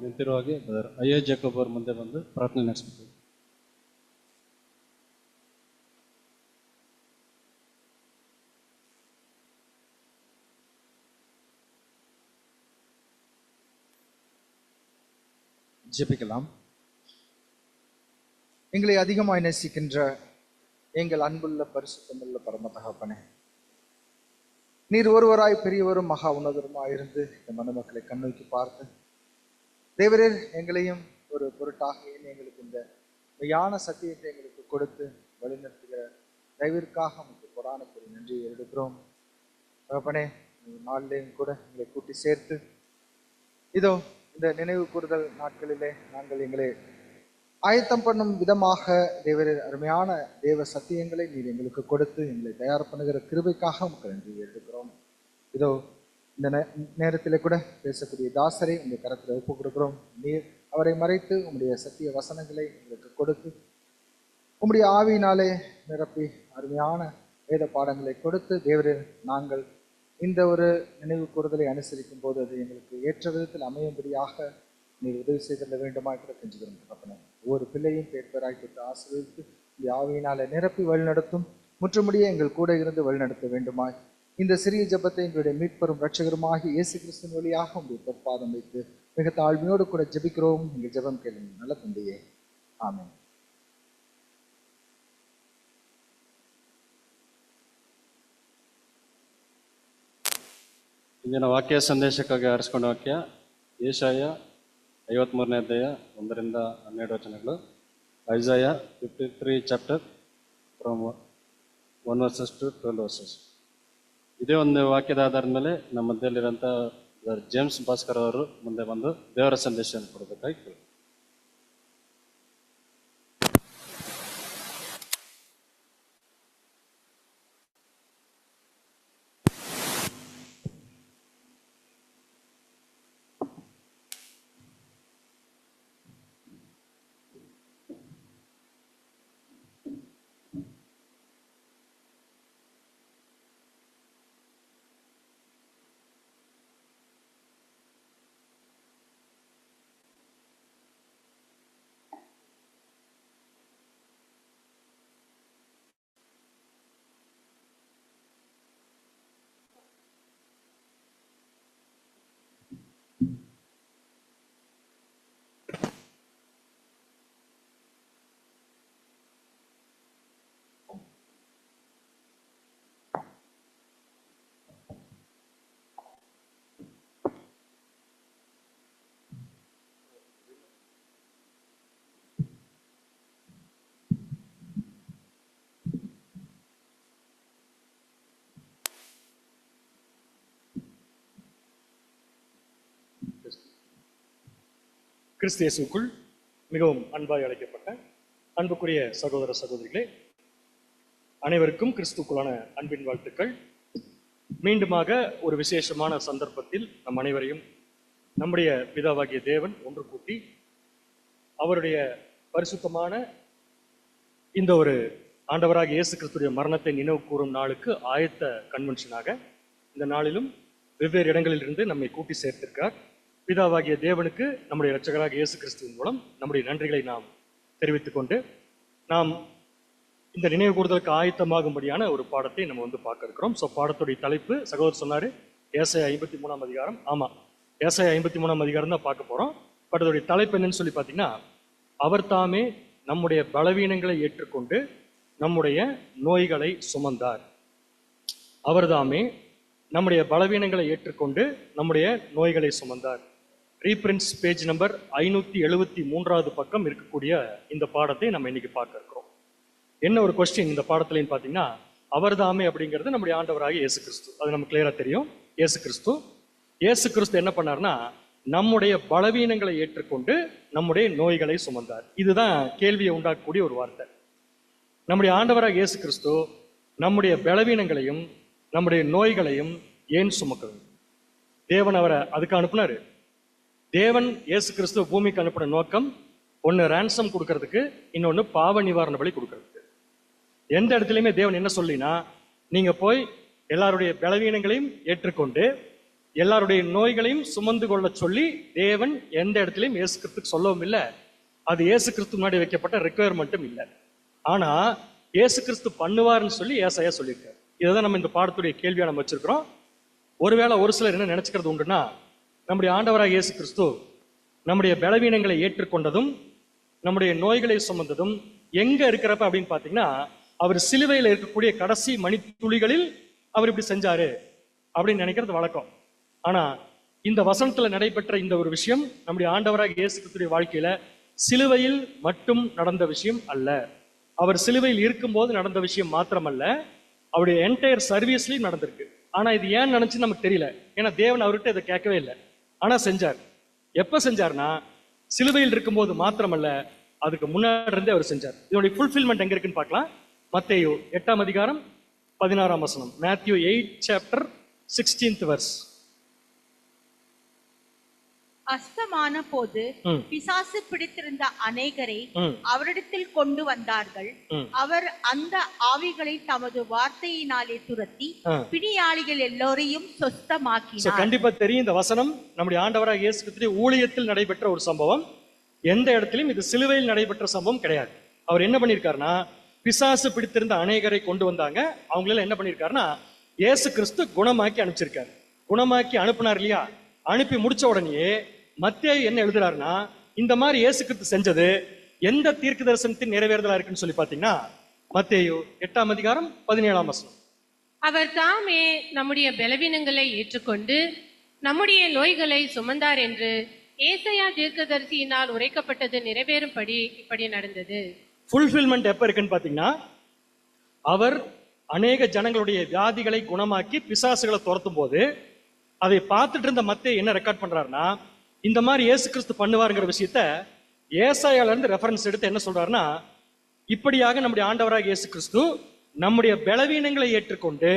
ನಿಂತಿರುವಾಗೆ brother ಅಯ್ಯೋ Jacob ಅವ್ರ ಮುಂದೆ ಬಂದು ಪ್ರಾರ್ಥನೆ ನಡೆಸಬೇಕು. ஜெபிக்கலாம். எங்களை அதிகமாய் நேசிக்கின்ற எங்கள் அன்புள்ள பரிசுத்தமுள்ள பரம தகப்பனே, நீர் ஒருவராய் பெரியவரும் மகா உன்னதருமாயிருந்து இந்த மணமக்களை கண்ணோக்கி பார்த்து தேவரீர் எங்களையும் ஒரு பொருட்டாக எங்களுக்கு இந்த மெய்யான சத்தியத்தை எங்களுக்கு கொடுத்து வழிநடத்துகிற தயவிற்காக நமக்கு புராணப்படி நன்றி எடுக்கிறோம். தகப்பனே, நாளிலேயும் கூட எங்களை கூட்டி சேர்த்து இதோ இந்த நினைவு கூறுதல் நாட்களிலே நாங்கள் எங்களை ஆயத்தம் பண்ணும் விதமாக தேவரீர் அருமையான தேவ சத்தியங்களை நீர் எங்களுக்கு கொடுத்து எங்களை தயார் பண்ணுகிற கிருபைக்காக நமக்கு நன்றி எடுக்கிறோம். இதோ இந்த நேரத்தில் கூட பேசக்கூடிய தாசரை உங்கள் கரத்தில் ஒப்பு கொடுக்கிறோம். நீர் அவரை மறைத்து உம்முடைய சத்திய வசனங்களை எங்களுக்கு கொடுத்து உம்முடைய ஆவியினாலே நிரப்பி அருமையான வேத பாடங்களை கொடுத்து தேவரீர் நாங்கள் இந்த ஒரு நினைவு கூறுதலை அனுசரிக்கும் போது அது எங்களுக்கு ஏற்ற விதத்தில் அமையும்படியாக நீர் உதவி செய்திட வேண்டுமா கூட செஞ்சுக்கிறோம். தகப்பனே, ஒவ்வொரு பிள்ளையும் பேராய் பெற்று ஆசீர்வதித்து இந்த ஆவியினாலே நிரப்பி வழிநடத்தும் முற்றுமுடிய எங்கள் கூட இருந்து வழிநடத்த வேண்டுமாய் இந்த சிறிய ஜெபத்தை எங்களுடைய மீட்பெரும் இரட்சகருமாகி இயேசு கிறிஸ்துவின் வழியாக உங்களுடைய பொற்பாதம் வைத்து மிக தாழ்மையோடு கூட ஜெபிக்கிறோம். எங்கள் ஜெபம் கேளுங்க நல்ல தந்தையே, ஆமென். ಇಂದಿನ ವಾಕ್ಯ ಸಂದೇಶಕ್ಕಾಗಿ ಆರಿಸಿಕೊಂಡ ವಾಕ್ಯ ಯೆಶಾಯ 53ನೇ ಅಧ್ಯಾಯ 1-12 ವಚನಗಳು. ಐಸಾಯ 53 chapter from 1 verses to 12 verses. ಇದೇ ಒಂದು ವಾಕ್ಯದ ಆಧಾರದ ಮೇಲೆ ನಮ್ಮ ಮಧ್ಯದಲ್ಲಿರೋಂಥ ಜೇಮ್ಸ್ ಭಾಸ್ಕರ್ ಅವರು ಮುಂದೆ ಬಂದು ದೇವರ ಸಂದೇಶವನ್ನು ಕೊಡಬೇಕಾಗಿ ಕೇಳಿ. கிறிஸ்து இயேசுவுக்குள் மிகவும் அன்பாய் அழைக்கப்பட்ட அன்புக்குரிய சகோதர சகோதரிகளே, அனைவருக்கும் கிறிஸ்துக்குள்ளான அன்பின் வாழ்த்துக்கள். மீண்டுமாக ஒரு விசேஷமான சந்தர்ப்பத்தில் நம் அனைவரையும் நம்முடைய பிதாவாகிய தேவன் ஒன்று கூட்டி அவருடைய பரிசுத்தமான இந்த ஒரு ஆண்டவராகிய இயேசு கிறிஸ்துடைய மரணத்தை நினைவு கூறும் நாளுக்கு ஆயத்த கன்வென்ஷனாக இந்த நாளிலும் வெவ்வேறு இடங்களிலிருந்து நம்மை கூட்டி சேர்த்திருக்கார். பிதாவாகிய தேவனுக்கு நம்முடைய இரட்சகராக இயேசு கிறிஸ்துவின் மூலம் நம்முடைய நன்றிகளை நாம் தெரிவித்துக் கொண்டு நாம் இந்த நினைவு கூறுதலுக்கு ஆயத்தமாகும்படியான ஒரு பாடத்தை நம்ம பார்க்க இருக்கிறோம். ஸோ பாடத்துடைய தலைப்பு சகோதரர் சொன்னாரு ஏசாயா 53ஆம் அதிகாரம். ஆமா, ஏசாயா 53ஆம் அதிகாரம் தான் பார்க்க போறோம். பட் அதோடைய தலைப்பு என்னன்னு சொல்லி பார்த்தீங்கன்னா, அவர் தாமே நம்முடைய பலவீனங்களை ஏற்றுக்கொண்டு நம்முடைய நோய்களை சுமந்தார். அவர் தாமே நம்முடைய பலவீனங்களை ஏற்றுக்கொண்டு நம்முடைய நோய்களை சுமந்தார். ரீபிரிண்ட்ஸ் பேஜ் நம்பர் 573 பக்கம் இருக்கக்கூடிய இந்த பாடத்தை நம்ம இன்னைக்கு பார்க்க இருக்கிறோம். என்ன ஒரு கொஸ்டின் இந்த பாடத்துலன்னு பார்த்தீங்கன்னா, அவர் தாமே அப்படிங்கிறது நம்முடைய ஆண்டவராக இயேசு கிறிஸ்து. அது நமக்கு கிளியரா தெரியும். இயேசு கிறிஸ்து என்ன பண்ணார்னா, நம்முடைய பலவீனங்களை ஏற்றுக்கொண்டு நம்முடைய நோய்களை சுமந்தார். இதுதான் கேள்வியை உண்டாக்கக்கூடிய ஒரு வார்த்தை. நம்முடைய ஆண்டவராக இயேசு கிறிஸ்து நம்முடைய பலவீனங்களையும் நம்முடைய நோய்களையும் ஏன் சுமக்க வேண்டும்? தேவன் அவரை அதுக்கு அனுப்புனாரு. தேவன் இயேசு கிறிஸ்துவ பூமிக்கு அனுப்பின நோக்கம் ஒன்னு ரேன்சம் கொடுக்கறதுக்கு, இன்னொன்னு பாவ நிவாரண பலி கொடுக்கறதுக்கு. எந்த இடத்துலயுமே தேவன் என்ன சொல்லினா, நீங்க போய் எல்லாருடைய பலவீனங்களையும் ஏற்றுக்கொண்டு எல்லாருடைய நோய்களையும் சுமந்து கொள்ள சொல்லி தேவன் எந்த இடத்துலயும் இயேசு கிறிஸ்துக்கு சொல்லவும் இல்லை. அது இயேசு கிறிஸ்து முன்னாடி வைக்கப்பட்ட ரெக்குயர்மெண்ட்டும் இல்லை. ஆனா இயேசு கிறிஸ்து பண்ணுவார்னு சொல்லி ஏசாயா சொல்லியிருக்காரு. இதைதான் நம்ம இந்த பாடத்துடைய கேள்வியா நம்ம வச்சிருக்கிறோம். ஒருவேளை ஒரு சிலர் என்ன நினைச்சுக்கிறது உண்டுன்னா, நம்முடைய ஆண்டவராக இயேசு கிறிஸ்து நம்முடைய பலவீனங்களை ஏற்றுக்கொண்டதும் நம்முடைய நோய்களை சுமந்ததும் எங்க இருக்கிறப்ப அப்படின்னு பாத்தீங்கன்னா, அவர் சிலுவையில் இருக்கக்கூடிய கடைசி மணித்துளிகளில் அவர் இப்படி செஞ்சாரு அப்படின்னு நினைக்கிறது வழக்கம். ஆனா இந்த வசனத்துல நடைபெற்ற இந்த ஒரு விஷயம் நம்முடைய ஆண்டவராக இயேசு கிறிஸ்துடைய வாழ்க்கையில சிலுவையில் மட்டும் நடந்த விஷயம் அல்ல. அவர் சிலுவையில் இருக்கும்போது நடந்த விஷயம் மாத்திரமல்ல, அவருடைய என்டையர் சர்வீஸ்லயும் நடந்திருக்கு. ஆனா இது ஏன் நினைச்சு நமக்கு தெரியல. ஏன்னா தேவன் அவர்கிட்ட இதை கேட்கவே இல்லை. ஆனா செஞ்சார். எப்ப செஞ்சார்னா, சிலுவையில் இருக்கும்போது மாத்திரமல்ல, அதுக்கு முன்னாடி இருந்தே அவர் செஞ்சார். இதனுடைய ஃபுல்ஃபில்மெண்ட் எங்க இருக்குன்னு பார்க்கலாம். மத்தேயு 8ஆம் அதிகாரம் 16ஆம் வசனம். Matthew 8 chapter 16th verse. அஸ்தமான போது பிசாசு பிடித்திருந்த அநேகரை அவரிடத்தில் கொண்டு வந்தார்கள். அவர் அந்த ஆவிகளை தமது வார்த்தையினாலே துரத்தி பிடியாளிகள் எல்லோரையும் சொஸ்தமாக்கினார். கண்டிப்பா தெரியும், இந்த வசனம் நம்முடைய ஆண்டவராக இயேசு கிறிஸ்துவின் ஊழியத்தில் நடைபெற்ற ஒரு சம்பவம். எந்த இடத்திலும் இது சிலுவையில் நடைபெற்ற சம்பவம் கிடையாது. அவர் என்ன பண்ணிருக்காருன்னா, பிசாசு பிடித்திருந்த அநேகரை கொண்டு வந்தாங்க. அவங்களெல்லாம் என்ன பண்ணிருக்காருன்னா, இயேசு கிறிஸ்து குணமாக்கி அனுப்பிச்சிருக்காரு. குணமாக்கி அனுப்புனார் இல்லையா? அனுப்பி முடிச்ச உடனே மத்தேயு என்ன எழுதுறாருன்னா, இந்த மாதிரி இயேசு கிறிஸ்து செஞ்சது எந்த தீர்க்க தரிசனத்தின் நிறைவேறுதலா இருக்குன்னு சொல்லி பாத்தீங்கன்னா, மத்தேயு 8ஆம் அதிகாரம் 17ஆம் வசனம். அவர் தாமே நம்முடைய பலவீனங்களை ஏற்றுக்கொண்டு நம்முடைய நோய்களை சுமந்தார் என்று ஏசாயா தீர்க்கதரிசியினால் உரைக்கப்பட்டது நிறைவேறும்படி இப்படி நடந்தது. ஃபுல்ஃபில்மெண்ட் எப்ப இருக்குன்னு பாத்தீங்கன்னா, அவர் அநேக ஜனங்களுடைய வியாதிகளை குணமாக்கி பிசாசுகளை துரத்தும் போது அதை பார்த்துட்டு இருந்த மத்தேயு என்ன ரெக்கார்ட் பண்றாருன்னா, இந்த மாதிரி இயேசு கிறிஸ்து பண்ணுவாருங்கிற விஷயத்த ஏசாயால இருந்து ரெஃபரன்ஸ் எடுத்து என்ன சொல்றாருன்னா, இப்படியாக நம்முடைய ஆண்டவராக இயேசு கிறிஸ்து நம்முடைய பலவீனங்களை ஏற்றுக்கொண்டு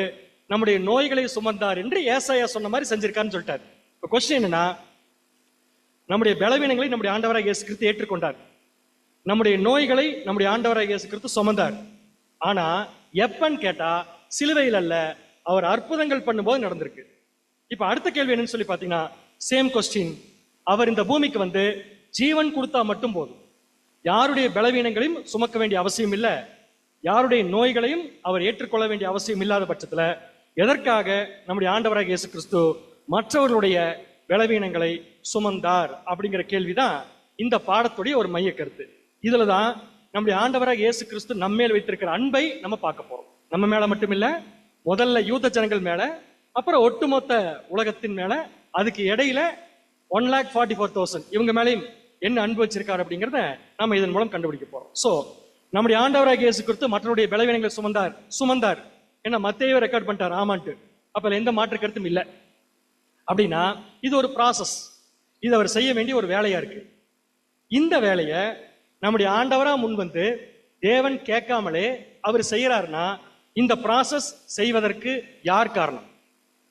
நம்முடைய நோய்களை சுமந்தார் என்று ஏசாயா சொன்ன மாதிரி செஞ்சிருக்காருன்னு சொல்லிட்டாரு. இப்ப கொஸ்டின் என்னன்னா, நம்முடைய பலவீனங்களை நம்முடைய ஆண்டவராக இயேசு கிறிஸ்து ஏற்றுக்கொண்டார், நம்முடைய நோய்களை நம்முடைய ஆண்டவராக இயேசு கிறிஸ்து சுமந்தார். ஆனா எப்பன்னு கேட்டா சிலுவையில் அல்ல, அவர் அற்புதங்கள் பண்ணும்போது நடந்திருக்கு. இப்ப அடுத்த கேள்வி என்னன்னு சொல்லி பாத்தீங்கன்னா, சேம் கொஸ்டின். அவர் இந்த பூமிக்கு வந்து ஜீவன் கொடுத்தா மட்டும் போதும், யாருடைய பலவீனங்களையும் சுமக்க வேண்டிய அவசியம் இல்லை, யாருடைய நோய்களையும் அவர் ஏற்றுக்கொள்ள வேண்டிய அவசியம் இல்லாத பட்சத்துல எதற்காக நம்முடைய ஆண்டவராக இயேசு கிறிஸ்து மற்றவர்களுடைய பலவீனங்களை சுமந்தார் அப்படிங்கிற கேள்விதான் இந்த பாடத்துடைய ஒரு மைய கருத்து. இதுலதான் நம்முடைய ஆண்டவராக இயேசு கிறிஸ்து நம்ம மேல் வைத்திருக்கிற அன்பை நம்ம பார்க்க போறோம். நம்ம மேல மட்டும் இல்ல, முதல்ல யூத ஜனங்கள் மேல, அப்புறம் ஒட்டுமொத்த உலகத்தின் மேல, அதுக்கு இடையில 1,44,000 இவங்க மேலையும் என்ன அன்பு வச்சிருக்காரு அப்படிங்கிறத நம்ம இதன் மூலம் கண்டுபிடிக்க போறோம். சோ நம்முடைய ஆண்டவராக இயேசு கிறிஸ்து மற்றவருடைய பலவீனங்களை சுமந்தார் என்ன மத்தேயு ரெக்கார்ட் பண்ணிட்டார் ஆமான்ட்டு. அப்ப எந்த மாற்று கருத்தும் இல்லை. அப்படின்னா இது ஒரு ப்ராசஸ், இது அவர் செய்ய வேண்டிய ஒரு வேலையா இருக்கு. இந்த வேலையை நம்முடைய ஆண்டவரா முன் வந்து தேவன் கேட்காமலே அவர் செய்யறாருன்னா, இந்த ப்ராசஸ் செய்வதற்கு யார் காரணம்?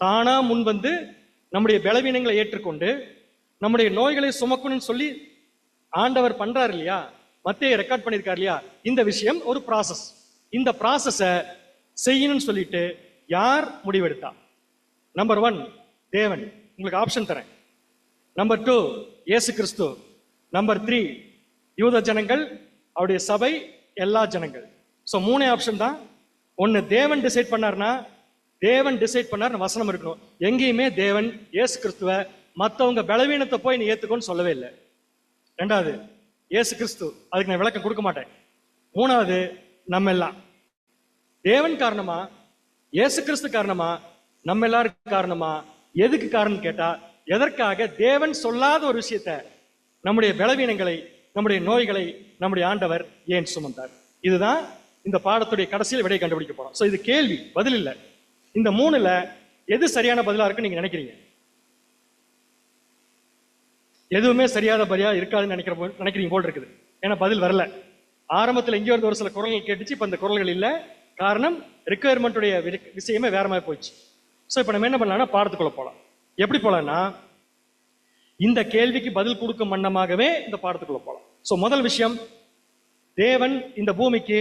தானா முன் வந்து நம்முடைய பலவீனங்களை ஏற்றுக்கொண்டு நம்முடைய நோய்களை சுமக்கணும்னு சொல்லி ஆண்டவர் பண்றாரு இல்லையா, மத்தேயு ரெக்கார்ட் பண்ணிருக்காரு இல்லையா. இந்த விஷயம் ஒரு ப்ராசஸ். இந்த ப்ராசஸ செய்யணும்னு சொல்லிட்டு யார் முடிவெடுத்தா? நம்பர் 1 தேவன், உங்களுக்கு ஆப்ஷன் தரேன். நம்பர் 2 இயேசு கிறிஸ்து. நம்பர் 3 யூத ஜனங்கள், அவருடைய சபை, எல்லா ஜனங்கள். சோ 3 ஆப்ஷன் தான். ஒன்னு தேவன் டிசைட் பண்ணார்னா, தேவன் டிசைட் பண்ணார் வசனம் இருக்கணும். எங்கேயுமே தேவன் இயேசு கிறிஸ்துவ மத்தவங்க பலவீனத்தை போய் நீ ஏத்துக்கோன்னு சொல்லவே இல்லை. 2வது இயேசு கிறிஸ்து, அதுக்கு நான் விளக்கம் கொடுக்க மாட்டேன். 3வது நம்ம எல்லாம். தேவன் காரணமா, இயேசு கிறிஸ்து காரணமா, நம்ம எல்லாருக்கும் காரணமா? எதுக்கு காரணம் கேட்டா, எதற்காக தேவன் சொல்லாத ஒரு விஷயத்த, நம்முடைய பலவீனங்களை, நம்முடைய நோய்களை நம்முடைய ஆண்டவர் ஏன் சுமந்தார்? இதுதான் இந்த பாடத்துடைய கடைசியில் விடை கண்டுபிடிக்க போறோம். சோ இது கேள்வி, பதில் இல்ல. இந்த 3ல எது சரியான பதிலா இருக்குன்னு நீங்க நினைக்கிறீங்க? எதுவுமே சரியாத பதிலா இருக்காதுன்னு நினைக்கிறீங்க போல் இருக்குது. ஏன்னா பதில் வரல. ஆரம்பத்தில் எங்கேயோ ஒரு சில குரல்கள் கேட்டுச்சு, இப்ப அந்த குரல்கள் இல்ல. காரணம் ரிக்குவயர்மெண்ட்டுடைய விஷயமே வேற மாதிரி போயிடுச்சு. சோ இப்ப நம்ம என்ன பண்ணலாம்னா பாடத்துக்குள்ள போலாம். எப்படி போலாம்னா, இந்த கேள்விக்கு பதில் கொடுக்கும் வண்ணமாகவே இந்த பாடத்துக்குள்ள போலாம். சோ முதல் விஷயம், தேவன் இந்த பூமிக்கு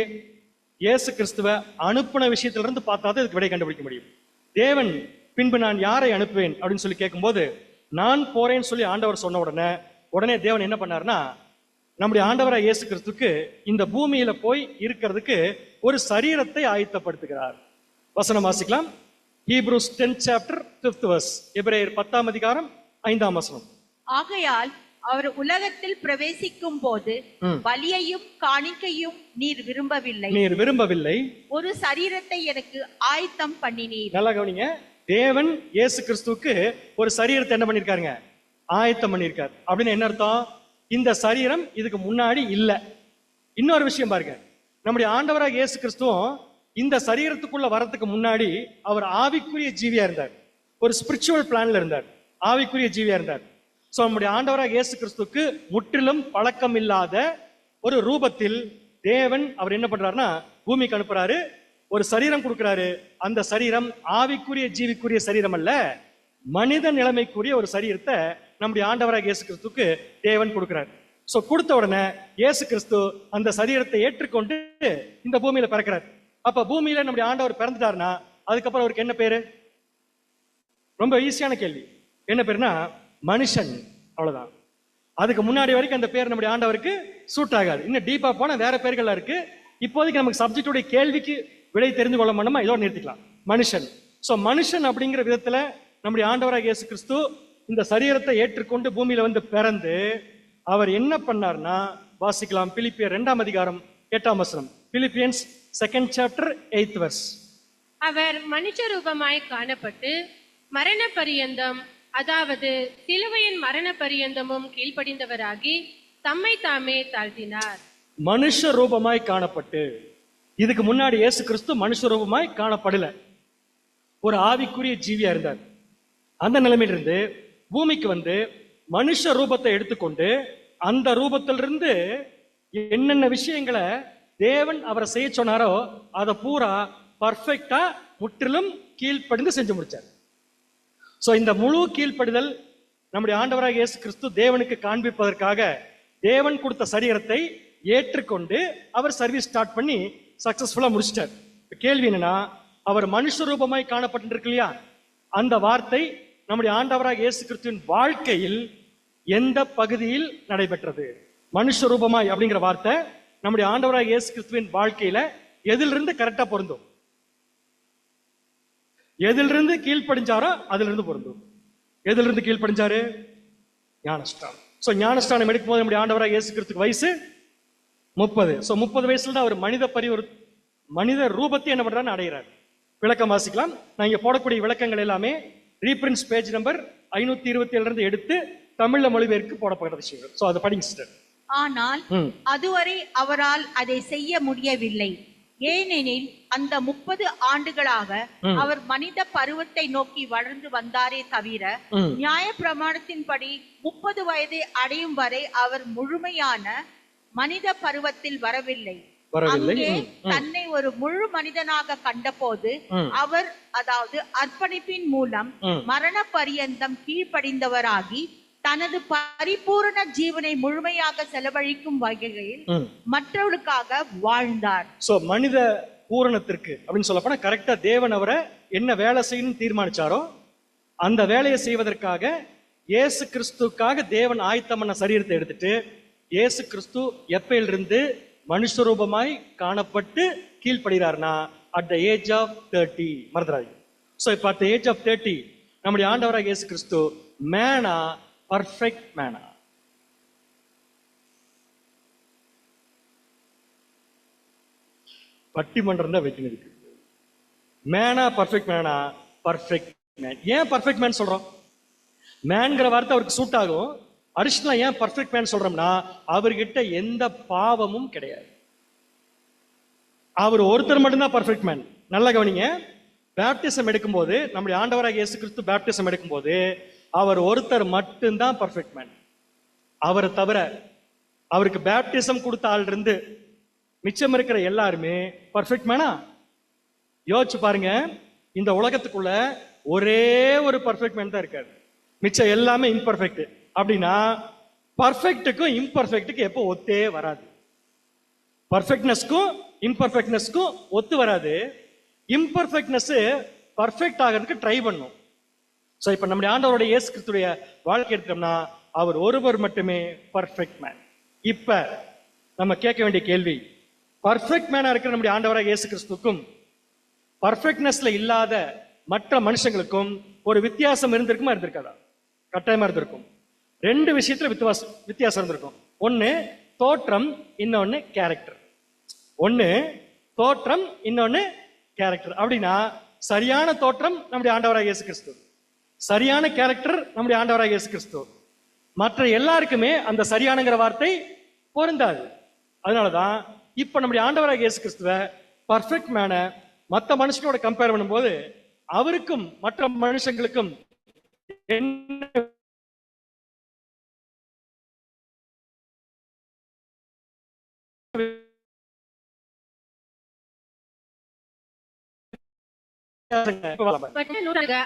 இயேசு கிறிஸ்துவ அனுப்பின விஷயத்துல இருந்து பார்த்தாதான் இதுக்கு விடை கண்டுபிடிக்க முடியும். தேவன் பின்பு நான் யாரை அனுப்புவேன் அப்படின்னு சொல்லி கேட்கும்போது, நான் போறேன்னு சொல்லி ஆண்டவர் சொன்ன உடனே தேவன் என்ன பண்ணாருன்னா, நம்முடைய ஆண்டவராக இயேசு கிறிஸ்துக்கு இந்த பூமியில போய் இருக்கிறதுக்கு ஒரு சரீரத்தை ஆயத்தப்படுத்துகிறார். வசனம் வாசிக்கலாம். Hebrews 10th chapter 5th verse. எபிரேயர் 10ஆம் அதிகாரம் 5ஆம் வசனம். ஆகையால் அவர் உலகத்தில் பிரவேசிக்கும் போது பலியையும் காணிக்கையும் நீர் விரும்பவில்லை, ஒரு சரீரத்தை எனக்கு ஆயத்தம் பண்ணினீர். நல்லா கவனிங்க. தேவன் இயேசு கிறிஸ்துவுக்கு ஒரு சரீரத்தை என்ன பண்ணிருக்காருங்க? ஆயத்தம் பண்ணிருக்காரு. அப்படின்னு என்ன அர்த்தம்? இந்த சரீரம் இதுக்கு முன்னாடி இல்ல. இன்னொரு விஷயம் பாருங்க, நம்முடைய ஆண்டவராக இயேசு கிறிஸ்துவும் இந்த சரீரத்துக்குள்ள வரதுக்கு முன்னாடி அவர் ஆவிக்குரிய ஜீவியா இருந்தார், ஒரு ஸ்பிரிச்சுவல் பிளான்ல இருந்தார், ஆவிக்குரிய ஜீவியா இருந்தார். சோ நம்முடைய ஆண்டவராக இயேசு கிறிஸ்துக்கு முற்றிலும் பழக்கம் இல்லாத ஒரு ரூபத்தில் தேவன் அவர் என்ன பண்றாருன்னா பூமிக்கு அனுப்புறாரு, ஒரு சரீரம் கொடுக்கிறாரு. அந்த சரீரம் ஆவிக்குரிய ஜீவிக்குரிய சரீரம் அல்ல, மனித நிலைமைக்குரிய ஒரு சரீரத்தை நம்முடைய ஆண்டவராக இயேசு கிறிஸ்துக்கு தேவன் கொடுக்கிறார். சோ கொடுத்த உடனே இயேசு கிறிஸ்து அந்த சரீரத்தை ஏற்றுக்கொண்டு இந்த பூமியில பிறக்கிறார். அப்ப பூமியில நம்முடைய ஆண்டவர் பிறந்துட்டாருன்னா அதுக்கப்புறம் அவருக்கு என்ன பேரு? ரொம்ப ஈஸியான கேள்வி. என்ன பேருனா மனுஷன், அவ்வளவுதான். அதுக்கு முன்னாடி வரைக்கும் அந்த பேர் நம்முடைய ஆண்டவருக்கு சூட் ஆகாது. இன்னும் டீப்பா போனா வேற பேர்கள்லாம் இருக்கு. இப்போதைக்கு நமக்கு சப்ஜெக்டுடைய கேள்விக்கு விடை தெரிந்து கொள்ள முடியுமா, இதோட நிறுத்திக்கலாம். மனுஷன். சோ மனுஷன் அப்படிங்கிற விதத்துல நம்முடைய ஆண்டவராக இயேசு கிறிஸ்து இந்த சரீரத்தை ஏற்றுக்கொண்டு பூமியில வந்து பிறந்து அவர் என்ன பண்ணார்னா, வாசிக்கலாம். பிலிப்பியர் 2ஆம் அதிகாரம் 8ஆம் வசனம். Philippians 2nd chapter 8th verse. அவர் மனுஷ ரூபமாய் காணப்பட்டு மரண பரியந்தம், அதாவது சிலுவையின் மரண பரியந்தமும் கீழ்ப்படிந்தவராகி தம்மை தாமே தாழ்த்தினார். மனுஷ ரூபமாய் காணப்பட்டு, இதுக்கு முன்னாடி இயேசு கிறிஸ்து மனுஷ ரூபமாய் காணப்படல, ஒரு ஆவிக்குரிய ஜீவியா இருந்தார். அந்த நிலைமையிலிருந்து பூமிக்கு வந்து மனுஷ ரூபத்தை எடுத்துக்கொண்டு அந்த ரூபத்திலிருந்து என்னென்ன விஷயங்களை தேவன் அவரை செய்ய சொன்னாரோ அதை பூரா பர்ஃபெக்டா முற்றிலும் கீழ்ப்படிந்து செஞ்சு முடிச்சார். சோ இந்த முழு கீழ்ப்படிதல் நம்முடைய ஆண்டவராக இயேசு கிறிஸ்து தேவனுக்கு காண்பிப்பதற்காக தேவன் கொடுத்த சரீரத்தை ஏற்றுக்கொண்டு அவர் சர்வீஸ் ஸ்டார்ட் பண்ணி சக்சஸ்ஃபுல்லா முடிச்சிட்டார். கேள்வி என்னன்னா, அவர் மனுஷ ரூபமாய் காணப்பட்டிருக்கு இல்லையா, அந்த வார்த்தை நம்முடைய ஆண்டவராக இயேசு கிறிஸ்துவின் வாழ்க்கையில் எந்த பகுதியில் நடைபெற்றது? மனுஷ ரூபமாய் அப்படிங்கிற வார்த்தை நம்முடைய ஆண்டவராக இயேசு கிறிஸ்துவின் வாழ்க்கையில எதிலிருந்து கரெக்டா பொருந்தும்? எதிலிருந்து கீழ்ப்படிஞ்சாரோ அதிலிருந்து பொருந்தும். எதிலிருந்து கீழ்ப்படிஞ்சாரு? ஞானஸ்தானம். சோ ஞானஸ்தானம் எடுக்கும் போது நம்முடைய ஆண்டவராக இயேசு கிறிஸ்துக்கு வயசு 30. சோ 30 வயசுல தான் அவர் மனித ரூபத்தை என்ன பண்றாரு? அடைகிறார். விளக்கம் வாசிக்கலாம். நான் இங்க போடக்கூடிய விளக்கங்கள் எல்லாமே ரீபிரின்ஸ் பேஜ் நம்பர் 527 இருந்து எடுத்து தமிழ்ல மொழிபெயர்க்கு போடப்படுற விஷயங்கள். சோ அதை படிங்க சிஸ்டர். ஆனால் அதுவரை அவரால் அதை செய்ய முடியவில்லை. ஏனெனில் அந்த 30 ஆண்டுகளாக அவர் மனித பருவத்தை நோக்கி வளர்ந்து வந்தாரே தவிர நியாய பிரமாணத்தின்படி 30 வயதை அடையும் வரை அவர் முழுமையான மனித பருவத்தில் வரவில்லை. அங்கே தன்னை ஒரு முழு மனிதனாக கண்டபோது அவர், அதாவது அர்ப்பணிப்பின் மூலம் மரண பரியந்தம் கீழ்ப்படிந்தவராகி தனது பரிபூரண ஜீவனை முழுமையாக செலவழிக்கும் வகையில் மற்றவர்களுக்காக வாழ்ந்தார். சோ மனித பூரணத்திற்கு அப்படின்னு சொல்ல போனா கரெக்டா தேவன் அவரை என்ன வேலை செய்யணும்னு தீர்மானிச்சாரோ அந்த வேலையை செய்வதற்காக இயேசு கிறிஸ்துக்காக தேவன் ஆயத்தம் பண்ண சரீரத்தை எடுத்துட்டு இயேசு கிறிஸ்து எப்பயிலிருந்து மனுஷ ரூபமாய் காணப்பட்டு கீழ்ப்படுகிறார்னா அட் த ஏஜ் ஆஃப் 30. மறந்துடாதீங்க. சோ இப்ப அட் த ஏஜ் ஆஃப் 30 நம்முடைய ஆண்டவராக இயேசு கிறிஸ்து மேனா, பர்ஃபெக்ட் மேனா. பட்டிமன்றம் தான் வைக்கணும் இருக்கு. மேனா, பர்ஃபெக்ட் மேனா, பர்ஃபெக்ட் மேன். ஏன் பர்ஃபெக்ட் மேன் சொல்றோம்? மேன்கிற வார்த்தை அவருக்கு சூட் ஆகும். அரிஷ்னா ஏன் பர்ஃபெக்ட் மேன் சொல்றோம்னா அவர்கிட்ட எந்த பாவமும் கிடையாது. அவர் ஒருத்தர் மட்டும்தான் பர்ஃபெக்ட் மேன். நல்ல கவனிங்க. பேப்டிசம் எடுக்கும்போது நம்முடைய ஆண்டவராக இயேசு கிறிஸ்து பேப்டிசம் எடுக்கும்போது அவர் ஒருத்தர் மட்டும்தான் பர்ஃபெக்ட் மேன். அவரை தவிர அவருக்கு பேப்டிசம் கொடுத்த ஆள் இருந்து மிச்சம் இருக்கிற எல்லாருமே பர்ஃபெக்ட் மேனா? யோசிச்சு பாருங்க. இந்த உலகத்துக்குள்ள ஒரே ஒரு பர்ஃபெக்ட் மேன் தான் இருக்காரு, மிச்சம் எல்லாமே இம்பர்ஃபெக்ட். அப்படின்னா பர்ஃபெக்ட்டுக்கும் இம்பர்ஃபெக்ட்டுக்கு எப்போ ஒத்தே வராது. பர்ஃபெக்ட்னஸ்க்கும் இம்பர்ஃபெக்ட்னஸ்க்கும் ஒத்து வராது. இம்பர்ஃபெக்ட்னஸ் பர்ஃபெக்ட் ஆகிறதுக்கு ட்ரை பண்ணும். சோ இப்ப நம்முடைய ஆண்டவருடைய இயேசு கிறிஸ்துடைய வாழ்க்கை எடுத்தோம்னா அவர் ஒருவர் மட்டுமே பர்ஃபெக்ட் மேன். இப்ப நம்ம கேட்க வேண்டிய கேள்வி, பர்ஃபெக்ட் மேனா இருக்கிற நம்முடைய ஆண்டவராக இயேசு கிறிஸ்துக்கும் பர்ஃபெக்ட்னஸ்ல இல்லாத மற்ற மனுஷங்களுக்கும் ஒரு வித்தியாசம் இருந்திருக்காதா? கட்டாயமா இருந்திருக்கும். 2 விஷயத்துல வித்தியாசம் இருந்திருக்கும். ஒன்னு தோற்றம், இன்னொன்னு கேரக்டர். ஒன்னு தோற்றம், இன்னொன்னு கேரக்டர். அப்படின்னா சரியான தோற்றம் நம்முடைய ஆண்டவராக இயேசு கிறிஸ்து, சரியான கேரக்டர் நம்முடைய ஆண்டவராக இயேசு கிறிஸ்து. மற்ற எல்லாருக்குமே அந்த சரியானங்கிற வார்த்தை பொருந்தாது. அதனாலதான் இப்ப நம்முடைய ஆண்டவராக இயேசு கிறிஸ்துவ பர்ஃபெக்ட் மேன மற்ற மனுஷனோட கம்பேர் பண்ணும்போது அவருக்கும் மற்ற மனுஷங்களுக்கும் என்ன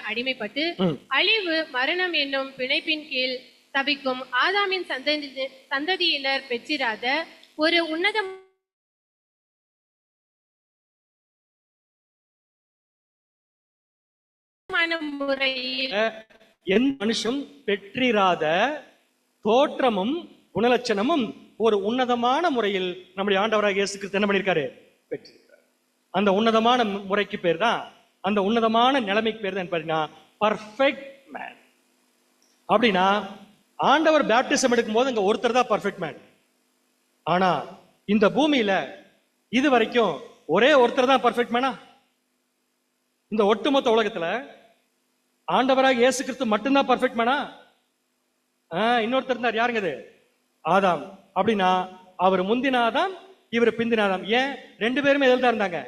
அடிமைப்பட்டு அழிவு, மரணம் என்னும் பிணைப்பின் கீழ் தவிக்கும் ஆதாமின் சந்ததியினர் பெற்றிராத ஒரு உன்னத முறையில் எந்த மனுஷன் பெற்றிராத தோற்றமும் குணலட்சணமும் ஒரு உன்னதமான முறையில் நம்முடைய ஆண்டவராக இயேசு கிறிஸ்து என்ன பண்ணிருக்காரு? பெற்றிருக்காரு. அந்த உன்னதமான முறைக்கு பேர் தான், அந்த உன்னதமான நிலைமைக்கு பேர் தான் பர்ஃபெக்ட் மேன். அப்படின்னா ஆண்டவர் பேப்டிசம் எடுக்கும் போது அங்க ஒருத்தர் தான் பர்ஃபெக்ட் மேன். ஆனா இந்த பூமியில இது வரைக்கும் ஒரே ஒருத்தர் தான் பர்ஃபெக்ட் மேனா? இந்த ஒட்டுமொத்த உலகத்துல ஆண்டவராக இயேசு கிறிஸ்து மட்டும்தான் பர்ஃபெக்ட் மேனா? இன்னொருத்தர் இருந்தார். யாருங்க அது? ஆதாம். அப்படின்னா அவர் முந்தின ஆதாம், இவர் பிந்தினாதாம். ஏன்? ரெண்டு பேருமே எதில் தான் இருந்தாங்க?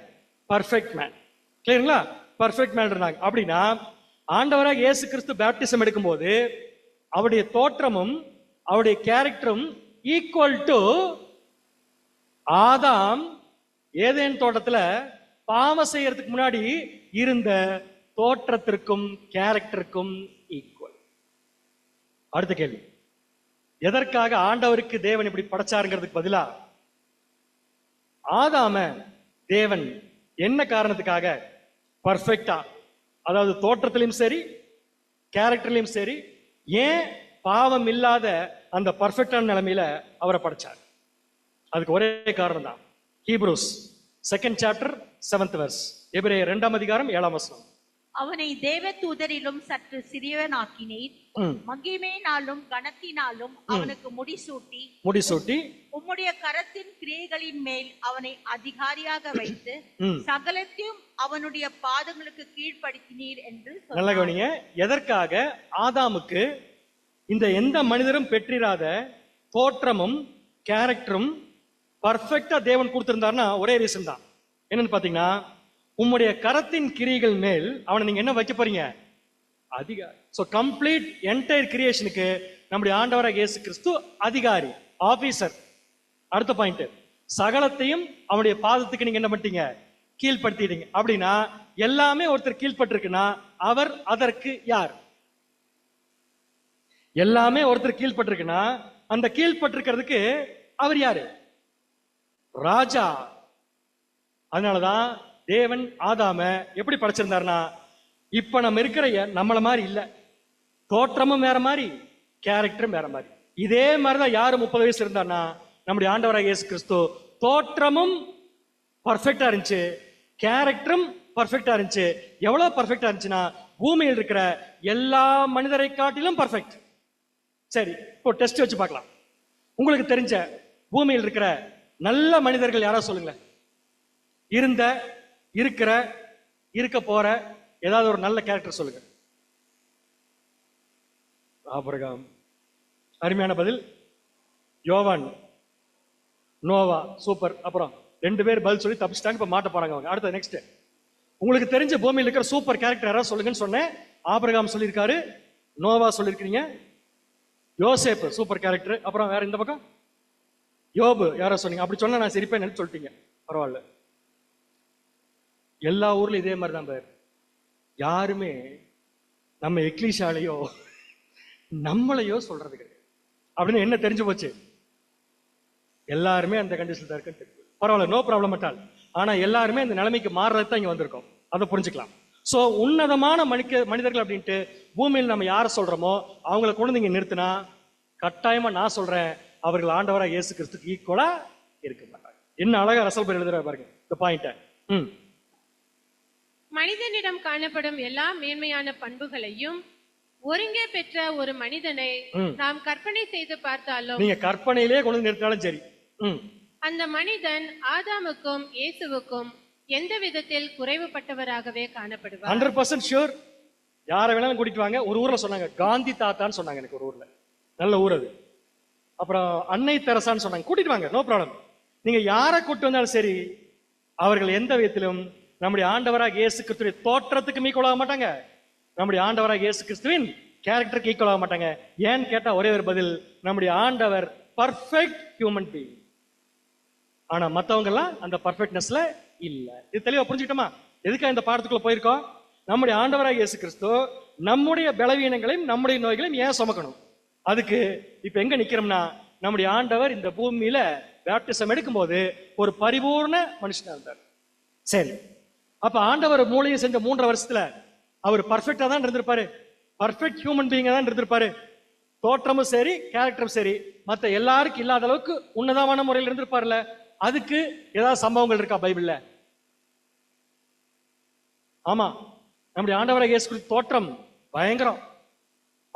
Perfect man. கிளியருங்களா? பர்ஃபெக்ட் மேன் இருந்தாங்க. அப்படின்னா ஆண்டவராக இயேசு கிறிஸ்து பேப்டிசம் எடுக்கும்போது அவருடைய தோற்றமும் அவருடைய கேரக்டரும் ஈக்குவல் டு ஆதாம் ஏதேன் தோட்டத்துல பாவம் செய்யறதுக்கு முன்னாடி இருந்த தோற்றத்திற்கும் கேரக்டருக்கும் ஈக்குவல். அடுத்த கேள்வி, எதற்காக ஆண்டவருக்கு தேவன் இப்படி படைச்சாருங்கிறதுக்கு பதிலா ஆதாம தேவன் என்ன காரணத்துக்காக பர்ஃபெக்டா, அதாவது தோற்றத்திலையும் சரி கேரக்டர்லயும் சரி, ஏன் பாவம் இல்லாத அந்த பர்ஃபெக்டான நிலைமையில அவரை படைச்சார்? அதுக்கு ஒரே காரணம் தான். Hebrews 2nd chapter 7th verse, எபிரேயர் 2ஆம் அதிகாரம் 7ஆம் வசனம். அவனை தேவதூதரிலும் சற்று சிறியவனாக்கினீர், மகிமையினாலும் கனத்தினாலும் அவனுக்கு முடிசூட்டி உம்முடைய கரத்தின் கிரியைகளின் மேல் அவனை அதிகாரியாக வைத்து சகலத்தையும் அவனுடைய பாதங்களுக்கு கீழ்ப்படுத்தினீர் என்று நல்ல கவனிங்க. எதற்காக ஆதாமுக்கு இந்த எந்த மனிதரும் பெற்றிராத தோற்றமும் கேரக்டரும் பர்ஃபெக்டா தேவன் கொடுத்திருந்தாருன்னா ஒரே ரீசன் தான். என்னன்னு பாத்தீங்கன்னா, உம்முடைய கரத்தின் கிரியைகள் மேல் அவனை நீங்க என்ன வைக்க போறீங்க? அதிகாரி. சோ கம்ப்ளீட் என்டையர் கிரியேஷனுக்கு நம்முடைய ஆண்டவராக இயேசு கிறிஸ்து அதிகாரி, ஆபீசர். அடுத்த பாயிண்ட், சகலத்தையும் அவனுடைய பாதத்துக்கு நீங்க என்ன பண்ணிட்டீங்க? கீழ்படுத்திட்டீங்க. அப்படின்னா எல்லாமே ஒருத்தர் கீழ்பட்டிருக்குன்னா அவர் அதற்கு யார்? எல்லாமே ஒருத்தர் கீழ்பட்டிருக்குன்னா அந்த கீழ்பட்டிருக்கிறதுக்கு அவர் யாரு? ராஜா. அதனாலதான் தேவன் ஆதாம எப்படி படைச்சிருந்தாருன்னா, இப்ப நம்ம இருக்கிற நம்மள மாதிரி இல்ல, தோற்றமும் வேற மாதிரி கேரக்டரும் வேற மாதிரி. இதே மாதிரிதான் யாரு 30 வயசு இருந்தார்னா நம்முடைய ஆண்டவராக இயேசு கிறிஸ்து. தோற்றமும் பர்ஃபெக்டா இருந்துச்சு, கேரக்டரும் பர்ஃபெக்டா இருந்துச்சு. எவ்வளவு பர்ஃபெக்டா இருந்துச்சுன்னா பூமியில் இருக்கிற எல்லா மனிதரை காட்டிலும் பர்ஃபெக்ட். சரி, இப்போ டெஸ்ட் வச்சு பார்க்கலாம். உங்களுக்கு தெரிஞ்ச பூமியில் இருக்கிற நல்ல மனிதர்கள் யாரா சொல்லுங்க. இருக்க போற ஏதாவது ஒரு நல்ல கேரக்டர் சொல்லுங்க. ஆபிரகாம், அருமையான பதில். யோவான், நோவா, சூப்பர். அப்புறம் 2 பேர் பதில் சொல்லி தப்பிச்சிட்டாங்க, இப்ப மாட்ட போறாங்க அவங்க. அடுத்த நெக்ஸ்ட், உங்களுக்கு தெரிஞ்ச பூமியில் இருக்கிற சூப்பர் கேரக்டர் யாராவது சொல்லுங்கன்னு சொன்னேன். ஆபிரகாம் சொல்லியிருக்காரு, நோவா சொல்லியிருக்கீங்க, யோசேப்பு சூப்பர் கேரக்டர். அப்புறம் வேற இந்த பக்கம் யோபு யாரோ சொன்னீங்க. அப்படி சொன்னா நான் சிரிப்பேன் சொல்லிட்டீங்க, பரவாயில்ல. எல்லா ஊர்லயும் இதே மாதிரி தான் பேர். யாருமே நம்ம எக்லீஷாலையோ நம்மளையோ சொல்றது கிடையாது. அப்படின்னு என்ன தெரிஞ்சு போச்சு? எல்லாருமே அந்த கண்டிஷன் தான் இருக்கு. பரவாயில்ல, நோ ப்ராப்ளம் அட் ஆல். ஆனா எல்லாருமே இந்த நிலைமைக்கு மாறுறது தான் இங்க வந்திருக்கோம். அதை புரிஞ்சுக்கலாம். சோ உன்னதமான மனிதர்கள் அப்படின்ட்டு பூமியில் நம்ம யார சொல்றோமோ அவங்களை கொண்டு நீங்க நிறுத்தினா கட்டாயமா நான் சொல்றேன், அவர்கள் ஆண்டவராக இயேசு கிறிஸ்துக்கு ஈக்குவலா இருக்க மாட்டாங்க. என்ன அழகா ரசல் பேர் எழுதுற பாருங்க இந்த பாயிண்ட். மனிதனிடம் காணப்படும் எல்லா மேன்மையான பண்புகளையும் ஒருங்கே பெற்ற ஒரு மனிதனை நாம் கற்பனை செய்து பார்த்தாலும், நீங்க கற்பனையிலே கொண்டு நிறுத்தினாலும் சரி, அந்த மனிதன் ஆதாமுக்கும் இயேசுவுக்கும் எந்த விதத்தில் குறைவுபட்டவராகவே காணப்படுவார். 100% ஷூர். யாரை வேணாலும் கூட்டிட்டு வாங்க. ஒரு ஊர்ல சொன்னாங்க, காந்தி தாத்தான்னு சொன்னாங்க. எனக்கு ஒரு ஊர்ல, நல்ல ஊர் அது. அப்புறம் அன்னை தெரசான்னு சொன்னாங்க. கூட்டிட்டு வாங்க, நோ ப்ராப்ளம். நீங்க யாரை கூட்டு வந்தாலும் சரி, அவர்கள் எந்த விதத்திலும் நம்முடைய ஆண்டவராக இயேசு கிறிஸ்துவின் தோற்றத்துக்கு ஈக்குவல் ஆக மாட்டாங்க, நம்முடைய ஆண்டவராக இயேசு கிறிஸ்துவின் கேரக்டருக்கு ஈக்குவல் ஆக மாட்டாங்க. ஏன்னு கேட்டா ஒரே ஒரு பதில், நம்முடைய ஆண்டவர் பர்ஃபெக்ட் ஹியூமன் பீயிங். ஆனா மத்தவங்க எல்லாம் அந்த பர்ஃபெக்ட்னஸ்ல இல்ல. இது தெளிவா புரிஞ்சுக்கிட்டோமா? எதுக்காக இந்த பாடத்துக்குள்ள போயிருக்கோம்? நம்முடைய ஆண்டவராக இயேசு கிறிஸ்து நம்முடைய பலவீனங்களையும் நம்முடைய நோய்களையும் ஏன் சுமக்கணும்? அதுக்கு இப்ப எங்க நிக்கிறோம்னா, நம்முடைய ஆண்டவர் இந்த பூமியில பேப்டிசம் எடுக்கும் போது ஒரு பரிபூர்ண மனுஷனா இருந்தார். சரி, அப்ப ஆண்டவர் மூளையும் செஞ்ச 3 வருஷத்துல அவர் பர்ஃபெக்டா தான் இருந்திருப்பாரு, பர்ஃபெக்ட் ஹியூமன் பீயிங்கா தான் இருந்திருப்பாரு. தோற்றமும் சரி கேரக்டரும் சரி மத்த எல்லாருக்கும் இல்லாத அளவுக்கு உன்னதமான முறையில் இருந்திருப்பார்ல. அதுக்கு ஏதாவது சம்பவங்கள் இருக்கா பைபிள்ல? ஆமா, நம்முடைய ஆண்டவராக இயேசு கிறிஸ்து தோற்றம் பயங்கரம்,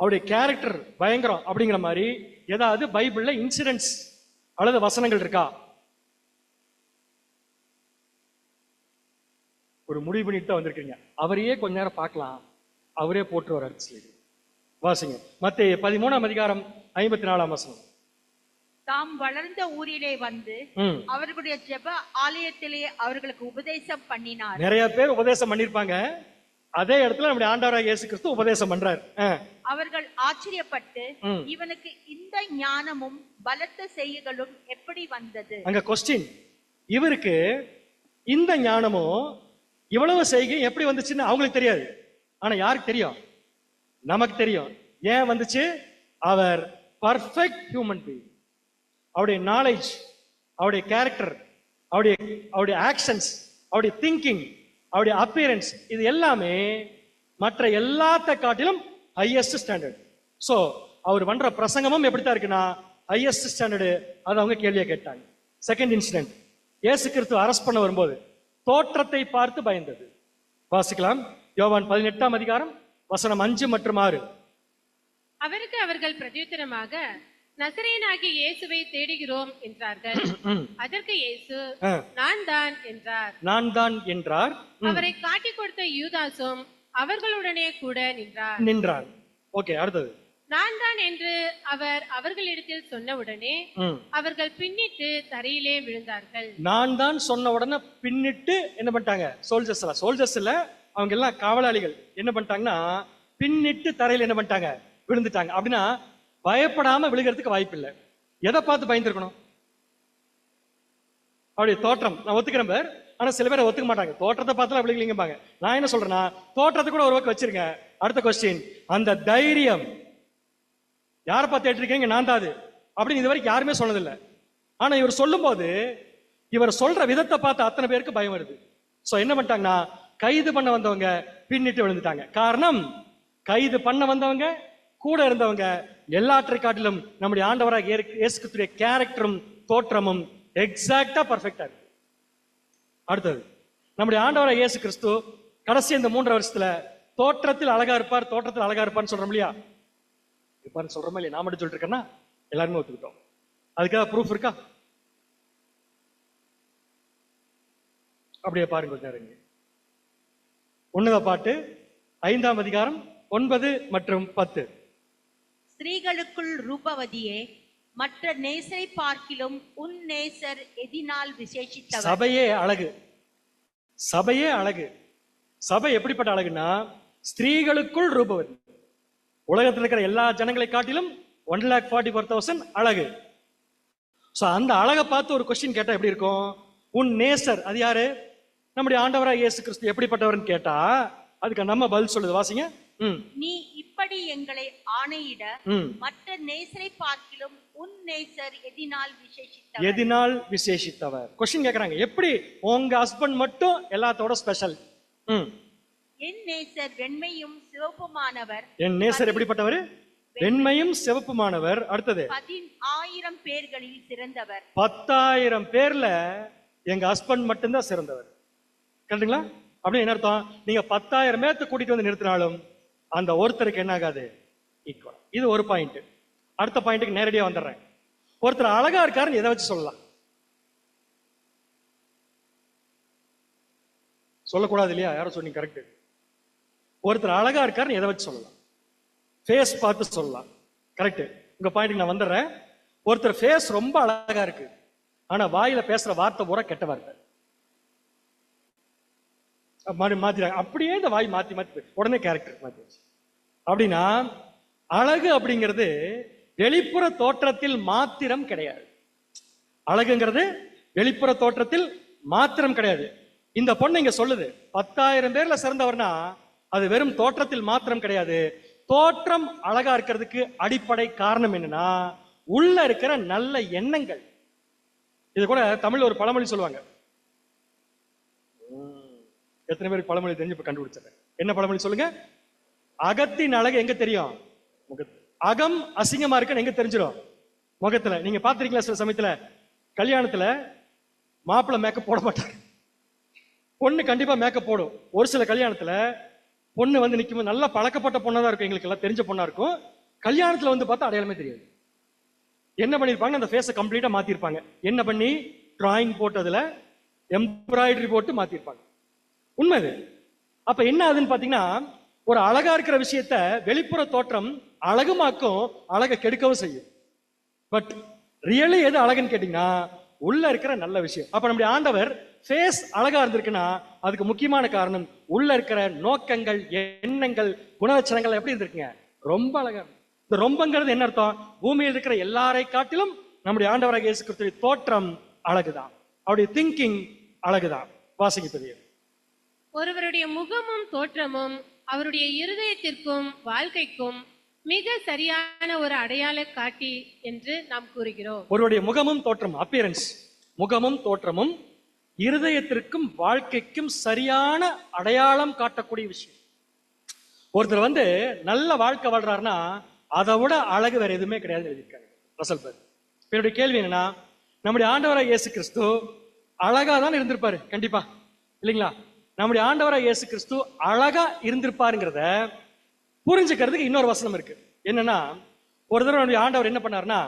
அவருடைய கேரக்டர் பயங்கரம் அப்படிங்கிற மாதிரி ஏதாவது பைபிள்ல இன்சிடென்ட்ஸ் அல்லது வசனங்கள் இருக்கா? ஒரு முடிவு பண்ணிட்டு தான் வந்திருக்கீங்க. அவரையே கொஞ்ச நேரம் பார்க்கலாம், அவரே போட்டு வர்றாரு. வாசிங்க மத்தேயு 13ஆம் அதிகாரம் 54ஆம் வசனம். தாம் வளர்ந்த ஊரிலே வந்து அவர்களுடைய ஜெப ஆலயத்திலே அவர்களுக்கு உபதேசம் பண்ணினார். நிறைய பேர் உபதேசம் பண்ணிருப்பாங்க, அதே இடத்துல நம்முடைய ஆண்டவராகிய இயேசு கிறிஸ்து உபதேசம் பண்றார். அவர்கள் ஆச்சரியப்பட்டு இவனுக்கு இந்த ஞானமும் பலத்த செய்கைகளும் எப்படி வந்தது? அங்க கொஸ்டின், இவருக்கு இந்த ஞானமும் இவ்வளவு செய்கை எப்படி வந்துச்சுன்னு அவங்களுக்கு தெரியாது. ஆனா யாருக்கு தெரியும்? நமக்கு தெரியும். ஏன் வந்துச்சு? அவர் பர்ஃபெக்ட் ஹியூமன் பீயிங். அவருடைய நாலேஜ், அவருடைய கேரக்டர், அவருடைய ஆக்ஷன்ஸ், அவருடைய திங்கிங், அவருடைய அப்பியரன்ஸ், இது எல்லாமே மற்ற எல்லாத்த காட்டிலும் ஹையஸ்ட் ஸ்டாண்டர்ட். சோ அவர் பண்ற பிரசங்கமும் எப்படித்தான் இருக்குன்னா ஹையஸ்ட் ஸ்டாண்டர்டு. அது அவங்க கேள்வியை கேட்டாங்க. செகண்ட் இன்சிடென்ட், இயேசு கிறிஸ்து அரெஸ்ட் பண்ண வரும்போது தோற்றத்தை பார்த்து பயந்தது. வாசிக்கலாம். யோவான் 18ஆம் அதிகாரம் வசனம் 5 மற்றும் 6. அவருக்கு அவர்கள் பிரதியுத்தரமாக, நசரேயனாகிய இயேசுவை தேடுகிறோம் என்றார்கள். அதற்கு இயேசு, நான் தான் என்றார். நான் தான் என்றார். அவரை காட்டிக் கொடுத்த யூதாசும் அவர்களுடனே கூட நின்றார். ஓகே, அடுத்தது. நான் தான் என்று அவர் அவர்களிடத்தில் சொன்னவுடனே அவர்கள் பின்னிட்டு தரையிலே விழுந்தார்கள். நான் தான் சொன்ன உடனே பின்னிட்டு என்ன பண்ணிட்டாங்க? சோல்ஜர்ஸ் இல்ல, அவங்க எல்லாம் காவலாளிகள் என்ன பண்ணிட்டாங்கன்னா பின்னிட்டு தரையில என்ன பண்ணிட்டாங்க? விழுந்துட்டாங்க. அப்படின்னா பயப்படாம விழுகிறதுக்கு வாய்ப்பு இல்லை. எதை பார்த்து பயந்துருக்கணும்? அவருடைய தோற்றம். நான் ஒத்துக்கிறேன் பேர், ஆனா சில பேர் ஒத்துக்க மாட்டாங்க. தோற்றத்தை பார்த்தாலும் விழுகலிங்கம்பாங்க. நான் என்ன சொல்றேன்னா, தோற்றத்தை கூட ஒரு பக்கம் வச்சிருங்க. அடுத்த கொஸ்டின், அந்த தைரியம் யாரை பார்த்து ஏற்றிருக்கீங்க? நான் தான் அது அப்படின்னு இது வரைக்கும் யாருமே சொன்னதில்லை. ஆனா இவர் சொல்லும் போது இவர் சொல்ற விதத்தை பார்த்து அத்தனை பேருக்கு பயம் வருது. சோ என்ன பண்ணிட்டாங்கன்னா, கைது பண்ண வந்தவங்க பின்னிட்டு விழுந்துட்டாங்க. காரணம், கைது பண்ண வந்தவங்க கூட இருந்தவங்க எல்லாற்றை காட்டிலும் நம்முடைய ஆண்டவராக இயேசு கிறிஸ்துவின் கேரக்டரும் தோற்றமும் எக்ஸாக்டா பர்ஃபெக்டா இருக்கு. அடுத்தது, நம்முடைய ஆண்டவராக இயேசு கிறிஸ்து கடைசி இந்த 3 வருஷத்துல தோற்றத்தில் அழகா இருப்பார், தோற்றத்தில் அழகா இருப்பார்னு சொல்றோம் இல்லையா? இருப்பார்னு சொல்றோமா இல்லையா? நான் மட்டும் சொல்லிட்டு இருக்கேன்னா எல்லாருமே ஒத்துக்கிட்டோம். அதுக்காக ப்ரூஃப் இருக்கா? அப்படியே பாருங்க கொஞ்சம் நேரம். 1 பாட்டு 5ஆம் அதிகாரம் 9 மற்றும் 10. ஸ்திரீகளுக்குள் ரூபவதியே, மற்ற நேசரை பார்க்கிலும் உன் நேசர் எதினால் விசேஷித்தவர். சபையே அழகு, சபையே அழகு. சபை எப்படிப்பட்ட அழகுன்னா, ஸ்திரீகளுக்குள் ரூபவதி. உலகத்தில் இருக்கிற எல்லா ஜனங்களை காட்டிலும் 1,44,000 அழகு. சோ அந்த அழகை பார்த்து ஒரு கொஸ்டின் கேட்டா எப்படி இருக்கும்? உன் நேசர் அது யாரு? நம்முடைய ஆண்டவராக இயேசு கிறிஸ்து எப்படிப்பட்டவர்னு கேட்டா அதுக்கு நம்ம பதில் சொல்லுது. வாசிங்க. நீ இப்படி எங்களை ஆணையிட, மற்ற நேசரை பார்க்கிலும் உன் நேசர் எதினால் விசேஷித்தவர். கொஸ்டின் கேக்குறாங்க, எப்படி உங்க ஹஸ்பண்ட் மட்டும் எல்லாத்தோட ஸ்பெஷல்? என் நேசர் வெண்மையும் சிவப்புமானவர். என் நேசர் எப்படிப்பட்டவர்? வெண்மையும் சிவப்புமானவர். அடுத்தது, 10,000 பேர்களில் சிறந்தவர். 10,000 பேர்ல எங்க ஹஸ்பண்ட் மட்டும்தான் சிறந்தவர். கரெக்டுங்களா? அப்படின்னு என்ன அர்த்தம்? நீங்க 10,000 பேர்த்த கூட்டிட்டு வந்து நிறுத்தினாலும் அந்த ஒருத்தருக்கு என்ன ஆகாது? ஈக்குவல். இது ஒரு பாயிண்ட். அடுத்த பாயிண்ட்டுக்கு நேரடியா வந்துடுறேன். ஒருத்தர் அழகா இருக்காருன்னு எதை வச்சு சொல்லலாம்? சொல்லக்கூடாது இல்லையா? யாரும் சொன்னீங்க, கரெக்ட். ஒருத்தர் அழகா இருக்காருன்னு எதை வச்சு சொல்லலாம்? ஃபேஸ் பார்த்து சொல்லலாம். கரெக்ட். உங்க பாயிண்ட்டுக்கு நான் வந்துடுறேன். ஒருத்தர் ஃபேஸ் ரொம்ப அழகா இருக்கு, ஆனா வாயில பேசுற வார்த்தை பூரா கெட்ட வார்த்தை. மாத்திராங்க. அப்படியே இந்த வாய் மாத்தி உடனே கேரக்டர் மாத்தி. அப்படின்னா அழகு அப்படிங்கிறது வெளிப்புற தோற்றத்தில் மாத்திரம் கிடையாது. அழகுங்கிறது வெளிப்புற தோற்றத்தில் மாத்திரம் கிடையாது. இந்த பொண்ணு இங்க சொல்லுது 10,000 பேர்ல சிறந்தவர்னா அது வெறும் தோற்றத்தில் மாத்திரம் கிடையாது. தோற்றம் அழகா இருக்கிறதுக்கு அடிப்படை காரணம் என்னன்னா உள்ள இருக்கிற நல்ல எண்ணங்கள். இது கூட தமிழ்ல ஒரு பழமொழி சொல்லுவாங்க. எத்தனை பேருக்கு பழமொழி தெரிஞ்சு இப்ப கண்டுபிடிச்சிருக்கேன். என்ன பழமொழி சொல்லுங்க? அகத்தின் அழகு எங்க தெரியும்? முகத்து. அகம் அசிங்கமா இருக்குன்னு எங்க தெரிஞ்சிடும்? முகத்துல. நீங்க பாத்திருக்கீங்களா சில சமயத்துல கல்யாணத்துல மாப்பிள்ளை மேக்கப் போட மாட்டாங்க, பொண்ணு கண்டிப்பா மேக்கப் போடும். ஒரு சில கல்யாணத்துல பொண்ணு வந்து நிக்கும், நல்லா பழக்கப்பட்ட பொண்ணா தான் இருக்கும், எங்களுக்கு எல்லாம் தெரிஞ்ச பொண்ணா இருக்கும். கல்யாணத்துல வந்து பார்த்தா அடையாளமே தெரியாது. என்ன பண்ணிருப்பாங்க? அந்த ஃபேஸை கம்ப்ளீட்டா மாத்திருப்பாங்க. என்ன பண்ணி? டிராயிங் போட்டதுல எம்ப்ராய்டரி போட்டு மாத்திருப்பாங்க. உண்மை அது. அப்ப என்ன ஆகுதுன்னு பாத்தீங்கன்னா, ஒரு அழகா இருக்கிற விஷயத்த வெளிப்புற தோற்றம் அழகுமாக்கும், அழகை கெடுக்கவும் செய்யும். பட் ரியலி எது அழகுன்னு கேட்டீங்கன்னா உள்ள இருக்கிற நல்ல விஷயம். அப்ப நம்முடைய ஆண்டவர் ஃபேஸ் அழகா இருந்திருக்குன்னா அதுக்கு முக்கியமான காரணம் உள்ள இருக்கிற நோக்கங்கள், எண்ணங்கள், குணலட்சணங்கள் எப்படி இருந்திருக்குங்க? ரொம்ப அழகா. இந்த ரொம்பங்கிறது என்ன அர்த்தம்? பூமியில் இருக்கிற எல்லாரை காட்டிலும் நம்முடைய ஆண்டவராக இயேசு கிறிஸ்துவின் தோற்றம் அழகுதான், அவருடைய திங்கிங் அழகுதான். வாசிக்க ஒருவருடைய முகமும் தோற்றமும் அவருடைய இருதயத்திற்கும் வாழ்க்கைக்கும் மிக சரியான ஒரு அடையாள காட்டி என்று நாம் கூறுகிறோம். ஒருவருடைய முகமும் தோற்றமும், அப்பியரன்ஸ், முகமும் தோற்றமும் இருதயத்திற்கும் வாழ்க்கைக்கும் சரியான அடையாளம் காட்டக்கூடிய விஷயம். ஒருத்தர் நல்ல வாழ்க்கை வாழ்றாருன்னா அதை விட அழகு வேற எதுவுமே கிடையாது எழுதியிருக்காங்க ரசல் பேர். என்னுடைய கேள்வி என்னன்னா, நம்முடைய ஆண்டவராக இயேசு கிறிஸ்து அழகா தான் இருந்திருப்பாரு கண்டிப்பா, இல்லைங்களா? நம்முடைய ஆண்டவராக இயேசு கிறிஸ்து அழகா இருந்திருப்பாருங்கிறத புரிஞ்சுக்கிறதுக்கு இன்னொரு வசனம் இருக்கு. என்னன்னா, ஒரு தடவை நம்முடைய ஆண்டவர் என்ன பண்ணாருன்னா,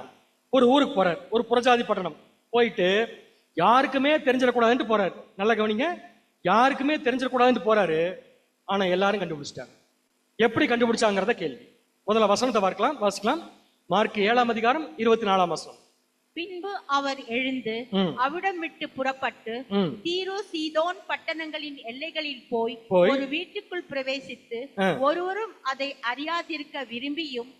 ஒரு ஊருக்கு போறார், ஒரு புறஜாதி பட்டணம் போயிட்டு யாருக்குமே தெரிஞ்சிடக்கூடாதுன்னு போறாரு. நல்லா கவனிங்க, யாருக்குமே தெரிஞ்சிடக்கூடாதுன்னு போறாரு. ஆனா எல்லாரும் கண்டுபிடிச்சிட்டாங்க. எப்படி கண்டுபிடிச்சாங்கிறத கேள்வி. முதல்ல வசனத்தை வாசிக்கலாம். மார்க் 7ஆம் அதிகாரம் 24ஆம் வசனம். பின்பு அவர் எழுந்து அவிடம் விட்டு புறப்பட்டு தீரோ சீதோன் பட்டணங்களின் எல்லைகளில் போய் ஒரு வீட்டுக்குள் பிரவேசித்து ஒருவரும் அதை அறியாதிருக்க விரும்பியும்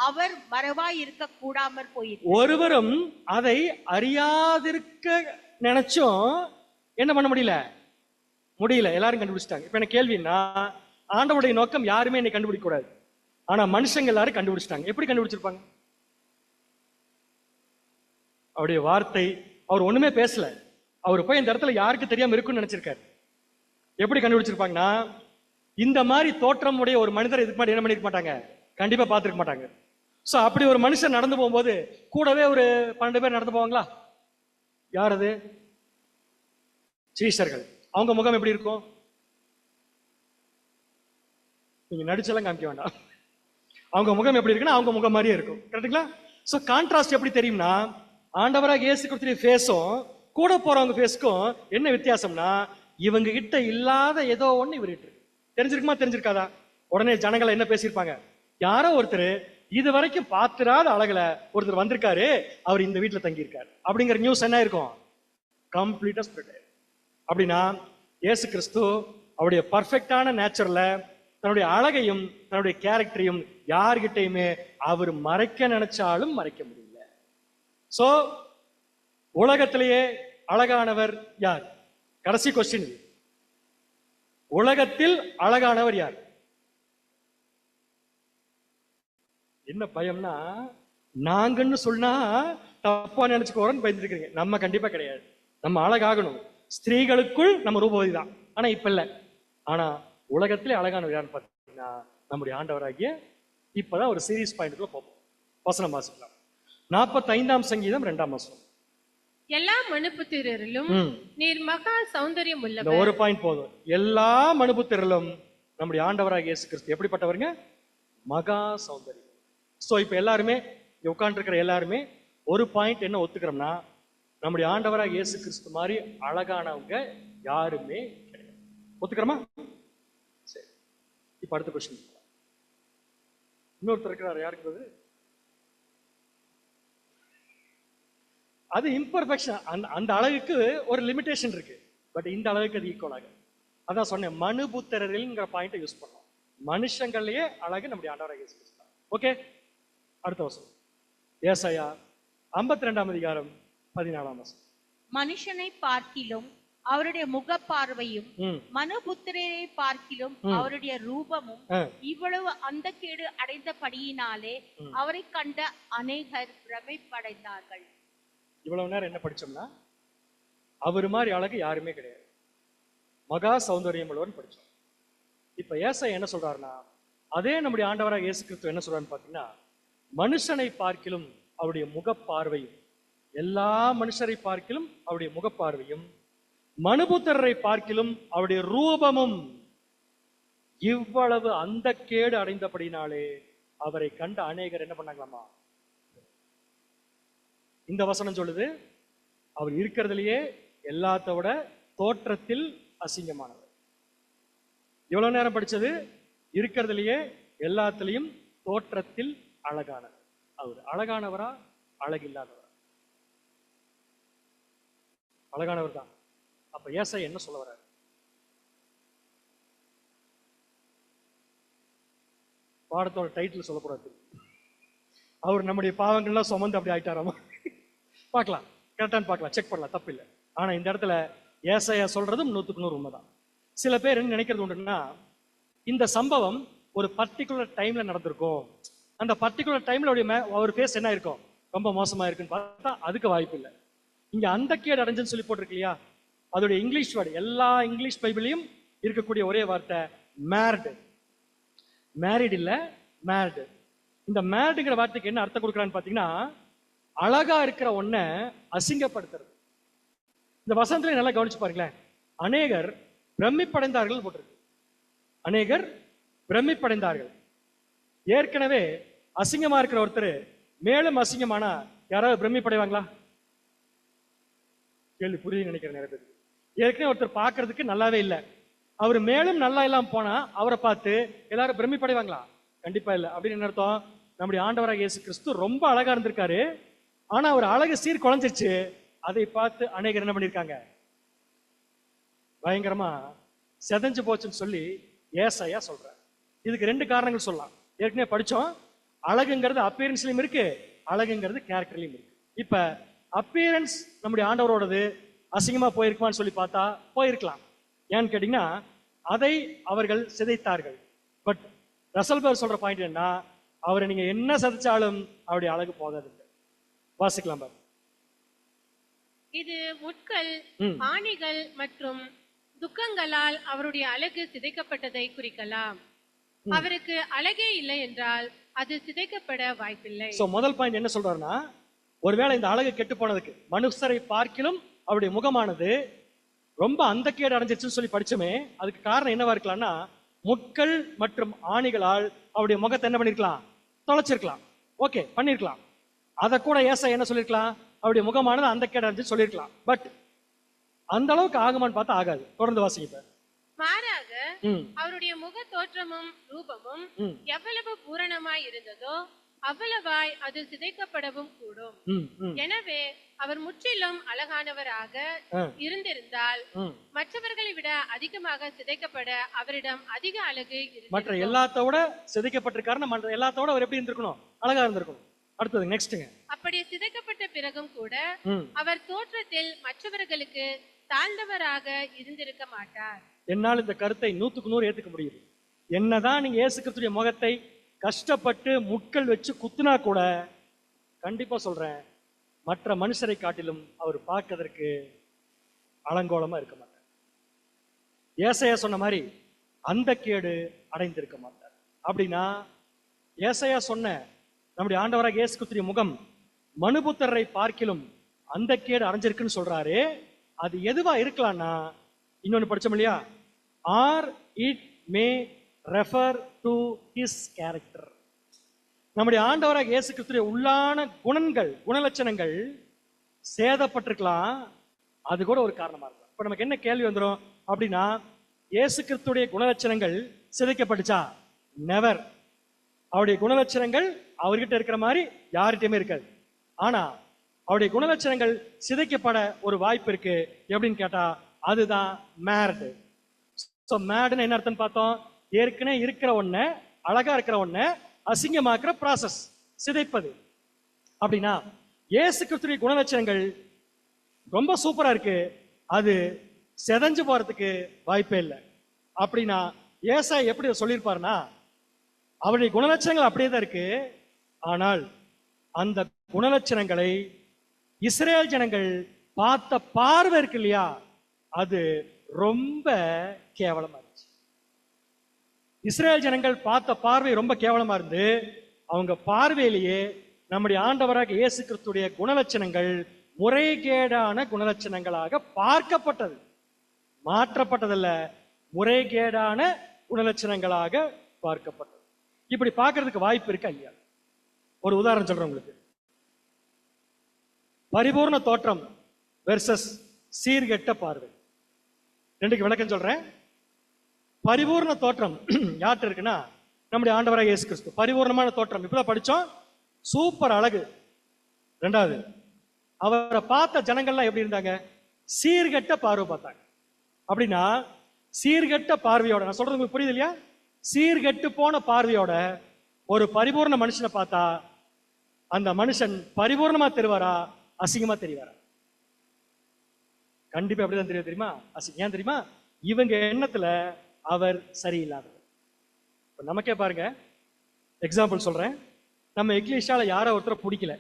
அவர் மறவாய் இருக்க கூடாமற் போயிற்று. ஒருவரும் அதை அறியாதிருக்க நினைச்சும் என்ன பண்ண முடியல, எல்லாரும் கண்டுபிடிச்சிட்டாங்க. இப்ப என்ன கேள்வின்னா, ஆண்டவருடைய நோக்கம் யாருமே என்னை கண்டுபிடிக்க கூடாது, ஆனா மனுஷங்க எல்லாரும் கண்டுபிடிச்சிட்டாங்க. எப்படி கண்டுபிடிச்சிருப்பாங்க? அவருடைய வார்த்தை, அவர் ஒண்ணுமே பேசல, அவர் போய் இந்த இடத்துல யாருக்கு தெரியாம இருக்குன்னு நினைச்சிருக்காரு. எப்படி கண்டுபிடிச்சிருப்பாங்கன்னா, இந்த மாதிரி தோற்றம் உடைய ஒரு மனிதர் இதுக்கு முன்னாடி என்ன பண்ணிருக்க மாட்டாங்க, கண்டிப்பா பார்த்திருக்க மாட்டாங்க. சோ அப்படி ஒரு மனுஷன் நடந்து போகும்போது கூடவே ஒரு 12 பேர் நடந்து போவாங்களா? யார் அது? சீஷர்கள். அவங்க முகம் எப்படி இருக்கும்? நீங்க நடிச்செல்லாம் காமிக்க வேண்டாம். அவங்க முகம் எப்படி இருக்குன்னா அவங்க முகம் மாதிரியே இருக்கும். கரெக்டுங்களா? சோ கான்ட்ராஸ்ட் எப்படி தெரியும்னா, ஆண்டவராக இயேசு கிறிஸ்துவின் ஃபேஸும் கூட போறவங்க ஃபேஸ்க்கும் என்ன வித்தியாசம்னா, இவங்க கிட்ட இல்லாத ஏதோ ஒண்ணு இவர்கிட்ட இருக்கு. தெரிஞ்சிருக்காதா? உடனே ஜனங்களை என்ன பேசியிருப்பாங்க, யாரோ ஒருத்தர் இது வரைக்கும் பார்த்திராத அழகுல ஒருத்தர் வந்திருக்காரு, அவர் இந்த வீட்டுல தங்கி இருக்காரு அப்படிங்கிற நியூஸ் என்ன இருக்கும், கம்ப்ளீட்டா ஸ்ப்ரெட். அப்படின்னா இயேசு கிறிஸ்து அவருடைய பர்ஃபெக்டான நேச்சர்ல தன்னுடைய அழகையும் தன்னுடைய கேரக்டரையும் யார்கிட்டையுமே அவர் மறைக்க நினைச்சாலும் மறைக்க முடியல. சோ உலகத்திலேயே அழகானவர் யார்? கடைசி கொஸ்டின், உலகத்தில் அழகானவர் யார்? என்ன பயம்னா, நாங்கன்னு சொன்னா தப்பா நினைச்சுக்கோறோன்னு பயந்துருக்கீங்க. நம்ம கண்டிப்பா கிடையாது. நம்ம அழகாகணும். ஸ்திரீகளுக்குள் நம்ம ரூபவதி தான், ஆனா இப்ப இல்ல. ஆனா உலகத்திலே அழகானவர் யாருன்னு பார்த்தீங்கன்னா நம்முடைய ஆண்டவராகிய, இப்பதான் ஒரு சீரியஸ் பாயிண்ட்ல போவோம். வசனம் வாசிக்கலாம். 45ஆம் சங்கீதம் 2ஆம் வசனம். எல்லா மனுபுத்திரரிலும் நீர் மகா சௌந்தரியம் உள்ளவர். இந்த ஒரு பாயிண்ட் போதும். எல்லா மனுபுத்திரரிலும் நம்முடைய ஆண்டவராகிய இயேசு கிறிஸ்து எப்படிப்பட்டவருங்க? மகா சௌந்தரியம். சோ இப்ப எல்லாருமே உட்கார்ந்து இருக்கிற எல்லாருமே ஒரு பாயிண்ட் என்ன ஒத்துக்கிறோம்னா, நம்முடைய ஆண்டவராகிய இயேசு கிறிஸ்து மாதிரி அழகானவங்க யாருமே கிடையாது. ஒத்துக்கிறோமா? சரி, இப்ப அடுத்த கொஸ்டின். இன்னொருத்தர் இருக்கிறார், யாருக்கு? அது இம்பர்ஃபெக்ஷன். அந்த அழகுக்கு ஒரு லிமிடேஷன் இருக்கு, பட் இந்த அழகுக்கு அது ஈக்குவலாக. அதான் சொன்னேன், மனுபுத்திரரில்ங்கிற பாயிண்ட்டை யூஸ் பண்ணோம். மனுஷங்களையே அழகு நம்முடைய ஆண்டவராகிய இயேசு கிறிஸ்து. ஓகே, அடுத்த வசனம். ஏசாயா 52ஆம் அதிகாரம் 14ஆம் வசனம். மனுஷனை பார்க்கிலும் அவருடைய முக பார்வையும் மனுபுத்திரரை பார்க்கிலும் அவருடைய ரூபமும் இவ்வளவு அந்த கேடு அடைந்தபடியினாலே அவரை கண்ட அநேகர் பிரமைப்படைந்தார்கள். இவ்வளவு நேரம் என்ன படிச்சோம்னா, அவர் மாதிரி அழகு யாருமே கிடையாது, மகா சௌந்தரியம் உள்ளவர்னு படிச்சோம். இப்ப ஏசாயா என்ன சொல்றாருன்னா, அதே நம்முடைய ஆண்டவராக இயேசு கிறிஸ்து என்ன சொல்றாருன்னு பாத்தீங்கன்னா, மனுஷனை பார்க்கிலும் அவருடைய முகப்பார்வையும், எல்லா மனுஷரை பார்க்கிலும் அவருடைய முகப்பார்வையும், மனுபுத்திரரை பார்க்கிலும் அவருடைய ரூபமும் இவ்வளவு அந்த கேடு அடைந்தபடினாலே அவரை கண்ட அநேகர் என்ன பண்ணாங்களாமா? இந்த வசனம் சொல்லுது, அவர் இருக்கிறதுலயே எல்லாத்தோட தோற்றத்தில் அசிங்கமானவர். இவ்வளவு நேரம் படிச்சது இருக்கிறதுலயே எல்லாத்திலையும் தோற்றத்தில் அழகானவர். அவர் அழகானவரா அழகில்லாதவரா? அழகானவர் தான். அப்ப ஏசாயா என்ன சொல்ல வர்றாரு? பாடத்தோட டைட்டில் சொல்லக்கூடாது. அவர் நம்முடைய பாவங்கள்லாம் சுமந்து அப்படி ஆயிட்டாராமா? பார்க்கலாம், கரெக்டான்னு பார்க்கலாம், செக் பண்ணலாம், தப்பு இல்லை. ஆனா இந்த இடத்துல ஏசாயா சொல்றதும் 100% உண்மைதான். சில பேர் என்ன நினைக்கிறது உண்டுன்னா, இந்த சம்பவம் ஒரு பர்டிகுலர் டைம்ல நடந்திருக்கும், அந்த பர்டிகுலர் டைம்ல அவர் ஃபேஸ் என்ன இருக்கும், ரொம்ப மோசமா இருக்குன்னு பார்த்தா அதுக்கு வாய்ப்பு இல்லை. இங்க அந்த கேடு அடைஞ்சுன்னு சொல்லி போட்டிருக்கு இல்லையா, அதோடைய இங்கிலீஷ் வேர்டு, எல்லா இங்கிலீஷ் பைபிளையும் இருக்கக்கூடிய ஒரே வார்த்தை மேர்டு. மேரிட் இல்ல, மேர்டு. இந்த மேர்டுங்கிற வார்த்தைக்கு என்ன அர்த்தம் கொடுக்குறான்னு பாத்தீங்கன்னா, அழகா இருக்கிற ஒன்ன அசிங்கப்படுத்துறது. இந்த வசனத்துல நல்லா கவனிச்சு பாருங்களேன். அநேகர் பிரமிப்படைந்தார்கள் போட்டிருக்கு. அநேகர் பிரமிப்படைந்தார்கள். ஏற்கனவே அசிங்கமா இருக்கிற ஒருத்தர் மேலும் அசிங்கமானா யாராவது பிரமிப்படைவாங்களா? கேள்வி புரியுது நினைக்கிறேன் நிறைய பேருக்கு. ஏற்கனவே ஒருத்தர் பார்க்கறதுக்கு நல்லாவே இல்லை, அவர் மேலும் நல்லா இல்லாம போனா அவரை பார்த்து எல்லாரும் பிரமிப்படைவாங்களா? கண்டிப்பா இல்லை. அப்படின்னு என்ன அர்த்தம்? நம்முடைய ஆண்டவராக இயேசு கிறிஸ்து ரொம்ப அழகா இருந்திருக்காரு, ஆனா அவர் அழகு சீர் குலைஞ்சிருச்சு. அதை பார்த்து அநேகர் என்ன பண்ணிருக்காங்க, பயங்கரமா செதஞ்சு போச்சுன்னு சொல்லி ஏசாயா சொல்றார். இதுக்கு 2 காரணங்கள் சொல்லலாம். ஏற்கனவே படிச்சோம், அழகுங்கிறது அப்பியரன்ஸ்லயும் இருக்கு, அழகுங்கிறது கேரக்டர்லயும் இருக்கு. இப்ப அப்பியரன்ஸ் நம்முடைய ஆண்டவரோடது அசிங்கமா போயிருக்குமான்னு சொல்லி பார்த்தா போயிருக்கலாம். ஏன்னு கேட்டீங்கன்னா, அதை அவர்கள் சிதைத்தார்கள். பட் ரசல்பர் சொல்ற பாயிண்ட் என்ன, அவரை நீங்க என்ன சிதைச்சாலும் அவருடைய அழகு போகாது. வாசிக்கலாம் பாரு. இது முட்கள், ஆணிகள் மற்றும் துக்கங்களால் அவருடைய அழகு சிதைக்கப்பட்டதை குறிக்கலாம். அவருக்கு அழகே இல்லை என்றால் அது சிதைக்கப்பட வாய்ப்பில்லை. சோ முதல் பாயிண்ட் என்ன சொல்றாருன்னா, ஒருவேளை இந்த அழகு கெட்டு போனதுக்கு மனுஷரை பார்க்கிலும் அவருடைய முகமானது ரொம்ப அந்த கேடு அடைஞ்சிருச்சுன்னு சொல்லி படிச்சோமே, அதுக்கு காரணம் என்னவா இருக்கலாம்னா, முட்கள் மற்றும் ஆணிகளால் அவருடைய முகத்தை என்ன பண்ணிருக்கலாம், தொலைச்சிருக்கலாம். ஓகே, பண்ணிருக்கலாம். அதை கூட ஏசாயா என்ன சொல்லிருக்கலாம், அவருடைய முகமானது அந்த கேடு அடைஞ்சு சொல்லிருக்கலாம். பட் அந்த அளவுக்கு ஆகுமான்னு பார்த்தா ஆகாது. தொடர்ந்து வாசிங்க. மாறாக அவருடைய முக தோற்றமும் ரூபமும் எவ்வளவு பூரணமாய் இருந்ததோ அவ்வளவாய் அது சிதைக்கப்படவும் கூடும். எனவே அவர் முற்றிலும் அழகானவராக இருந்திருந்தால் மற்றவர்களை விட அதிகமாக சிதைக்கப்பட அவரிடம் அதிக அழகு மற்ற எல்லாத்தோட சிதைக்கப்பட்டிருக்காரு. மற்ற எல்லாத்தோட அவர் எப்படி இருந்திருக்கணும், அழகா இருந்திருக்கணும். அடுத்தது நெக்ஸ்ட்ங்க. அப்படி சிதைக்கப்பட்ட பிறகும் கூட அவர் தோற்றத்தில் மற்றவர்களுக்கு தாழ்ந்தவராக இருந்திருக்க மாட்டார். என்னால் இந்த கருத்தை 100% ஏத்துக்க முடியுது. என்னதான் நீங்க இயேசு கிறிஸ்துவின் முகத்தை கஷ்டப்பட்டு முட்கள் வச்சு குத்துனா கூட, கண்டிப்பா சொல்றேன், மற்ற மனுஷரை காட்டிலும் அவர் பார்க்கறதற்கு அலங்கோலமா இருக்க மாட்டார். ஏசாயா சொன்ன மாதிரி அந்த கேடு அடைந்திருக்க மாட்டார். அப்படின்னா ஏசாயா சொன்ன நம்முடைய ஆண்டவராக இயேசு கிறிஸ்துவின் முகம் மனுபுத்திரரை பார்க்கிலும் அந்த கேடு அடைஞ்சிருக்குன்னு சொல்றாரு. அது எதுவா இருக்கலாம்னா, இன்னொன்னு படிச்சோம் இல்லையா, R it may refer to his character. நம்முடைய ஆண்டவராக இயேசு கிறிஸ்துவின் உள்ளான குணங்கள், குணலட்சணங்கள் சேதப்பட்டிருக்கலாம். அது கூட ஒரு காரணமா இருக்கும். இப்ப நமக்கு என்ன கேள்வி வந்துடும் அப்படின்னா, இயேசு கிறிஸ்துடைய குணலட்சணங்கள் சிதைக்கப்பட்டுச்சா? நெவர். அவருடைய குணலட்சணங்கள் அவர்கிட்ட இருக்கிற மாதிரி யார்கிட்டயுமே இருக்காது. ஆனா அவருடைய குணலட்சணங்கள் சிதைக்கப்பட ஒரு வாய்ப்பு இருக்கு. எப்படின்னு கேட்டா, அதுதான் மேர்டு. சோ மேர்டுன்னு என்ன அர்த்தம் பார்த்தோம், ஏற்கனவே இருக்கிற ஒண்ண, அழகா இருக்கிற ஒண்ண அசிங்கமாக்குற ப்ராசஸ், சிதைப்பது. அப்படின்னா இயேசு கிறிஸ்துவின் குணலட்சணங்கள் ரொம்ப சூப்பரா இருக்கு, அது செதஞ்சு போறதுக்கு வாய்ப்பே இல்லை. அப்படின்னா ஏசாயா எப்படி சொல்லியிருப்பாருன்னா, அவருடைய குணலட்சணங்கள் அப்படியே தான் இருக்கு, ஆனால் அந்த குணலட்சணங்களை இஸ்ரேல் ஜனங்கள் பார்த்த பார்வை இருக்கு இல்லையா, அது ரொம்ப கேவலமா இருந்துச்சு. இஸ்ரேல் ஜனங்கள் பார்த்த பார்வை ரொம்ப கேவலமா இருந்து, அவங்க பார்வையிலேயே நம்முடைய ஆண்டவராக இயேசு கிறிஸ்துடைய குணலட்சணங்கள் முறைகேடான குணலட்சணங்களாக பார்க்கப்பட்டது. மாற்றப்பட்டதல்ல, முறைகேடான குணலட்சணங்களாக பார்க்கப்பட்டது. இப்படி பார்க்கறதுக்கு வாய்ப்பு இருக்கு ஐயா. ஒரு உதாரணம் சொல்றேன் உங்களுக்கு. பரிபூர்ண தோற்றம் வெர்சஸ் சீர்கெட்ட பார்வை, ரெண்டுக்கு விளக்கம் சொல்றேன். பரிபூர்ண தோற்றம் யார்கிட்ட இருக்குன்னா, நம்முடைய ஆண்டவராக இயேசு கிறிஸ்து பரிபூர்ணமான தோற்றம். இப்பதான் படிச்சோம், சூப்பர் அழகு. ரெண்டாவது, அவரை பார்த்த ஜனங்கள்லாம் எப்படி இருந்தாங்க, சீர்கெட்ட பார்வை பார்த்தாங்க. அப்படின்னா சீர்கெட்ட பார்வையோட, நான் சொல்றது உங்களுக்கு புரியுது இல்லையா? சீர்கெட்டு போன பார்வையோட ஒரு பரிபூர்ண மனுஷனை பார்த்தா அந்த மனுஷன் பரிபூர்ணமா தெரிவாரா, அசிங்கமா தெரிவாரா? கண்டிப்பா அப்படிதான் தெரியும். தெரியுமா? ஏன் தெரியுமா? இவங்க எண்ணத்துல அவர் சரியில்லாதவர். நமக்கே பாருங்க, எக்ஸாம்பிள் சொல்றேன். நம்ம எக்லீஷால யாரோ ஒருத்தர் பிடிக்கல,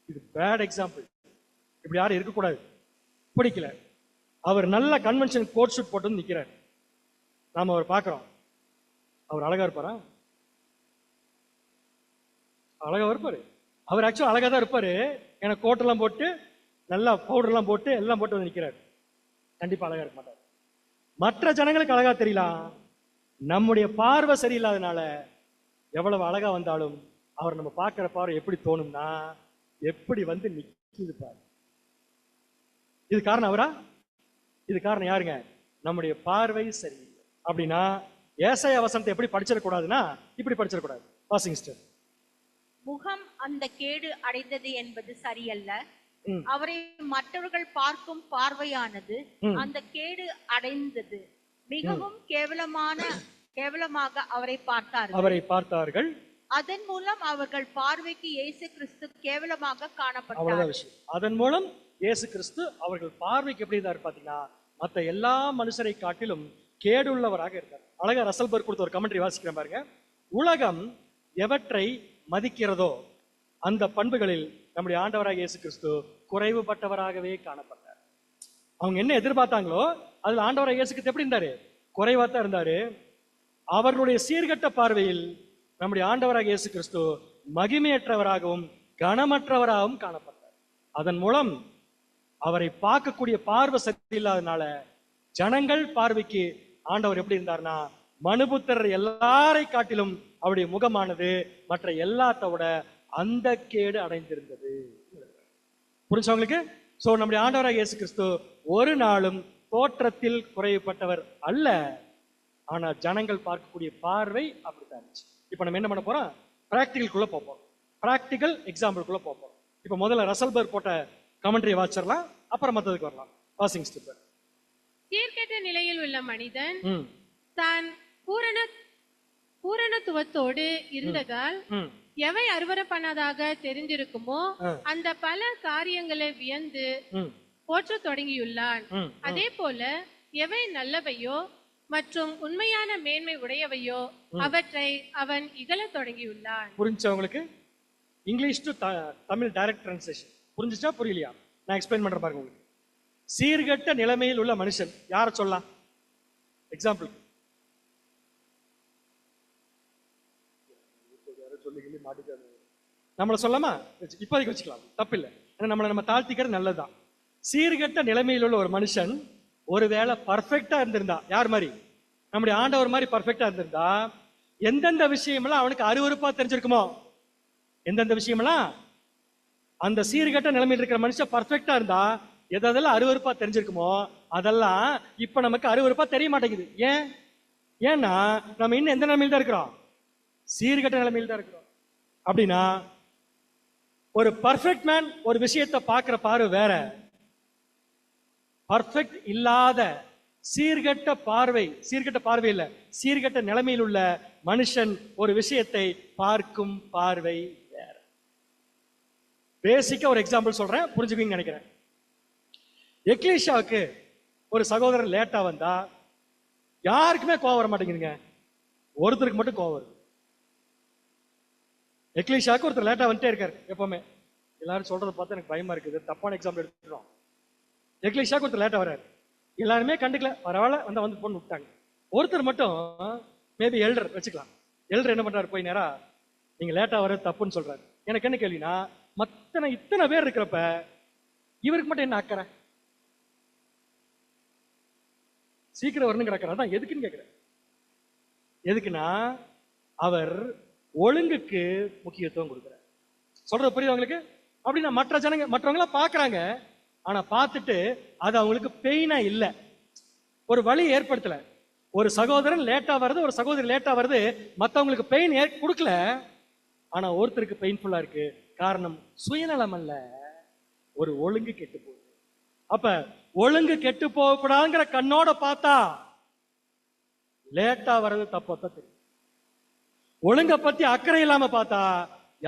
இது பேட் எக்ஸாம்பிள், இப்படி யாரும் இருக்கக்கூடாது. பிடிக்கல, அவர் நல்ல கன்வென்ஷன் கோட் ஷூட் போட்டு வந்து நிக்கிறார். நாம அவர் பார்க்கிறோம், அவர் அழகா இருப்பாரா? அழகா இருப்பாரு. அவர் ஆக்சுவலா அழகா தான் இருப்பாரு. எனக்கு கோட்டெல்லாம் போட்டு நல்லா பவுடர் எல்லாம் போட்டு எல்லாம் போட்டு வந்து நிக்கிறாரு. கண்டிப்பா அழகா இருக்க மாட்டார். மற்ற ஜனங்களுக்கு அழகா தெரியலாம், நம்முடைய பார்வை சரியில்லாதனால எவ்வளவு அழகா வந்தாலும் அவர் நம்ம பார்க்கிற பார்வை எப்படி தோணும்னா, எப்படி வந்து நிக்குது பாரு. இது காரணம் அவரா? இது காரணம் யாருங்க? நம்முடைய பார்வை சரியில்லை. அப்படின்னா ஏசாயா வசனத்தை எப்படி படிச்சிடக்கூடாதுன்னா இப்படி படிச்சிடக்கூடாது. Washing sister. முகம் அந்த கேடு அடைந்தது என்பது சரியல்ல, அவரை மற்றவர்கள் பார்க்கும் பார்வையானது அந்த கேடு அடைந்தது, மிகவும் கேவலமாக அவரை பார்த்தார்கள். அதன் மூலம் அவர்கள் பார்வைக்கு இயேசு கிறிஸ்து கேவலமாக காணப்பட்டார். அதன் மூலம் இயேசு கிறிஸ்து அவர்கள் பார்வைக்கு எப்படி இருந்தார் பாத்தீங்கன்னா, மற்ற எல்லா மனுஷரை காட்டிலும் கேடுள்ளவராக இருந்தார். அழகா ரசல்பர்க் கொடுத்த ஒரு கமெண்ட்ரி வாசிக்கிறேன் பாருங்க. உலகம் எவற்றை மதிக்கிறதோ அந்த பண்புகளில் நம்முடைய ஆண்டவராக இயேசு கிறிஸ்து குறைவுபட்டவராகவே காணப்பட்டார். அவங்க என்ன எதிர்பார்த்தாங்களோ அதுல ஆண்டவராக இயேசு கிறிஸ்து எப்படி இருந்தாரு? குறைவா தான் இருந்தாரு. அவர்களுடைய சீர்கட்ட பார்வையில் நம்முடைய ஆண்டவராக இயேசு கிறிஸ்து மகிமையற்றவராகவும் கனமற்றவராகவும் காணப்பட்டார். அதன் மூலம் அவரை பார்க்கக்கூடிய பார்வை சரியில்லாதனால ஜனங்கள் பார்வைக்கு ஆண்டவர் எப்படி இருந்தார்னா, மனுபுத்திரர் எல்லாரை காட்டிலும் அவருடைய முகமானது மற்ற எல்லாத்தோட அந்த கேடு அடைந்திருந்தது. புரிஞ்சவங்களுக்கு? சோ நம்முடைய ஆண்டவராக இயேசு கிறிஸ்து ஒரு நாளும் தோற்றத்தில் குறைவுபட்டவர் அல்ல, ஆனா ஜனங்கள் பார்க்கக்கூடிய பார்வை அப்படித்தான் இருந்துச்சு. இப்ப நம்ம என்ன பண்ண போறோம்? பிராக்டிகல்குள்ள போறோம். பிராக்டிகல் எக்ஸாம்பிள்குள்ள போறோம். இப்ப முதல்ல ரசல்பர்க் போட்ட கமெண்ட்ரி வாசிச்சிடலாம், அப்புறம் மத்ததுக்கு வரலாம். Washing step. சீர்கெட்ட நிலையில் உள்ள மனிதன் தான் பூரணத்துவத்தோடு இருந்ததால் எவை அருவருப்பானதாக தெரிஞ்சிருக்குமோ அந்த பல காரியங்களை வியந்து போற்ற தொடங்கியுள்ளான். அதே போல எவை நல்லவையோ மற்றும் உண்மையான மேன்மை உடையவையோ அவற்றை அவன் இகழ தொடங்கியுள்ளான். புரிஞ்சவங்களுக்கு? English to Tamil direct translation புரிஞ்சுச்சா புரியலையா? நான் எக்ஸ்பிளைன் பண்றேன் பாருங்க. உங்களுக்கு சீர்கெட்ட நிலைமையில் உள்ள மனுஷன் யார சொல்லலாம்? எக்ஸாம்பிள் நம்மள சொல்லாமா? இப்போதைக்கு வச்சுக்கலாம், தப்பில்லை. ஏன்னா நம்ம தாழ்த்திக்கிறது நல்லதுதான். சீர்கெட்ட நிலைமையில் உள்ள ஒரு மனுஷன் ஒருவேளை பர்ஃபெக்டா இருந்திருந்தா, யார் மாதிரி? நம்முடைய ஆண்டவர் மாதிரி பர்ஃபெக்டா இருந்திருந்தா எந்தெந்த விஷயமெல்லாம் அவனுக்கு அருவருப்பா தெரிஞ்சிருக்குமோ, எந்தெந்த விஷயமெல்லாம் அந்த சீர்கெட்ட நிலைமையில் இருக்கிற மனுஷன் பர்ஃபெக்டா இருந்தா எதெல்லாம் அருவருப்பா தெரிஞ்சிருக்குமோ அதெல்லாம் இப்ப நமக்கு அருவருப்பா தெரிய மாட்டேங்குது. ஏன்னா நம்ம இன்னும் எந்த நிலைமையில் தான் இருக்கிறோம்? சீர்கெட்ட நிலைமையில் தான் இருக்கிறோம். அப்படின்னா ஒரு பர்ஃபெக்ட் மேன் ஒரு விஷயத்தை பார்க்கிற பார்வை வேற, பர்ஃபெக்ட் இல்லாத சீர்கெட்ட பார்வை இல்ல, சீர்கெட்ட நிலைமையில் உள்ள மனுஷன் ஒரு விஷயத்தை பார்க்கும் பார்வை வேற. பேசிக்கா ஒரு எக்ஸாம்பிள் சொல்றேன், புரிஞ்சுக்குவீங்க நினைக்கிறேன். எக்லீஷாவுக்கு ஒரு சகோதரர் லேட்டா வந்தா யாருக்குமே கோவம் வர மாட்டேங்குதுங்க, ஒருத்தருக்கு மட்டும் கோவம் வருது. எக்லீஷாவுக்கு ஒருத்தர் லேட்டா வந்துட்டே இருக்காரு எப்பவுமே. எல்லாரும் சொல்றதை பார்த்து எனக்கு பயமா இருக்குது, தப்பான எக்ஸாம்பிள் எடுத்துக்கிறோம். எக்லீஷாவுக்கு ஒருத்தர் லேட்டா வர்றாரு, எல்லாருமே கண்டுக்கல, பரவாயில்ல வந்து பொண்ணு விட்டாங்க. ஒருத்தர் மட்டும் மேபி எல்டர் வச்சுக்கலாம். எல்டர் என்ன பண்றாரு? போய் நேரா நீங்க லேட்டா வர்றது தப்புன்னு சொல்றாரு. எனக்கு என்ன கேள்வினா, இத்தனை பேர் இருக்கிறப்ப இவருக்கு மட்டும் என்ன அக்கறை? சீக்கிரம் வரணும் கிடக்கிறார். அதான் எதுக்குன்னு கேட்கிறேன். எதுக்குன்னா அவர் ஒழுங்குக்கு முக்கியத்துவம் கொடுக்கிறார். சொல்றது புரியுது உங்களுக்கு? அப்படின்னா மற்றவங்க பாக்குறாங்க, ஆனா பார்த்துட்டு அது அவங்களுக்கு பெயினா இல்ல, ஒரு வழி ஏற்படுத்தல. ஒரு சகோதரன் லேட்டா வருது, ஒரு சகோதரி லேட்டா வருது, மற்றவங்களுக்கு பெயின் கொடுக்கல, ஆனா ஒருத்தருக்கு பெயின்ஃபுல்லா இருக்கு. காரணம் சுயநலம் அல்ல, ஒரு ஒழுங்கு கெட்டு போகுது. அப்ப ஒழுங்கு கெட்டு போகக்கூடாதுங்கிற கண்ணோட பார்த்தா லேட்டா வர்றது தப்பத்தான் தெரியும். ஒழுங்க பத்தி அக்கறை இல்லாம பார்த்தா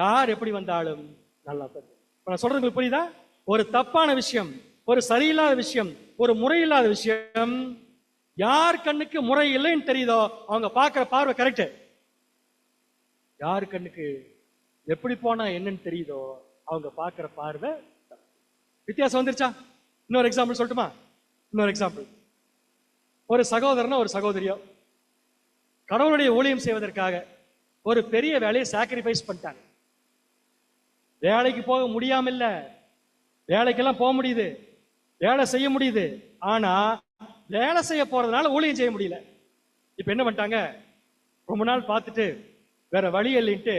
யார் எப்படி வந்தாலும் நல்லா தெரியும். நான் சொல்றது உங்களுக்கு புரியுதா? ஒரு தப்பான விஷயம், ஒரு சரியில்லாத விஷயம், ஒரு முறையில்லாத விஷயம் யார் கண்ணுக்கு முறை இல்லைன்னு தெரியுதோ அவங்க பார்க்கிற பார்வை கரெக்ட். யார் கண்ணுக்கு எப்படி போனா என்னன்னு தெரியுதோ அவங்க பார்க்கிற பார்வை வித்தியாசம் வந்துருச்சா? இன்னொரு எக்ஸாம்பிள் சொல்லட்டுமா? இன்னொரு எக்ஸாம்பிள், ஒரு சகோதரனோ ஒரு சகோதரியோ கடவுளுடைய ஊழியம் செய்வதற்காக ஒரு பெரிய வேலையை சாக்ரிஃபைஸ் பண்ணிட்டாங்க. வேலைக்கு போக முடியாம இல்ல, வேலைக்கெல்லாம் போக முடியுது, வேலை செய்ய முடியுது, ஆனா வேலை செய்ய போறதுனால ஊழியம் செய்ய முடியல. இப்ப என்ன பண்ணிட்டாங்க? ரொம்ப நாள் பார்த்துட்டு வேற வழி இல்லைன்ட்டு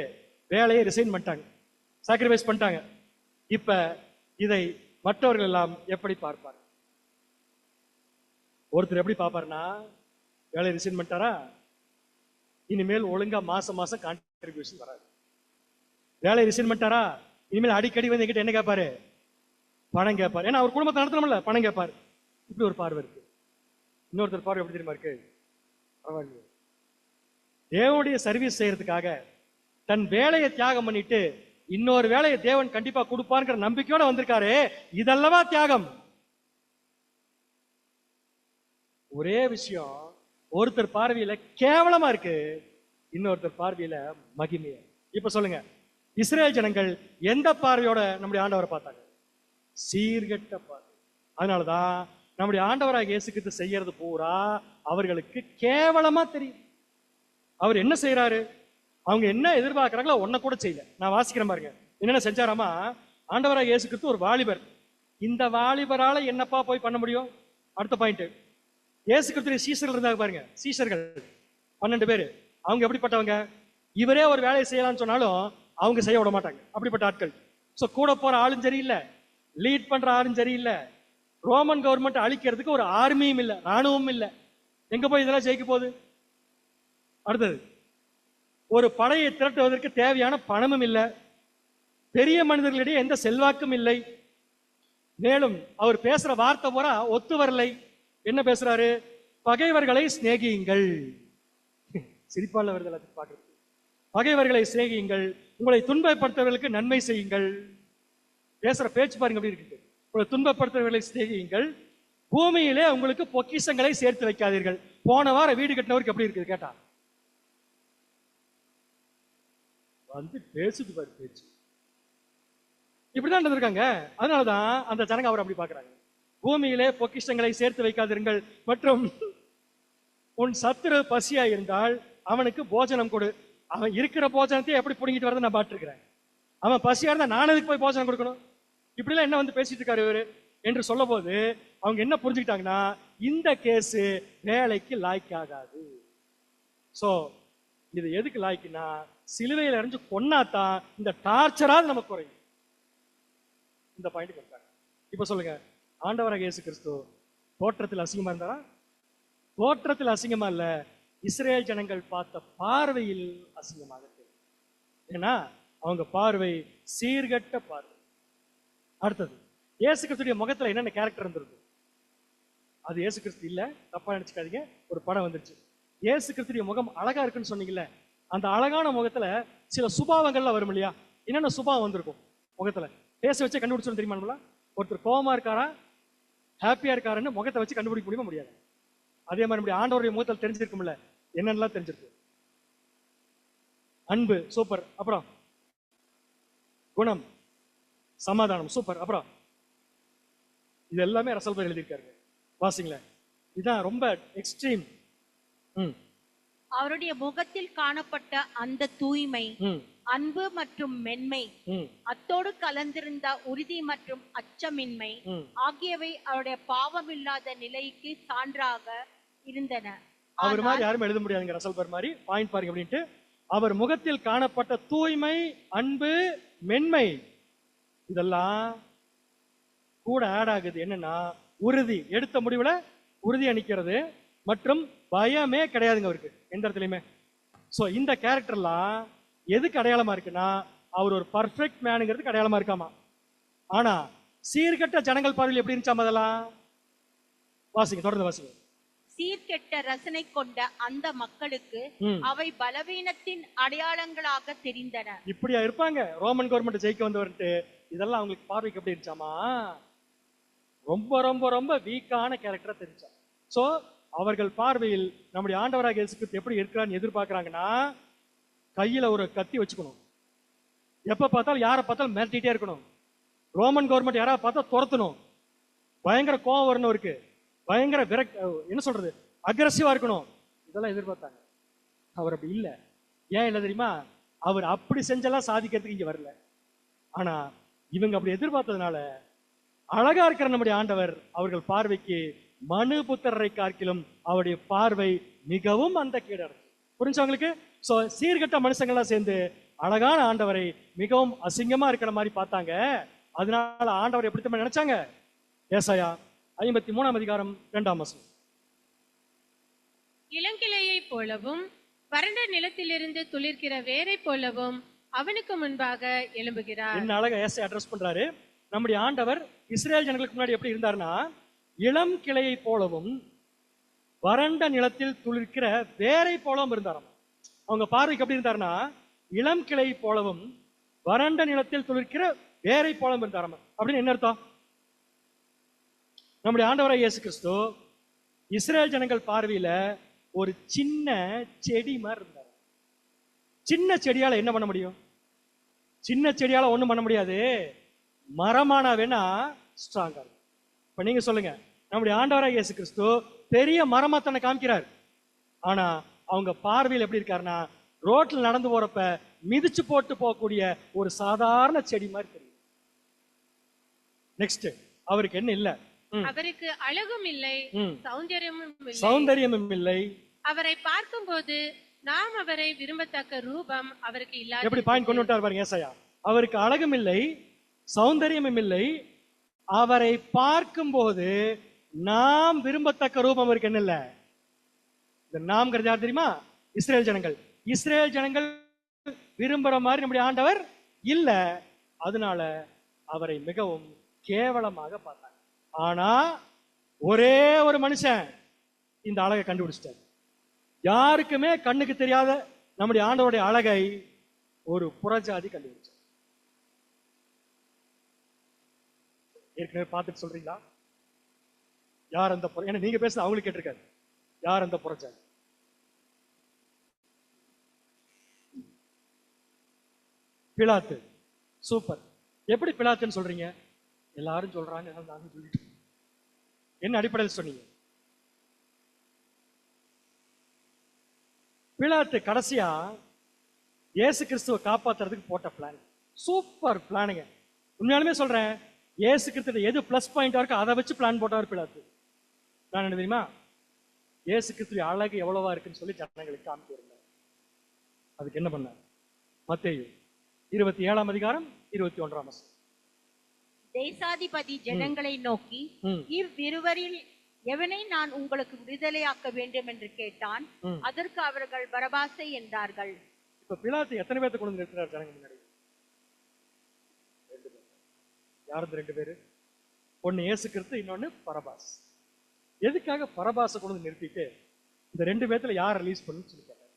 வேலையை ரிசைன் பண்ணிட்டாங்க, சாக்ரிஃபைஸ் பண்ணிட்டாங்க. இப்ப இதை மற்றவர்கள் எல்லாம் எப்படி பார்ப்பார்? ஒருத்தர் எப்படி பார்ப்பாருன்னா, வேலையை ரிசைன் பண்ணிட்டாரா, இனிமேல் ஒழுங்கா மாசம் மாசம் கான்ட்ரிபியூஷன் வராது. வேலையை ரிசைன் பண்ணிட்டாரா, இனிமேல் அடிக்கடி வந்து என்கிட்ட என்ன கேட்பாரு? பணம் கேட்பாரு. ஏன்னா அவர் குடும்பத்தை நடத்தணும்ல, பணம் கேட்பாரு. இப்படி ஒரு பார்வை இருக்கு. இன்னொருத்தர் பார்வை எப்படி தெரியுமா இருக்கு? பரவாயில்லையே, தேவனுடைய சர்வீஸ் செய்யறதுக்காக தன் வேலையை தியாகம் பண்ணிட்டு இன்னொரு வேலையை தேவன் கண்டிப்பா கொடுப்பாருங்கிற நம்பிக்கையோட வந்திருக்காரு. இதல்லவா தியாகம்? ஒரே விஷயம் ஒருத்தர் பார்வையில கேவலமா இருக்கு, இன்னொருத்தர் பார்வையில மகிமையா. இப்ப சொல்லுங்க, இஸ்ரேல் ஜனங்கள் எந்த பார்வையோட நம்முடைய ஆண்டவரை பார்த்தாங்க? சீர்கெட்ட பார்வை. அதனாலதான் நம்முடைய ஆண்டவராக இயேசு கிறிஸ்து செய்யறது பூரா அவர்களுக்கு கேவலமா தெரியும். அவர் என்ன செய்யறாரு, அவங்க என்ன எதிர்பார்க்கிறாங்களோ ஒன்ன கூட செய்யல. நான் வாசிக்கிறேன் பாருங்க, என்னென்ன செஞ்சாராமா? ஆண்டவராக இயேசு கிறிஸ்து ஒரு வாலிபர். இந்த வாலிபரால என்னப்பா போய் பண்ண முடியும்? அடுத்த பாயிண்ட், இயேசு கிறிஸ்து சீஷர்கள் இருந்தாங்க பாருங்க, சீஷர்கள் 12 பேர். அவங்க எப்படிப்பட்டவங்க? இவரே ஒரு வேலையை செய்யலாம்னு சொன்னாலும் அவங்க செய்ய விட மாட்டாங்க, அப்படிப்பட்ட ஆட்கள். சோ கூட போற ஆளும் சரியில்லை, லீட் பண்ற ஆளும் சரியில்லை, ரோமன் கவர்மெண்ட் அழிக்கிறதுக்கு ஒரு ஆர்மியும் இல்லை, ராணுவமும் இல்லை. எங்க போய் இதெல்லாம் ஜெயிக்க போகுது? அடுத்தது, ஒரு படையை திரட்டுவதற்கு தேவையான பணமும் இல்லை, பெரிய மனிதர்களிடையே எந்த செல்வாக்கும் இல்லை, மேலும் அவர் பேசுற வார்த்தை பூரா ஒத்து வரலை. என்ன பேசுறாரு? பகைவர்களை சிநேகியுங்கள். சிரிப்பால வருது எல்லாத்துக்கும் பார்க்கறது. பகைவர்களை சிநேகியுங்கள், உங்களை துன்பப்படுத்துவர்களுக்கு நன்மை செய்யுங்கள். பேசுற பேச்சு பாருங்க எப்படி இருக்கு. உங்களை துன்பப்படுத்துவர்களை சிநேகியுங்கள், பூமியிலே உங்களுக்கு பொக்கிஷங்களை சேர்த்து வைக்காதீர்கள். போன வாரம் வீடு கட்டினவருக்கு எப்படி இருக்குது கேட்டா வந்து பேசுது பாரு பேச்சு. இப்படிதான் இருந்திருக்காங்க. அதனாலதான் அந்த ஜனங்க அவர் அப்படி பாக்குறாங்க. பூமியிலே பொக்கிஷங்களை சேர்த்து வைக்காதிருங்கள், மற்றும் உன் சத்துரு பசியா இருந்தால் அவனுக்கு போஜனம் கொடு. அவன் இருக்கிற போஜனத்தை எப்படி புடுங்கிட்டு வரதை நான் பாத்துருக்கிறேன். அவன் பசியா இருந்தா நான் எதுக்கு போய் போஜனம் கொடுக்கணும்? இப்படி எல்லாம் என்ன வந்து பேசிட்டு இருக்காரு இவரு என்று சொல்ல போது அவங்க என்ன புரிஞ்சுக்கிட்டாங்கன்னா, இந்த கேஸ் வேலைக்கு லாய்க்கு ஆகாது. சோ இது எதுக்கு லாய்க்குன்னா, சிலுவையில் அறிஞ்சு கொன்னாதான் இந்த டார்ச்சராது நமக்கு குறையும். இந்த பாயிண்ட் கொடுத்தாங்க. இப்ப சொல்லுங்க, ஆண்டவராக இயேசு கிறிஸ்து தோற்றத்தில் அசிங்கமா இருந்தாரா? தோற்றத்தில் அசிங்கமா இல்ல, இஸ்ரேல் ஜனங்கள் பார்த்த பார்வையில் அசிங்கமாக தெரியும். ஏன்னா அவங்க பார்வை சீர்கட்ட பார்வை. அடுத்தது, இயேசு கிறிஸ்துடைய முகத்துல என்னென்ன கேரக்டர் இருந்திருக்கு? அது இயேசு கிறிஸ்து இல்ல, தப்பா நினைச்சுக்காதீங்க. ஒரு படம் வந்துருச்சு, இயேசு கிறிஸ்துடைய முகம் அழகா இருக்குன்னு சொன்னீங்கல்ல, அந்த அழகான முகத்துல சில சுபாவங்கள்லாம் வரும் இல்லையா? என்னென்ன சுபாவம் வந்திருக்கும் முகத்துல? பேச வச்சே கண்டுபிடிச்சு தெரியுமா? ஒருத்தர் கோவமா இருக்காரா ஹாப்பியா இருக்காருன்னு முகத்தை வச்சு கண்டுபிடிக்க முடியுமா? முடியாது. அதே மாதிரி நம்முடைய ஆண்டவருடைய முகத்தில் தெரிஞ்சிருக்கும்ல, என்னென்னலாம் தெரிஞ்சிருக்கு? அன்பு சூப்பர், அப்புறம் குணம், சமாதானம் சூப்பர், அப்புறம் இது எல்லாமே ரசல் எழுதியிருக்காரு. வாசிங்களேன், இதுதான் ரொம்ப எக்ஸ்ட்ரீம். அவருடைய முகத்தில் காணப்பட்ட அந்த தூய்மை, அன்பு மற்றும் மென்மை, அத்தோடு கலந்திருந்த உறுதி மற்றும் அச்சமின்மை ஆகியவை அவருடைய பாவமில்லாத நிலைக்கு சான்றாக இருந்தன. அவர் மாதிரி யாரும் எழுத முடியாதுங்க ரசல் மாதிரி. பாயிண்ட் பாருங்க அப்படின்ட்டு, அவர் முகத்தில் காணப்பட்ட தூய்மை, அன்பு, மென்மை, இதெல்லாம் கூட ஆட் ஆகுது. என்னன்னா உறுதி, எடுத்த முடிவுல உறுதி அளிக்கிறது, மற்றும் பயமே கிடையாதுங்க அவருக்கு எந்த இடத்துலயுமே. சோ இந்த கேரக்டர்லாம் எதுக்கு அடையாளமா இருக்குன்னா, அவர் ஒரு பர்ஃபெக்ட் மேனுங்கிறதுக்கு அடையாளமா இருக்காமா. ஆனா சீர்கெட்ட ஜனங்கள் பார்வையில் எப்படி இருந்துச்சா அதெல்லாம்? வாசிங்க, தொடர்ந்து வாசிங்க. சீர்கெட்ட ரசனை கொண்ட அந்த மக்களுக்கு அவை பலவீனத்தின் அடையாளங்களாக தெரிந்தன. இப்படியா இருப்பாங்க ரோமன் கவர்மெண்ட் ஜெயிக்க வந்தவர்ட்டு? இதெல்லாம் அவங்களுக்கு பார்வைக்கு எப்படி இருந்துச்சாமா? ரொம்ப ரொம்ப ரொம்ப வீக்கான கேரக்டரா தெரிஞ்சா. சோ அவர்கள் பார்வையில் நம்முடைய ஆண்டவராக இயேசு கிறிஸ்து எப்படி இருக்கிறான்னு எதிர்பார்க்கறாங்கன்னா, கையில ஒரு கத்தி வச்சுக்கணும், எப்ப பார்த்தாலும் யாரை பார்த்தாலும் மிரட்டிட்டே இருக்கணும், ரோமன் கவர்மெண்ட் யாராவது பார்த்தா துரத்தணும், பயங்கர கோவம் வரணும், இருக்கு பயங்கர என்ன சொல்றது அக்ரெசிவா இருக்கணும், இதெல்லாம் எதிர்பார்த்தாங்க. அவர் அப்படி இல்லை. ஏன் இல்லை தெரியுமா? அவர் அப்படி செஞ்செல்லாம் சாதிக்கிறதுக்கு இங்க வரல. ஆனா இவங்க அப்படி எதிர்பார்த்ததுனால அழகா இருக்கிற நம்முடைய ஆண்டவர் அவர்கள் பார்வைக்கு மனு புத்திரரை காக்கிலும் அவருடைய பார்வை மிகவும் அந்த கீழார். புரிஞ்சவங்களுக்கு? சோ சீர்கெட்ட மனுஷங்கள்லாம் சேர்ந்து அழகான ஆண்டவரை மிகவும் அசிங்கமா இருக்கிற மாதிரி பார்த்தாங்க. அதனால ஆண்டவர் எப்படி நினைச்சாங்க? ஏசாயா 53ஆம் அதிகாரம் 2ஆம் வசனம். இளங்கிளையை போலவும் வறண்ட நிலத்திலிருந்து துளிர்க்கிற வேரை போலவும் அவனுக்கு முன்பாக எழும்புகிறார். என்ன அழகா ஏசாயா அட்ரஸ் பண்றாரு. நம்முடைய ஆண்டவர் இஸ்ரேல் ஜனங்களுக்கு முன்னாடி எப்படி இருந்தாருன்னா, இளம் கிளையை போலவும் வறண்ட நிலத்தில் துளிர்க்கிற வேரை போலவும் இருந்தாராம். அவங்க பார்வைக்கு எப்படி இருந்தாருன்னா, இளம் கிளை போலவும் வறண்ட நிலத்தில் துளிர்க்கிற வேரை போலவும் இருந்தாராம். அப்படின்னு என்ன அர்த்தம்? நம்முடைய ஆண்டவராய் இயேசு கிறிஸ்து இஸ்ரேல் ஜனங்கள் பார்வையில ஒரு சின்ன செடி மாதிரி இருந்தார். சின்ன செடியால என்ன பண்ண முடியும்? சின்ன செடியால ஒண்ணும் பண்ண முடியாது. மரமானா வேணா ஸ்ட்ராங்கா இருக்கும். இப்ப நீங்க சொல்லுங்க, நம்முடைய ஆண்டவராய் இயேசு கிறிஸ்து பெரிய மரமா தன்னை காமிக்கிறார். ஆனா அவங்க பார்வையில் எப்படி இருக்காருன்னா, ரோட்ல நடந்து போறப்ப மிதிச்சு போட்டு போகக்கூடிய ஒரு சாதாரண செடி மாதிரி தெரியும். நெக்ஸ்ட், அவருக்கு என்ன இல்ல? அவருக்கு அழகும் இல்லை, சௌந்தரியமும் இல்லை. அவரை பார்க்கும்போது நாம் அவரை விரும்பத்தக்க ரூபம் அவருக்கு இல்லாத. எப்படி பாயிண்ட் கொண்டு விட்டார் பாருங்க ஏசாயா. அவருக்கு அழகும் இல்லை, சௌந்தரியமும் இல்லை, அவரை பார்க்கும்போது நாம் விரும்பத்தக்க ரூபம் அவருக்கு என்ன இல்ல? இந்த நாம் யார் தெரியுமா? இஸ்ரேல் ஜனங்கள். இஸ்ரேல் ஜனங்கள் விரும்புற மாதிரி நம்முடைய ஆண்டவர் இல்ல. அதனால அவரை மிகவும் கேவலமாக பார்த்தாங்க. ஆனா ஒரே ஒரு மனுஷன் இந்த அழகை கண்டுபிடிச்சிட்டார். யாருக்குமே கண்ணுக்கு தெரியாத நம்முடைய ஆண்டவருடைய அழகை ஒரு புறஜாதி கண்டுபிடிச்சார். ஏற்கனவே பார்த்துட்டு சொல்றீங்களா யார் அந்த புற? ஏன்னா நீங்க பேசுறது அவங்களுக்கு கேட்டிருக்காரு. யார் அந்த புறஜாதி? பிலாத்து. சூப்பர். எப்படி பிலாத்துன்னு சொல்றீங்க? எல்லாரும் சொல்றாங்க, நானும் சொல்லிட்டு. என்ன அடிப்படையில் சொன்னீங்க? பிலாத்து கடைசியா இயேசு கிறிஸ்துவை காப்பாத்துறதுக்கு போட்ட பிளான். சூப்பர் பிளானுங்க. உண்மையாலுமே சொல்றேன், இயேசு கிறிஸ்து எது பிளஸ் பாயிண்டா இருக்கு அதை வச்சு பிளான் போட்டார் பிலாத்து. நான் என்ன தெரியுமா? இயேசு கிறிஸ்து அழகு எவ்வளவா இருக்குன்னு சொல்லி ஜனங்களுக்கு காமிச்சிருந்தார். அதுக்கு என்ன பண்ணார்? மத்தேயு 27ஆம் அதிகாரம் 21ஆம் வசனம். தேசாதிபதி ஜனங்களை நோக்கி, இவ்விருவரில் எவனை நான் உங்களுக்கு விடுதலையாக்க வேண்டும் என்று கேட்டான். அதற்கு அவர்கள் பரபாசை என்றார்கள். இப்ப பிலாத்து எத்தனை பேர்த்த கொண்டு நிறுத்தினார் ஜனங்க முன்னாடி? 2 பேர். யார் 2 பேரு? ஒன்னு இயேசு கிறிஸ்து, இன்னொன்னு பரபாஸ். எதுக்காக பரபாசை கொண்டு நிறுத்திட்டு இந்த 2 பேர்த்துல யார் ரிலீஸ் பண்ணு சொல்லி கேட்டார்.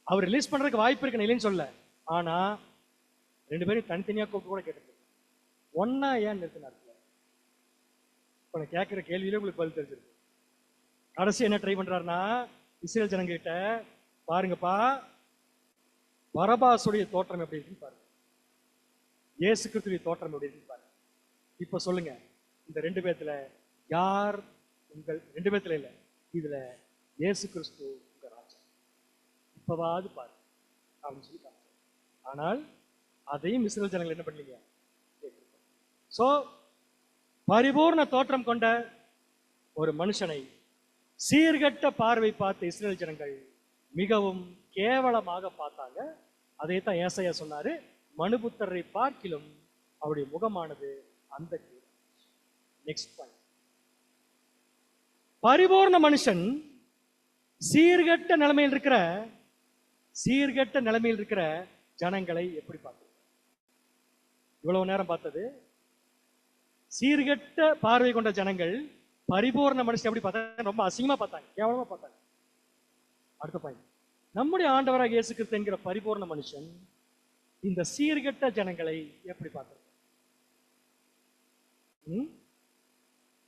அவர் ரிலீஸ் பண்றதுக்கு வாய்ப்பு இருக்கு, இல்லைன்னு சொல்ல. ஆனா 2 பேரும் தனித்தனியா கூப்பிட்டு கூட கேட்டு ஒன்னா ஏன் நிறுத்தினார்? இப்ப நான் கேட்கிற கேள்வியிலே உங்களுக்கு பதில் தெரிஞ்சிருக்கு. கடைசி என்ன ட்ரை பண்றாருன்னா, இஸ்ரேல் ஜனங்க கிட்ட பாருங்கப்பா, பரபாசுடைய தோற்றம் எப்படி இருக்குன்னு பாருங்க, இயேசு கிறிஸ்துவின் தோற்றம் எப்படி இருக்குன்னு பாருங்க. இப்ப சொல்லுங்க, இந்த 2 பேர்த்துல யார் உங்கள்? 2 பேர்த்துல இல்ல, இதுல இயேசு கிறிஸ்து உங்க ராஜா, இப்பவாது பாரு அப்படின்னு சொல்லி காமிச்சார். ஆனால் அதையும் இஸ்ரேல் ஜனங்கள் என்ன பண்ணீங்க? சோ பரிபூர்ண தோற்றம் கொண்ட ஒரு மனுஷனை சீர்கெட்ட பார்வை பார்த்த இஸ்ரேல் ஜனங்கள் மிகவும் கேவலமாக பார்த்தாங்க. அதைத்தான் ஏசாயா சொன்னாரு, மனுபுத்தரை பார்க்கிலும் அவருடைய முகமானது அந்த. நெக்ஸ்ட் பாயிண்ட், பரிபூர்ண மனுஷன் சீர்கெட்ட நிலைமையில் இருக்கிற ஜனங்களை எப்படி பார்த்து? இவ்வளவு நேரம் பார்த்தது சீர்கெட்ட பார்வை கொண்ட ஜனங்கள் பரிபூர்ண மனுஷன் எப்படி பார்த்தாங்க? ரொம்ப அசிங்கமா பார்த்தாங்க, கேவலமா பார்த்தாங்க. அடுத்த பாயிண்ட், நம்முடைய ஆண்டவராக இயேசு கிறிஸ்து என்கிற பரிபூர்ண மனுஷன் இந்த சீர்கெட்ட ஜனங்களை எப்படி பார்த்தார்?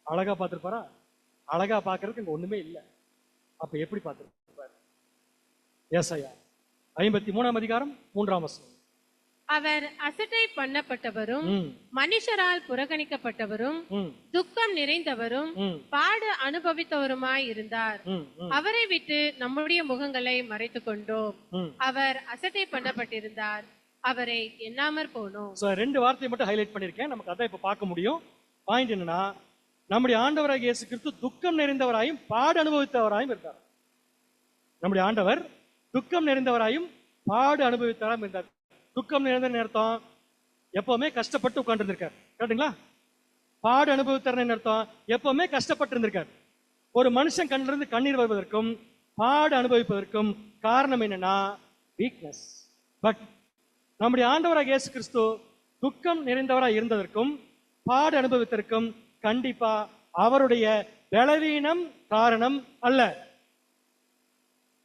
அழகா பார்த்திருப்பாரா? அழகா பார்க்கறதுக்கு இங்க ஒண்ணுமே இல்லை. அப்ப எப்படி பார்த்திருப்பார்? ஏசாயா 53ஆம் அதிகாரம் 3ஆம் வசனம். அவர் அசட்டை பண்ணப்பட்டவரும் மனுஷரால் புறக்கணிக்கப்பட்டவரும் துக்கம் நிறைந்தவரும் பாடு அனுபவித்தவருமாய் இருந்தார். அவரை விட்டு நம்முடைய முகங்களை மறைத்துக் கொண்டோம். அவர் அசட்டை பண்ணப்பட்டிருந்தார், அவரை எண்ணாமற் போனோம். ரெண்டு வார்த்தையை மட்டும் ஹைலைட் பண்ணிருக்கேன், நமக்கு அதான் இப்ப பார்க்க முடியும். பாயிண்ட் என்னன்னா, நம்முடைய ஆண்டவராக இயேசு கிறிஸ்து துக்கம் நிறைந்தவராயும் பாடு அனுபவித்தவராயும் இருக்கார். நம்முடைய ஆண்டவர் துக்கம் நிறைந்தவராயும் பாடு அனுபவித்தவராயும் இருந்தார். துக்கம் நிறைந்த அர்த்தம் எப்பவுமே கஷ்டப்பட்டு உட்கார்ந்து இருந்திருக்கார், கரெக்டுங்களா? பாடு அனுபவித்தார் அர்த்தம் எப்பவுமே கஷ்டப்பட்டு இருந்திருக்கார். ஒரு மனுஷன் கண்ணிலிருந்து கண்ணீர் வருவதற்கும் பாடு அனுபவிப்பதற்கும் காரணம் என்னன்னா வீக்னஸ். பட் நம்முடைய ஆண்டவராக இயேசு கிறிஸ்து துக்கம் நிறைந்தவராக இருந்ததற்கும் பாடு அனுபவித்ததற்கும் கண்டிப்பா அவருடைய பலவீனம் காரணம் அல்ல.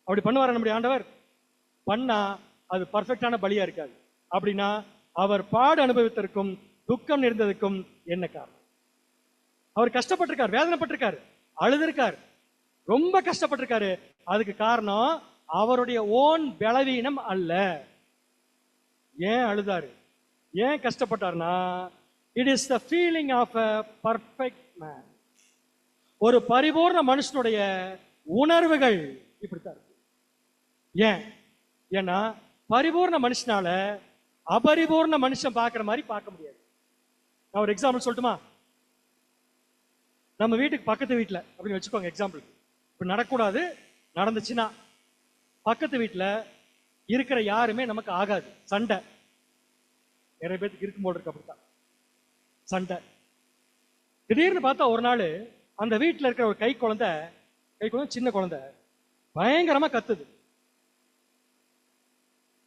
அப்படி பண்ணுவார நம்முடைய ஆண்டவர்? பண்ணா அது பர்ஃபெக்டான பலியா இருக்காது. அப்படின்னா அவர் பாடு அனுபவித்ததற்கும் துக்கம் நிறைந்ததற்கும் என்ன காரணம்? அவர் கஷ்டப்பட்டிருக்கார், வேதனைப்பட்டிருக்காரு, அழுதிருக்கார், ரொம்ப கஷ்டப்பட்டிருக்காரு. அதுக்கு காரணம் அவருடைய ஓன் பலவீனம் அல்ல. ஏன் அழுதாரு, ஏன் கஷ்டப்பட்டார்னா, it is the feeling of a perfect man. ஒரு பரிபூர்ண மனுஷனுடைய உணர்வுகள் இப்படித்தான் இருக்கு. ஏன்? ஏன்னா பரிபூர்ண மனுஷனால அபரிபூர்ண மனுஷன் பார்க்கிற மாதிரி பார்க்க முடியாது. நான் ஒரு எக்ஸாம்பிள் சொல்லட்டுமா? நம்ம வீட்டுக்கு பக்கத்து வீட்டுல அப்படின்னு வச்சுக்கோங்க எக்ஸாம்பிள். இப்ப நடக்கூடாது, நடந்துச்சுன்னா பக்கத்து வீட்டுல இருக்கிற யாருமே நமக்கு ஆகாது. சண்டை நிறைய பேருக்கு இருக்கும் போல இருக்கு, அப்படித்தான் சண்டை. திடீர்னு பார்த்தா ஒரு நாள் அந்த வீட்டுல இருக்கிற ஒரு கை குழந்தை சின்ன குழந்தை பயங்கரமா கத்துது.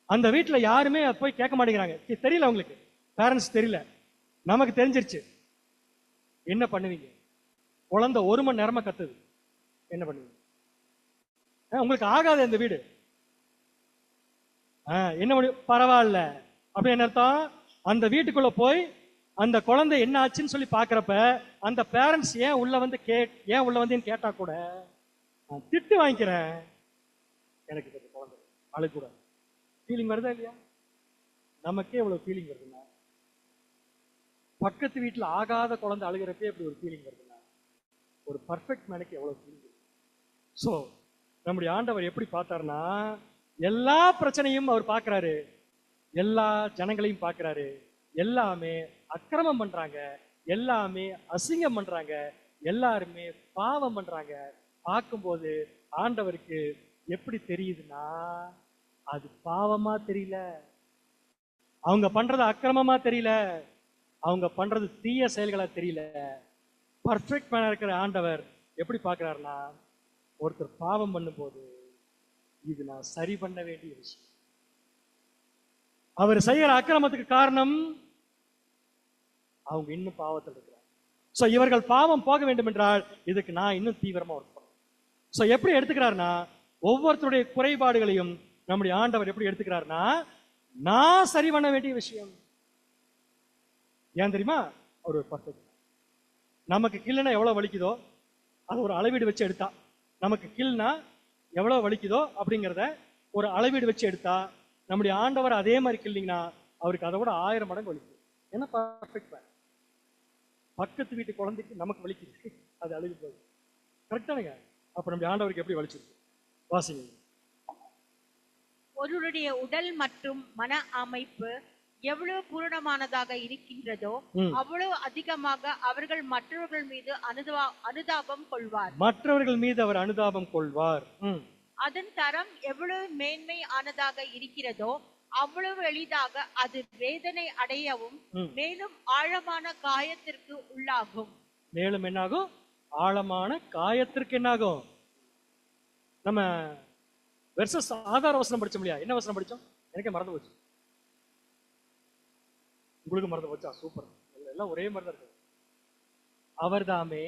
அந்த வீட்டுல யாருமே போய் கேட்க மாட்டேங்கிறாங்க. தெரியல அவங்களுக்கு, பேரண்ட்ஸ் தெரியல, நமக்கு தெரிஞ்சிருச்சு. என்ன பண்ணுவீங்க? குழந்தை 1 மணி நேரமா கத்துது, என்ன பண்ணுவீங்க? உங்களுக்கு ஆகாது அந்த வீடு, என்ன பண்ணி பரவாயில்ல அப்படி என்ன அர்த்தம்? அந்த வீட்டுக்குள்ள போய் அந்த குழந்தை என்ன ஆச்சுன்னு சொல்லி பாக்குறப்ப அந்த பேரண்ட்ஸ் ஏன் உள்ள வந்து கேட்டா கூட திட்டு வாங்கிக்கிறேன், எனக்கு குழந்தை அழுக்கூடாது. ஃபீலிங் வருதா இல்லையா? நமக்கே எவ்வளவு ஃபீலிங் வருதுன்னா, பக்கத்து வீட்டுல ஆகாத குழந்தை அழுகிறப்பே எப்படி ஒரு ஃபீலிங் வருதுன்னா, ஒரு பர்ஃபெக்ட் மேனுக்கு எவ்வளவு ஃபீலிங் வருது. ஸோ நம்முடைய ஆண்டவர் எப்படி பார்த்தாருன்னா, எல்லா பிரச்சனையும் அவர் பார்க்கிறாரு, எல்லா ஜனங்களையும் பார்க்கிறாரு. எல்லாமே அக்கிரமம் பண்றாங்க, எல்லாமே அசிங்கம் பண்றாங்க, எல்லாருமே பாவம் பண்றாங்க. பார்க்கும்போது ஆண்டவருக்கு எப்படி தெரியுதுன்னா, அது பாவமா தெரியல, அவங்க பண்றது அக்கிரமமா தெரியல, அவங்க பண்றது தீய செயல்களா தெரியல. பர்ஃபெக்ட் மேனா இருக்கிற ஆண்டவர் எப்படி பார்க்கிறாருன்னா, ஒருத்தர் பாவம் பண்ணும்போது இது நான் சரி பண்ண வேண்டிய விஷயம். அவர் செய்யற அக்கிரமத்துக்கு காரணம் அவங்க இன்னும் பாவத்தில் இருக்கிறார். சோ இவர்கள் பாவம் போக வேண்டும் என்றால் இதுக்கு நான் இன்னும் தீவிரமா ஒர்க் பண்ணணும். சோ எப்படி எடுத்துக்கிறாருன்னா, ஒவ்வொருத்தருடைய குறைபாடுகளையும் நம்முடைய ஆண்டவர் எப்படி எடுத்துக்கிறாருன்னா, நான் சரி பண்ண வேண்டிய விஷயம். ஏன் தெரியுமா? அவர் ஒரு பர்ஃபெக்ட். நமக்கு கில்னா எவ்வளவு வலிக்குதோ அது ஒரு அளவீடு வச்சு எடுத்தா, நமக்கு கில்னா எவ்வளவு வலிக்குதோ அப்படிங்கிறத ஒரு அளவீடு வச்சு எடுத்தா, நம்முடைய ஆண்டவர் அதே மாதிரி கில்லிங்கன்னா அவருக்கு அதை விட 1000 மடங்கு வலிக்குது. ஏன்னா பர்ஃபெக்ட் மேன். பக்கத்து வீட்டு குழந்தைக்கு நமக்கு வலிக்குது, அது அழுகு போகுது. கரெக்டானுங்க? அப்ப நம்முடைய ஆண்டவருக்கு எப்படி வலிச்சிருக்கு? வாசிங்க. ஒருவருடைய உடல் மற்றும் மன அமைப்பு எவ்வளவு பூரணமானதாக இருக்கின்றதோ அவ்வளவு அதிகமாக அவர்கள் மற்றவர்கள் மீது அனுதாபம் கொள்வார். மற்றவர்கள் மீது அவர் அனுதாபம் கொள்வார். அதன் தரம் எவ்வளவு மேன்மை ஆனதாக இருக்கிறதோ அவ்வளவு எளிதாக அது வேதனை அடையவும் மேலும் ஆழமான காயத்திற்கு உள்ளாகும். மேலும் என்னாகும்? ஆழமான காயத்திற்கு என்னாகும்? நம்ம வெர்சஸ் ஆதார வசனம் படிச்சோம் இல்லையா? என்ன வசனம் படிச்சோம்? எனக்கே மறந்து போச்சு. உங்களுக்கு மறந்து போச்சா? சூப்பர். எல்லாம் ஒரே மாதிரி தான் இருக்கு. அவர்தாமே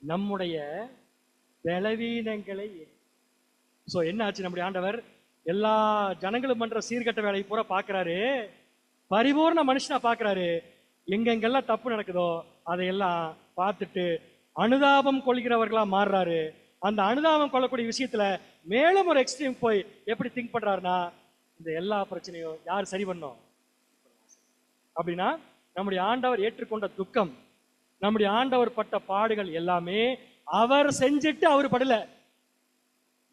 நம்முடைய பலவீனங்களை. சோ என்ன ஆச்சு? நம்முடைய ஆண்டவர் எல்லா ஜனங்களும் பண்ற சீர்கட்ட வேலையை பூரா பாக்குறாரு, பரிபூர்ண மனுஷனா பாக்குறாரு. எங்கெங்கெல்லாம் தப்பு நடக்குதோ அதையெல்லாம் பார்த்துட்டு அனுதாபம் கொள்கிறவர்களா மாறுறாரு. அந்த அனுதாபம் கொள்ளக்கூடிய விஷயத்துல மேலும் ஒரு எக்ஸ்ட்ரீம் போய் எப்படி திங்க் பண்றாருன்னா, இந்த எல்லா பிரச்சனையும் யார் சரி பண்ணும் அப்படின்னா, நம்முடைய ஆண்டவர் ஏற்றுக்கொண்ட துக்கம், நம்முடைய ஆண்டவர் பட்ட பாடுகள் எல்லாமே அவர் செஞ்சுட்டு அவர் படல,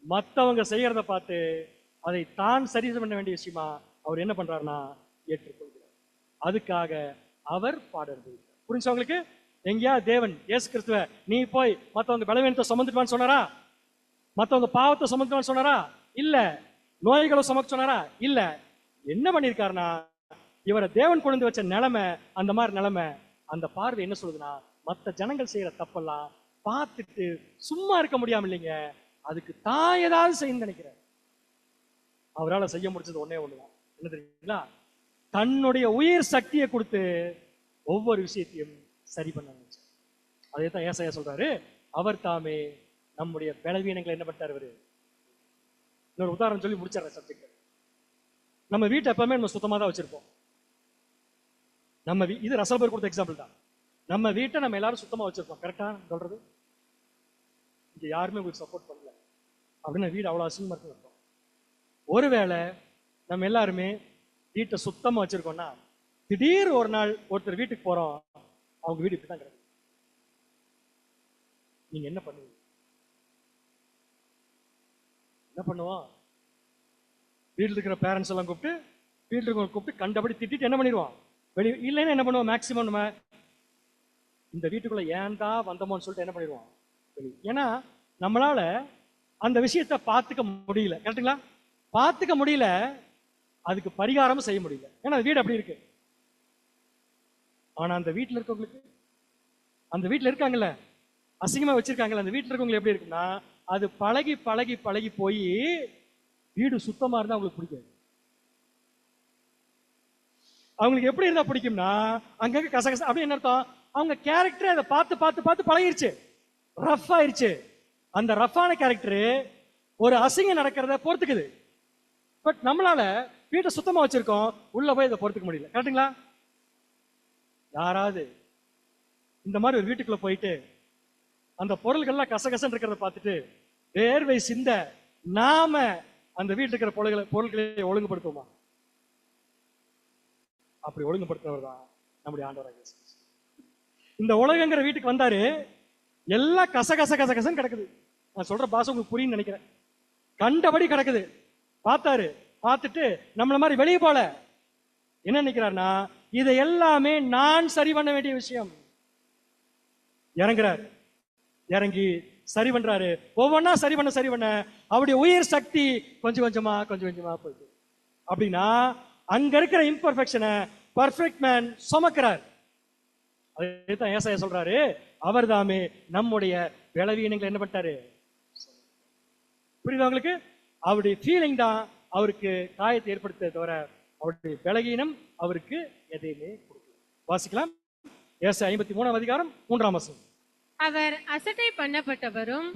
மத்தவங்க செய்யறத பார்த்து அதை தான் சரி பண்ண வேண்டிய விஷயமா அவர் என்ன பண்றாருன்னா ஏற்றுக்கொள்கிறார். அதுக்காக அவர் பாடுறது. புரிஞ்சவங்களுக்கு? எங்கேயா தேவன் இயேசு கிறிஸ்துவ நீ போய் மத்தவங்க பலவீனத்தை சுமந்துட்டுவான்னு சொன்னாரா? மத்தவங்க பாவத்தை சுமந்துட்டுவான்னு சொன்னாரா? இல்ல. நோய்களை சுமக்க சொன்னாரா? இல்ல. என்ன பண்ணிருக்காருன்னா, இவரை தேவன் கொண்டு வச்ச நிலைமை அந்த மாதிரி நிலைமை. அந்த பார்வை என்ன சொல்லுதுன்னா, மத்த ஜனங்கள் செய்யற தப்பெல்லாம் பார்த்துட்டு சும்மா இருக்க முடியாம இல்லைங்க, அதுக்கு தான் ஏதாவது செய்யணும்னு நினைக்கிறார். அவரால் செய்ய முடிச்சது ஒன்னே ஒண்ணுதான். என்ன தெரியுங்களா? தன்னுடைய உயிர் சக்தியை கொடுத்து ஒவ்வொரு விஷயத்தையும் சரி பண்ண நினைச்சார். அதே தான் ஏசாயா சொல்றாரு, அவர் தாமே நம்முடைய பலவீனங்களை என்ன பண்ணிட்டார் அவரு. இன்னொரு உதாரணம் சொல்லி முடிச்சிடற சப்ஜெக்ட். நம்ம வீட்டை எப்பவுமே நம்ம சுத்தமா தான் வச்சிருப்போம். நம்ம இது ரசல்பர் கொடுத்த எக்ஸாம்பிள் தான். நம்ம வீட்டை நம்ம எல்லாரும் சுத்தமா வச்சிருப்போம். கரெக்டா சொல்றது? இங்க யாருமே உங்களுக்கு சப்போர்ட் பண்ணல அப்படின்னு வீடு அவ்வளவு அசிங்கமா இருக்கு. ஒருவேளை நம்ம எல்லாருமே வீட்டை சுத்தமா வச்சிருக்கோம்னா, திடீர் ஒரு நாள் ஒருத்தர் வீட்டுக்கு போறோம், அவங்க வீடு இப்படிதான் கிடக்கு. நீங்க என்ன பண்ணுவீங்க? என்ன பண்ணுவோம்? வீட்டில் இருக்கிற பேரண்ட்ஸ் எல்லாம் கூப்பிட்டு, வீட்டில் இருக்கிறவங்க கூப்பிட்டு கண்டபடி திட்டிட்டு என்ன பண்ணிடுவோம்? வெளியே இல்லைன்னா என்ன பண்ணுவோம்? மேக்சிமம் நம்ம இந்த வீட்டுக்குள்ள ஏன்டா வந்தோமோன்னு சொல்லிட்டு என்ன பண்ணிடுவோம்? ஏன்னா நம்மளால அந்த விஷயத்தை பார்த்துக்க முடியல. கரெக்டுங்களா? பார்த்துக்க முடியல, அதுக்கு பரிகாரமும் செய்ய முடியல. ஏன்னா வீடு அப்படி இருக்கு. ஆனா அந்த வீட்டுல இருக்கவங்களுக்கு, அந்த வீட்டுல இருக்காங்கல்ல, அசிங்கமா வச்சிருக்காங்கல்ல, அந்த வீட்டுல இருக்கவங்களுக்கு எப்படி இருக்குன்னா, அது பழகி பழகி பழகி போய் வீடு சுத்தமா இருந்தா அவங்களுக்கு பிடிக்காது. அவங்களுக்கு எப்படி இருந்தா பிடிக்கும்னா, அங்கங்க கசகச அப்படி என்ன அர்த்தம்? அவங்க கேரக்டர் அதை பார்த்து பார்த்து பார்த்து பழகிருச்சு, ரஃப் ஆயிருச்சு. அந்த ரஃப்பான கேரக்டர் ஒரு அசிங்கம் நடக்கிறத பொறுத்துக்குது. பட் நம்மளால வீட்டை சுத்தமா வச்சிருக்கோம், உள்ள போய் இதை பொறுத்துக்க முடியல. கரெக்டுங்களா? யாராவது இந்த மாதிரி ஒரு வீட்டுக்குள்ள போயிட்டு அந்த பொருள்கள்லாம் கசகசன்னு இருக்கிறத பார்த்துட்டு வேர்வை சிந்த நாம அந்த வீட்டுல இருக்கிற பொருள்களை ஒழுங்குபடுத்துவோமா? அப்படி ஒழுங்குபடுத்துறவர் தான் நம்முடைய ஆண்டவராக இயேசு கிறிஸ்து. இந்த உலகங்கிற வீட்டுக்கு வந்தாரு, எல்லாம் கசகச கசகசன்னு கிடக்குது. நான் சொல்ற பாசம் உங்களுக்கு புரியுன்னு நினைக்கிறேன். கண்டபடி கிடக்குது. பார்த்தாரு, பார்த்துட்டு நம்மள மாதிரி வெளியே போல என்ன நினைக்கிறார்னா, இதை எல்லாமே நான் சரி பண்ண வேண்டிய விஷயம். இறங்குறாரு, இறங்கி சரி பண்றாரு. ஒவ்வொன்னா சரி பண்ண அவருடைய உயிர் சக்தி கொஞ்சம் கொஞ்சமா போயிட்டு, அப்படின்னா அங்க இருக்கிற இம்பர்ஃபெக்ஷனை பர்ஃபெக்ட் மேன் சுமக்கிறார். அதைத்தான் ஏசாயா சொல்றாரு, அவர் தாமே நம்முடைய பலவீனங்களை என்ன பண்ணிட்டாரு. புரியுதா உங்களுக்கு? அவருடைய ஃபீலிங் தான் அவருக்கு காயத்தை ஏற்படுத்த தவிர அவருடைய பலவீனம் அவருக்கு எதையுமே கொடுக்கல. வாசிக்கலாம், ஏசாயா 53ஆம் அதிகாரம் 3ஆம் வசனம். அவர் அசட்டை பண்ணப்பட்டவரும்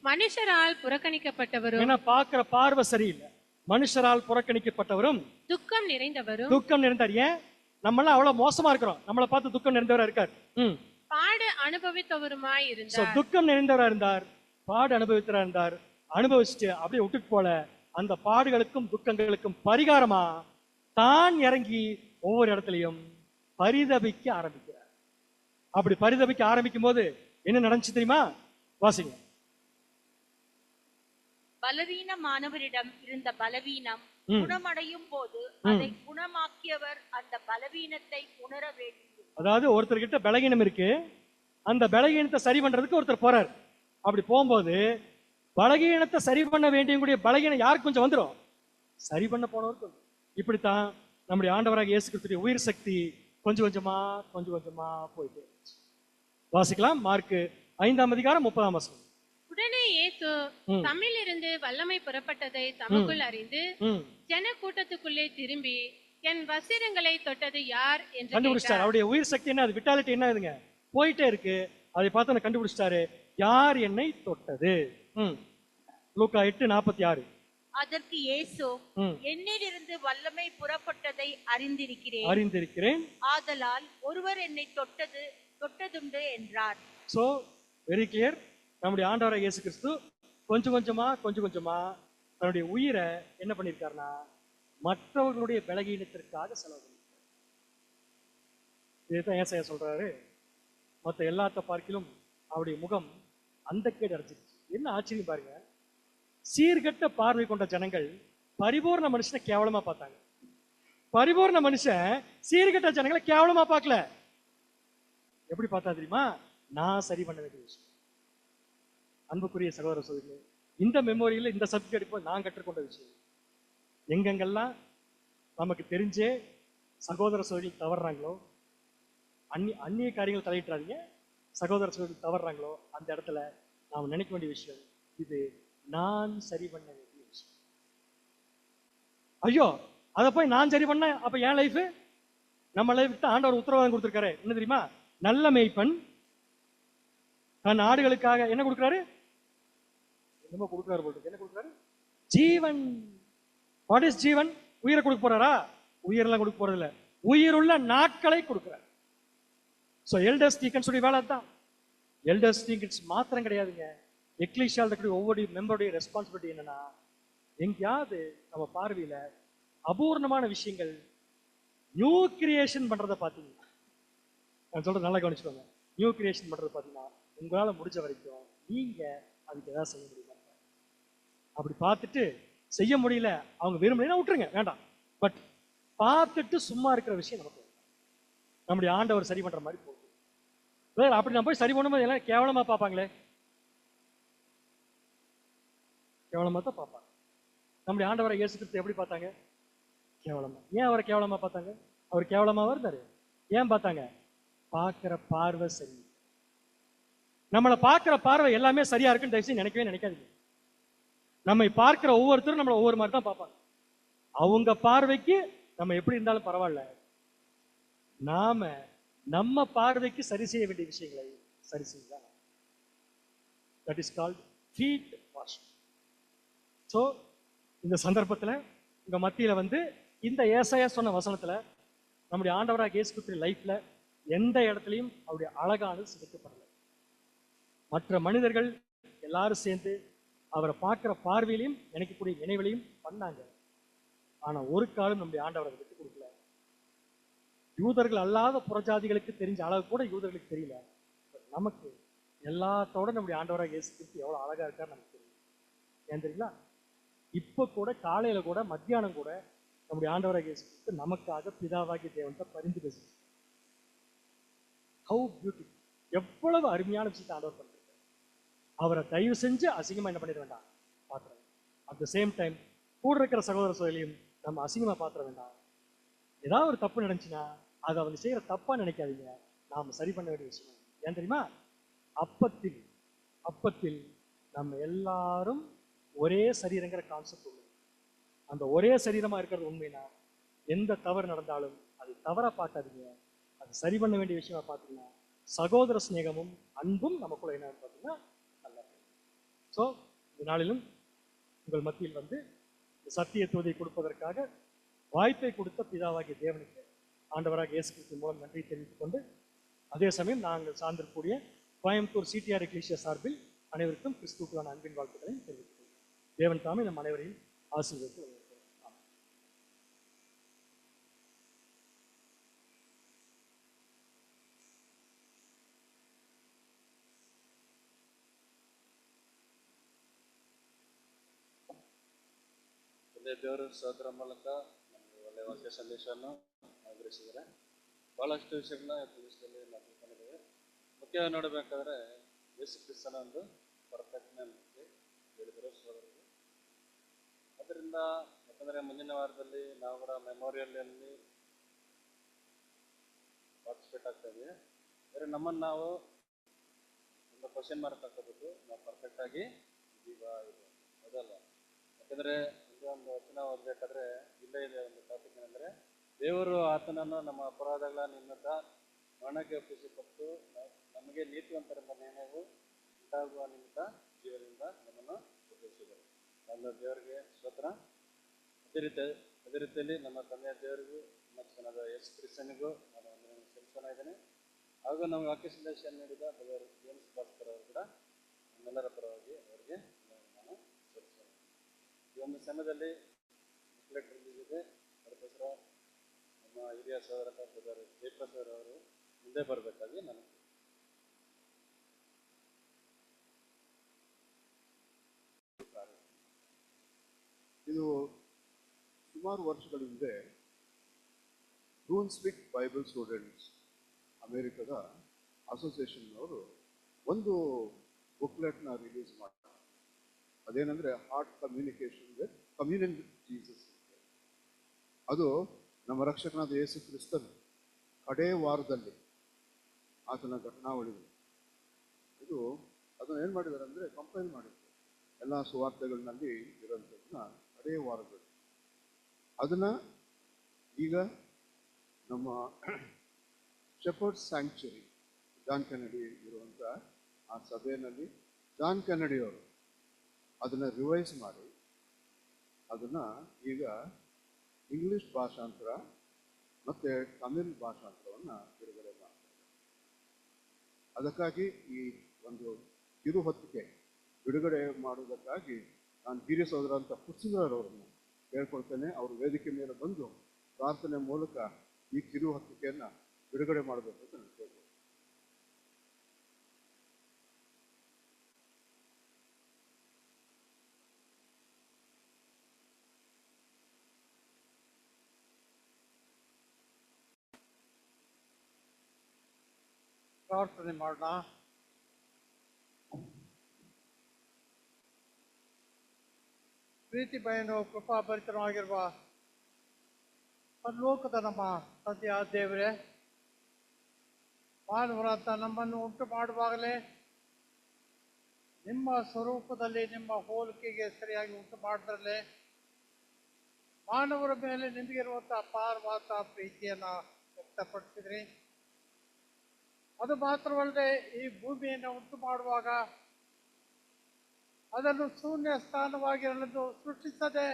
மனுஷரால் புறக்கணிக்கப்பட்டவரும். ஏன்னா பார்க்கிற பார்வை சரியில்லை. மனுஷரால் புறக்கணிக்கப்பட்டவரும் துக்கம் நிறைந்தவர். ஏன் நம்மளாம் அவ்வளவு மோசமா இருக்கிறோம், நம்மளை பார்த்து துக்கம் நிறைந்தவரா இருக்கார். பாடு அனுபவித்தவருமாய் இருந்தார். துக்கம் நிறைந்தவரா இருந்தார், பாடு அனுபவித்தவரா இருந்தார். அனுபவிச்சுட்டு அப்படியே விட்டுட்டு போல அந்த பாடுகளுக்கும் துக்கங்களுக்கும் பரிகாரமா தான் இறங்கி ஒவ்வொரு இடத்துலையும் பரிதபிக்க ஆரம்பிக்கிறார். அப்படி பரிதபிக்க ஆரம்பிக்கும் போது என்ன நடந்துச்சு தெரியுமா? வாசிங்க. பலவீனமானவரிடம் இருந்த பலவீனம் குணமடையும் போது அதை குணமாக்கியவர் அந்த பலவீனத்தை உணர வேண்டும். அதாவது ஒருத்தர்கிட்ட பலகீனம் இருக்கு, அந்த பலகீனத்தை சரி பண்றதுக்கு ஒருத்தர் போறார். அப்படி போகும்போது பலகீனத்தை சரி பண்ண வேண்டிய பலகீனம் யாருக்கு கொஞ்சம் வந்துடும், சரி பண்ண போனவருக்கு. இப்படித்தான் நம்முடைய ஆண்டவராக இயேசு கிறிஸ்துவின் உயிர் சக்தி கொஞ்சம் கொஞ்சமா போயிட்டு. வாசிக்கலாம், மார்க்கு 5ஆம் அதிகாரம் 30ஆம் வசனம். உடனே இயேசு தம்மிலிருந்து வல்லமை புறப்பட்டதை தமக்குள் அறிந்து ஜன கூட்டத்துக்குள்ளே திரும்பி என் வஸ்திரங்களை தொட்டது யார் என்று கண்டுபிடிச்சார். அவருடைய உயிர் சக்தி என்ன, அது விட்டாலிட்டி என்ன, போயிட்டே இருக்கு. அதை பார்த்து நான் கண்டுபிடிச்சிட்டாரு, யார் என்னை தொட்டது. லூக்கா 8:46. அதற்கு இயேசு, என்னிலிருந்து வல்லமை புறப்பட்டதை அறிந்திருக்கிறேன், ஆதலால் ஒருவர் என்னை தொட்டதுண்டு என்றார். So very clear. நம்முடைய ஆண்டவராகிய இயேசு கிறிஸ்து கொஞ்சம் கொஞ்சமா தன்னுடைய உயிரை என்ன பண்ணிருக்காருன்னா மற்றவர்களுடைய பலகீனத்திற்காக செலவு பண்ணிருக்காரு. இதுதான் ஏசாயா சொல்றாரு, மற்ற எல்லாத்த பார்க்கிலும் அவருடைய முகம் அந்த கேடு அடைஞ்சிருச்சு. என்ன ஆச்சரியம் பாருங்க, சீர்கட்ட பார்வை கொண்ட ஜனங்கள் பரிபூர்ண மனுஷனை கேவலமா பார்த்தாங்க. பரிபூர்ண மனுஷன் சீர்கட்ட ஜனங்களை கேவலமா பார்க்கல. எப்படி பார்த்தா தெரியுமா? நான் சரி பண்ண வேண்டிய விஷயம். அன்புக்குரிய சகோதர சகோதரிகளே, இந்த மெமோரியில இந்த சப்ஜெக்ட் எடுக்கும் நான் கற்றுக்கொண்ட விஷயம், எங்கெங்கெல்லாம் நமக்கு தெரிஞ்சே சகோதர சகோதரிகள் தவறுறாங்களோ, அந்நிய காரியங்கள் தலையிட்டாதீங்க, சகோதர சகோதரிகள் தவறுறாங்களோ அந்த இடத்துல நாம் நினைக்க வேண்டிய விஷயம், இது நான் சரி பண்ண வேண்டிய விஷயம். ஐயோ அதை போய் நான் சரி பண்ண, அப்ப என் லைஃப், நம்ம லைஃப் தான் ஆண்டவர் உத்தரவாதம் கொடுத்திருக்காரு. என்ன தெரியுமா? நல்ல மேய்ப்பன் தன் ஆடுகளுக்காக என்ன கொடுக்கிறாரு? என்னமோ கொடுக்கிறாரு போட்டு, என்ன கொடுக்கிறாரு? ஜீவன். வாட் இஸ் ஜீவன்? உயிரை கொடுக்க போறாரா? உயிரெல்லாம் கொடுக்க போறது இல்ல, உயிருள்ள நாட்களை கொடுக்கிறார். சோ எல்டர்ஸ் டீக்கன்ஸ் உடைய வேலை தான். எல்டர்ஸ் டீக்கன்ஸ் மாத்திரம் கிடையாதுங்க, எக்லீஷியால இருக்கக்கூடிய ஒவ்வொரு மெம்பருடைய ரெஸ்பான்சிபிலிட்டி என்னன்னா, எங்கேயாவது நம்ம பார்வையில அபூர்ணமான விஷயங்கள், நியூ கிரியேஷன் பண்றதை பார்த்தீங்கன்னா, நான் சொல்றது நல்லா கவனிச்சுக்கோங்க, நியூ கிரியேஷன் பண்றது பார்த்தீங்கன்னா உங்களால முடிஞ்ச வரைக்கும் நீங்க அதுக்கு ஏதாவது செய்ய முடியுமா? அப்படி பார்த்துட்டு செய்ய முடியல, அவங்க விரும்பலைன்னா விட்டுருங்க, வேண்டாம். பட் பார்த்துட்டு சும்மா இருக்கிற விஷயம் நமக்கு நம்முடைய ஆண்டவர் சரி பண்ற மாதிரி போகுது. அப்படி நான் போய் சரி பண்ணும்போது எல்லாம் கேவலமா பார்ப்பாங்களே, கேவலமா தான் பார்ப்பாங்க. நம்முடைய ஆண்டவரை இயேசு கிறிஸ்து எப்படி பார்த்தாங்க? கேவலமா. ஏன் அவரை கேவலமா பார்த்தாங்க? அவர் கேவலமாவா இருந்தாரு. ஏன் பார்த்தாங்க? பார்க்கிற பார்வை சரி. நம்மளை பார்க்கிற பார்வை எல்லாமே சரியா இருக்குன்னு தயவுசெய்து நினைக்கவே நினைக்காதீங்க. நம்மை பார்க்கிற ஒவ்வொருத்தரும் நம்மளை ஒவ்வொரு மாதிரி தான் பார்ப்பாங்க. அவங்க பார்வைக்கு நம்ம எப்படி இருந்தாலும் பரவாயில்ல, நாம நம்ம பார்வைக்கு சரி செய்ய வேண்டிய விஷயங்களை சரி செய்யலாம். That is called feet wash. So இந்த சந்தர்ப்பத்தில் உங்க மத்தியில இந்த ஏசாயா சொன்ன வசனத்துல நம்முடைய ஆண்டவராக இயேசு கிறிஸ்து லைஃப்ல எந்த இடத்துலையும் அவருடைய அழகானது சிதைக்கப்படலை. மற்ற மனிதர்கள் எல்லாரும் சேர்ந்து அவரை பார்க்கிற பார்வையிலையும் நினைக்கக்கூடிய நினைவிலையும் பண்ணாங்க. ஆனா ஒரு காலம் நம்முடைய ஆண்டவரை விட்டு கொடுக்கல. யூதர்கள் அல்லாத புறஜாதிகளுக்கு தெரிஞ்ச அளவு கூட யூதர்களுக்கு தெரியல. நமக்கு எல்லாத்தோட நம்முடைய ஆண்டவராக இயேசு கிறிஸ்து எவ்வளவு அழகா இருக்காரு நமக்கு தெரியும். ஏன் தெரியுங்களா? இப்ப கூட காலையில கூட மத்தியானம் கூட நம்முடைய ஆண்டவராக இயேசு கிறிஸ்து நமக்காக பிதாவாகிய தேவன்கிட்ட பரிந்து பேசு. How beautiful! எவ்வளவு அருமையான விஷயத்தை ஆண்டவர் பண்றாரு. அவரை தயவு செஞ்சு அசிங்கமா என்ன பண்ணிட வேண்டாம், பாத்துறேன். அட் த சேம் டைம் கூட இருக்கிற சகோதர சோதரியும் நம்ம அசிங்கமா பாத்திர வேண்டாம். ஏதாவது ஒரு தப்பு நடந்துச்சுன்னா அதை அவங்க செய்யற தப்பா நினைக்காதீங்க, நாம சரி பண்ண வேண்டிய விஷயம். ஏன் தெரியுமா? அப்பத்தில் நம்ம எல்லாரும் ஒரே சரீரங்கிற கான்செப்ட் உள்ளது. அந்த ஒரே சரீரமா இருக்கிறது உண்மைனா எந்த தவறு நடந்தாலும் அது தவறா பார்க்காதீங்க, அது சரி பண்ண வேண்டிய விஷயமா பார்த்தீங்கன்னா சகோதர சிநேகமும் அன்பும் நமக்குள்ள என்ன பார்த்தீங்கன்னா நல்லா இருக்கும். ஸோ இந்த நாளிலும் உங்கள் மத்தியில் சத்திய தூதை கொடுப்பதற்காக வாய்ப்பை கொடுத்த பிதாவாகிய தேவனுக்கு ஆண்டவராக இயேசு கிறிஸ்து மூலம் நன்றி தெரிவித்துக் கொண்டு, அதே சமயம் நாங்கள் சார்ந்திருக்கக்கூடிய கோயம்புத்தூர் சிடிஆர் எக்லீசியா சார்பில் அனைவருக்கும் கிறிஸ்துவுக்கான அன்பின் வாழ்த்துக்களை தெரிவித்துக் கொள்கிறேன். தேவன் தாமே நம் அனைவரையும் ஆசீர்வதித்து வருகிறார். ದೇವರ ಸ್ತೋತ್ರ ಮೂಲಕ ನಮಗೆ ಒಳ್ಳೆಯ ವಾಕ್ಯ ಸಂದೇಶವನ್ನು ಅನುಗ್ರಹಿಸಿದರೆ ಬಹಳಷ್ಟು ವಿಷಯಗಳನ್ನ ತಿಳಿಸದಲ್ಲಿ ನಾವು ತಿಳ್ಕೊಂಡಿದ್ದೇವೆ. ಮುಖ್ಯವಾಗಿ ನೋಡಬೇಕಾದ್ರೆ ಯೇಸು ಕ್ರಿಸ್ತನ ಒಂದು ಪರ್ಫೆಕ್ಟ್ನ ಹೇಳಿದರು ಸೋದರರು. ಅದರಿಂದ ಯಾಕಂದರೆ ಮುಂದಿನ ವಾರದಲ್ಲಿ ನಾವು ಕೂಡ ಮೆಮೋರಿಯಲಲ್ಲಿ ಪಾರ್ಟಿಸಿಪೇಟ್ ಆಗ್ತಾ ಇದ್ದೀವಿ. ಬೇರೆ ನಮ್ಮನ್ನು ನಾವು ಒಂದು ಕ್ವಶನ್ ಮಾರ್ಕ್ ಹಾಕೋಬೇಕು, ನಾವು ಪರ್ಫೆಕ್ಟಾಗಿ ಇದೀವಾ ಇದು ಅದಲ್ಲ. ಯಾಕಂದರೆ ಒಂದು ವಚನ ಓದಬೇಕಾದ್ರೆ ಇಲ್ಲೇ ಇದೆ ಒಂದು ಟಾಪಿಕ್ ಏನಂದರೆ, ದೇವರು ಆತನನ್ನು ನಮ್ಮ ಅಪರಾಧಗಳ ನಿಮಿತ್ತ ಮರಣಕ್ಕೆ ಒಪ್ಪಿಸಿಕೊಟ್ಟು ನಮಗೆ ನೀತಿವಂತರೆಂಬ ನೇಮವು ಉಂಟಾಗುವ ನಿಮಿತ್ತ ಜೀವದಿಂದ ನಮ್ಮನ್ನು ಉದ್ದೇಶಿಸಿದರು. ನನ್ನ ದೇವರಿಗೆ ಸ್ತೋತ್ರ. ಅದೇ ರೀತಿಯಲ್ಲಿ ನಮ್ಮ ತಂದೆಯ ದೇವರಿಗೂ ನಮ್ಮ ಜನದ ಯೇಸು ಕ್ರಿಸ್ತನಿಗೂ ನಾನು ವಂದನೆಯನ್ನು ಸಲ್ಲಿಸ್ತಾ ಇದ್ದೇನೆ. ಹಾಗೂ ನಮಗೆ ವಾಕ್ಯ ಸಂದೇಶ ನೀಡಿದ ಬ್ರದರ್ ಜೇಮ್ಸ್ ಭಾಸ್ಕರ್ ಅವರು ಕೂಡ ನಮ್ಮೆಲ್ಲರ ಪರವಾಗಿ ಅವರಿಗೆ ನಾನು ಸಲ್ಲಿಸ್ತೇನೆ. ಈ ಒಂದು ಸಮಯದಲ್ಲಿ ಬುಕ್ಲೆಟ್ ರಿಲೀಸ್ ಇದೆ. ಅದಕ್ಕೋಸ್ಕರ ನಮ್ಮ ಹಿರಿಯ ಸಹೋದರ ಬ್ರದರ್ ಜಯಪ್ರಸಾದ್ ಅವರು ಮುಂದೆ ಬರಬೇಕಾಗಿ ನಾನು ಇದು ಸುಮಾರು ವರ್ಷಗಳ ಹಿಂದೆ ಬ್ರೂನ್ಸ್ವಿಕ್ ಬೈಬಲ್ ಸ್ಟೂಡೆಂಟ್ಸ್ ಅಮೇರಿಕದ ಅಸೋಸಿಯೇಷನ್ನವರು ಒಂದು ಬುಕ್ಲೆಟ್ನ ರಿಲೀಸ್ ಮಾಡ್ತಾರೆ. ಅದೇನೆಂದರೆ heart communication with communion with Jesus. ಅದು ನಮ್ಮ ರಕ್ಷಕನಾದ ಯೇಸು ಕ್ರಿಸ್ತನ ಕಡೇ ವಾರದಲ್ಲಿ ಆತನ ಘಟನಾವಳಿಗಳು. ಇದು ಅದನ್ನು ಏನು ಮಾಡಿದ್ದಾರೆ ಅಂದರೆ ಕಂಪೈಲ್ ಮಾಡಿದ್ದಾರೆ ಎಲ್ಲ ಸುವಾರ್ತೆಗಳಿನಲ್ಲಿ ಇರೋಂಥದ್ದನ್ನ ಕಡೇ ವಾರಗಳು. ಅದನ್ನು ಈಗ ನಮ್ಮ ಶೆಪರ್ಡ್ ಸ್ಯಾಂಕ್ಚುರಿ ಜಾನ್ ಕೆನಡಿ ಇರುವಂಥ ಆ ಸಭೆಯಲ್ಲಿ ಜಾನ್ ಕೆನಡಿಯವರು ಅದನ್ನು ರಿವೈಸ್ ಮಾಡಿ ಅದನ್ನು ಈಗ ಇಂಗ್ಲಿಷ್ ಭಾಷಾಂತರ ಮತ್ತು ತಮಿಳ್ ಭಾಷಾಂತರವನ್ನು ಬಿಡುಗಡೆ ಮಾಡ್ತಾರೆ. ಅದಕ್ಕಾಗಿ ಈ ಒಂದು ಕಿರುಹೊತ್ತಿಗೆ ಬಿಡುಗಡೆ ಮಾಡುವುದಕ್ಕಾಗಿ ನಾನು ಹಿರಿಯ ಸಹೋದರ ಅಂತ ಪುಸ್ತಕರವರನ್ನು ಕೇಳ್ಕೊಳ್ತೇನೆ. ಅವರು ವೇದಿಕೆ ಮೇಲೆ ಬಂದು ಪ್ರಾರ್ಥನೆ ಮೂಲಕ ಈ ಕಿರುಹೊತ್ತಿಗೆಯನ್ನು ಬಿಡುಗಡೆ ಮಾಡಬೇಕು ಅಂತ ನಾನು ಕೇಳ್ಕೊಳ್ತೇನೆ. ಪ್ರಾರ್ಥನೆ ಮಾಡೋಣ. ಪ್ರೀತಿ ಭಯನು ಕೃಪಾಭರಿತನಾಗಿರುವ ಪರಲೋಕದ ನಮ್ಮ ತಂದೆಯ ದೇವರೇ, ಮಾನವರಂತ ನಮ್ಮನ್ನು ಉಂಟು ಮಾಡುವಾಗಲೇ ನಿಮ್ಮ ಸ್ವರೂಪದಲ್ಲಿ ನಿಮ್ಮ ಹೋಲಿಕೆಗೆ ಸರಿಯಾಗಿ ಉಂಟು ಮಾಡಿದ್ರಲ್ಲೇ ಮಾನವರ ಮೇಲೆ ನಿಮಗಿರುವಂಥ ಅಪಾರವಾದ ಪ್ರೀತಿಯನ್ನು ವ್ಯಕ್ತಪಡಿಸಿದ್ರಿ. ಅದು ಮಾತ್ರವಲ್ಲದೆ ಈ ಭೂಮಿಯನ್ನು ಉಂಟು ಮಾಡುವಾಗ ಅದನ್ನು ಶೂನ್ಯ ಸ್ಥಾನವಾಗಿರಲು ಸೃಷ್ಟಿಸದೆ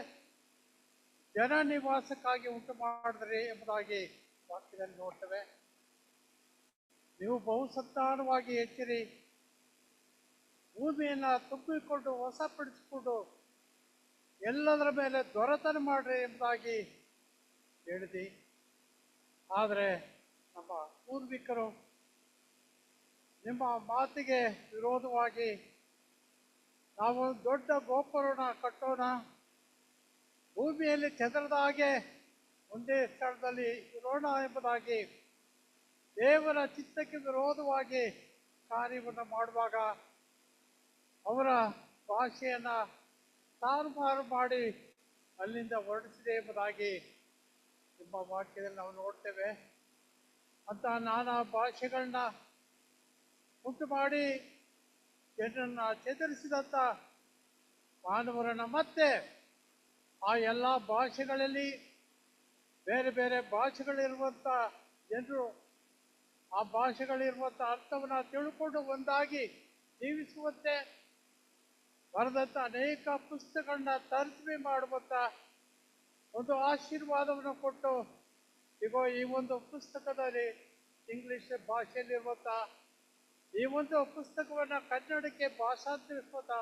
ಜನ ನಿವಾಸಕ್ಕಾಗಿ ಉಂಟು ಮಾಡಿದ್ರಿ ಎಂಬುದಾಗಿ ವಾಕ್ಯದಲ್ಲಿ ನೋಡ್ತೇವೆ. ನೀವು ಬಹುಸಂತಾನವಾಗಿ ಹೆಚ್ಚಿರಿ, ಭೂಮಿಯನ್ನು ತುಂಬಿಕೊಂಡು ವಶಪಡಿಸಿಕೊಂಡು ಎಲ್ಲದರ ಮೇಲೆ ದೊರೆತನ ಮಾಡ್ರಿ ಎಂಬುದಾಗಿ ಹೇಳಿದಿ. ಆದರೆ ನಮ್ಮ ಪೂರ್ವಿಕರು ನಿಮ್ಮ ಮಾತಿಗೆ ವಿರೋಧವಾಗಿ ನಾವು ದೊಡ್ಡ ಗೋಪುರನ ಕಟ್ಟೋಣ, ಭೂಮಿಯಲ್ಲಿ ಚಂದ್ರದ ಹಾಗೆ ಒಂದೇ ಸ್ಥಳದಲ್ಲಿ ಇರೋಣ ಎಂಬುದಾಗಿ ದೇವರ ಚಿತ್ತಕ್ಕೆ ವಿರೋಧವಾಗಿ ಕಾರ್ಯವನ್ನು ಮಾಡುವಾಗ ಅವರ ಭಾಷೆಯನ್ನು ತಾರುಮಾರು ಮಾಡಿ ಅಲ್ಲಿಂದ ಹೊರಡಿಸಿದೆ ಎಂಬುದಾಗಿ ನಿಮ್ಮ ವಾಕ್ಯದಲ್ಲಿ ನಾವು ನೋಡ್ತೇವೆ. ಅಂತ ನಾನಾ ಭಾಷೆಗಳನ್ನ ಉಂಟು ಮಾಡಿ ಜನರನ್ನು ಚೇತರಿಸಿದಂಥ ಮಾನವರನ್ನು ಮತ್ತೆ ಆ ಎಲ್ಲ ಭಾಷೆಗಳಲ್ಲಿ ಬೇರೆ ಬೇರೆ ಭಾಷೆಗಳಿರುವಂಥ ಜನರು ಆ ಭಾಷೆಗಳಿರುವಂಥ ಅರ್ಥವನ್ನು ತಿಳ್ಕೊಂಡು ಒಂದಾಗಿ ಜೀವಿಸುವಂತೆ ಬರೆದಂಥ ಅನೇಕ ಪುಸ್ತಕಗಳನ್ನ ತರ್ಜುಮೆ ಮಾಡುವಂಥ ಒಂದು ಆಶೀರ್ವಾದವನ್ನು ಕೊಟ್ಟು ಈಗ ಈ ಒಂದು ಪುಸ್ತಕದಲ್ಲಿ ಇಂಗ್ಲಿಷ್ ಭಾಷೆಯಲ್ಲಿರುವಂಥ ಈ ಒಂದು ಪುಸ್ತಕವನ್ನು ಕನ್ನಡಕ್ಕೆ ಭಾಷಾಂತರಿಸುವಂಥ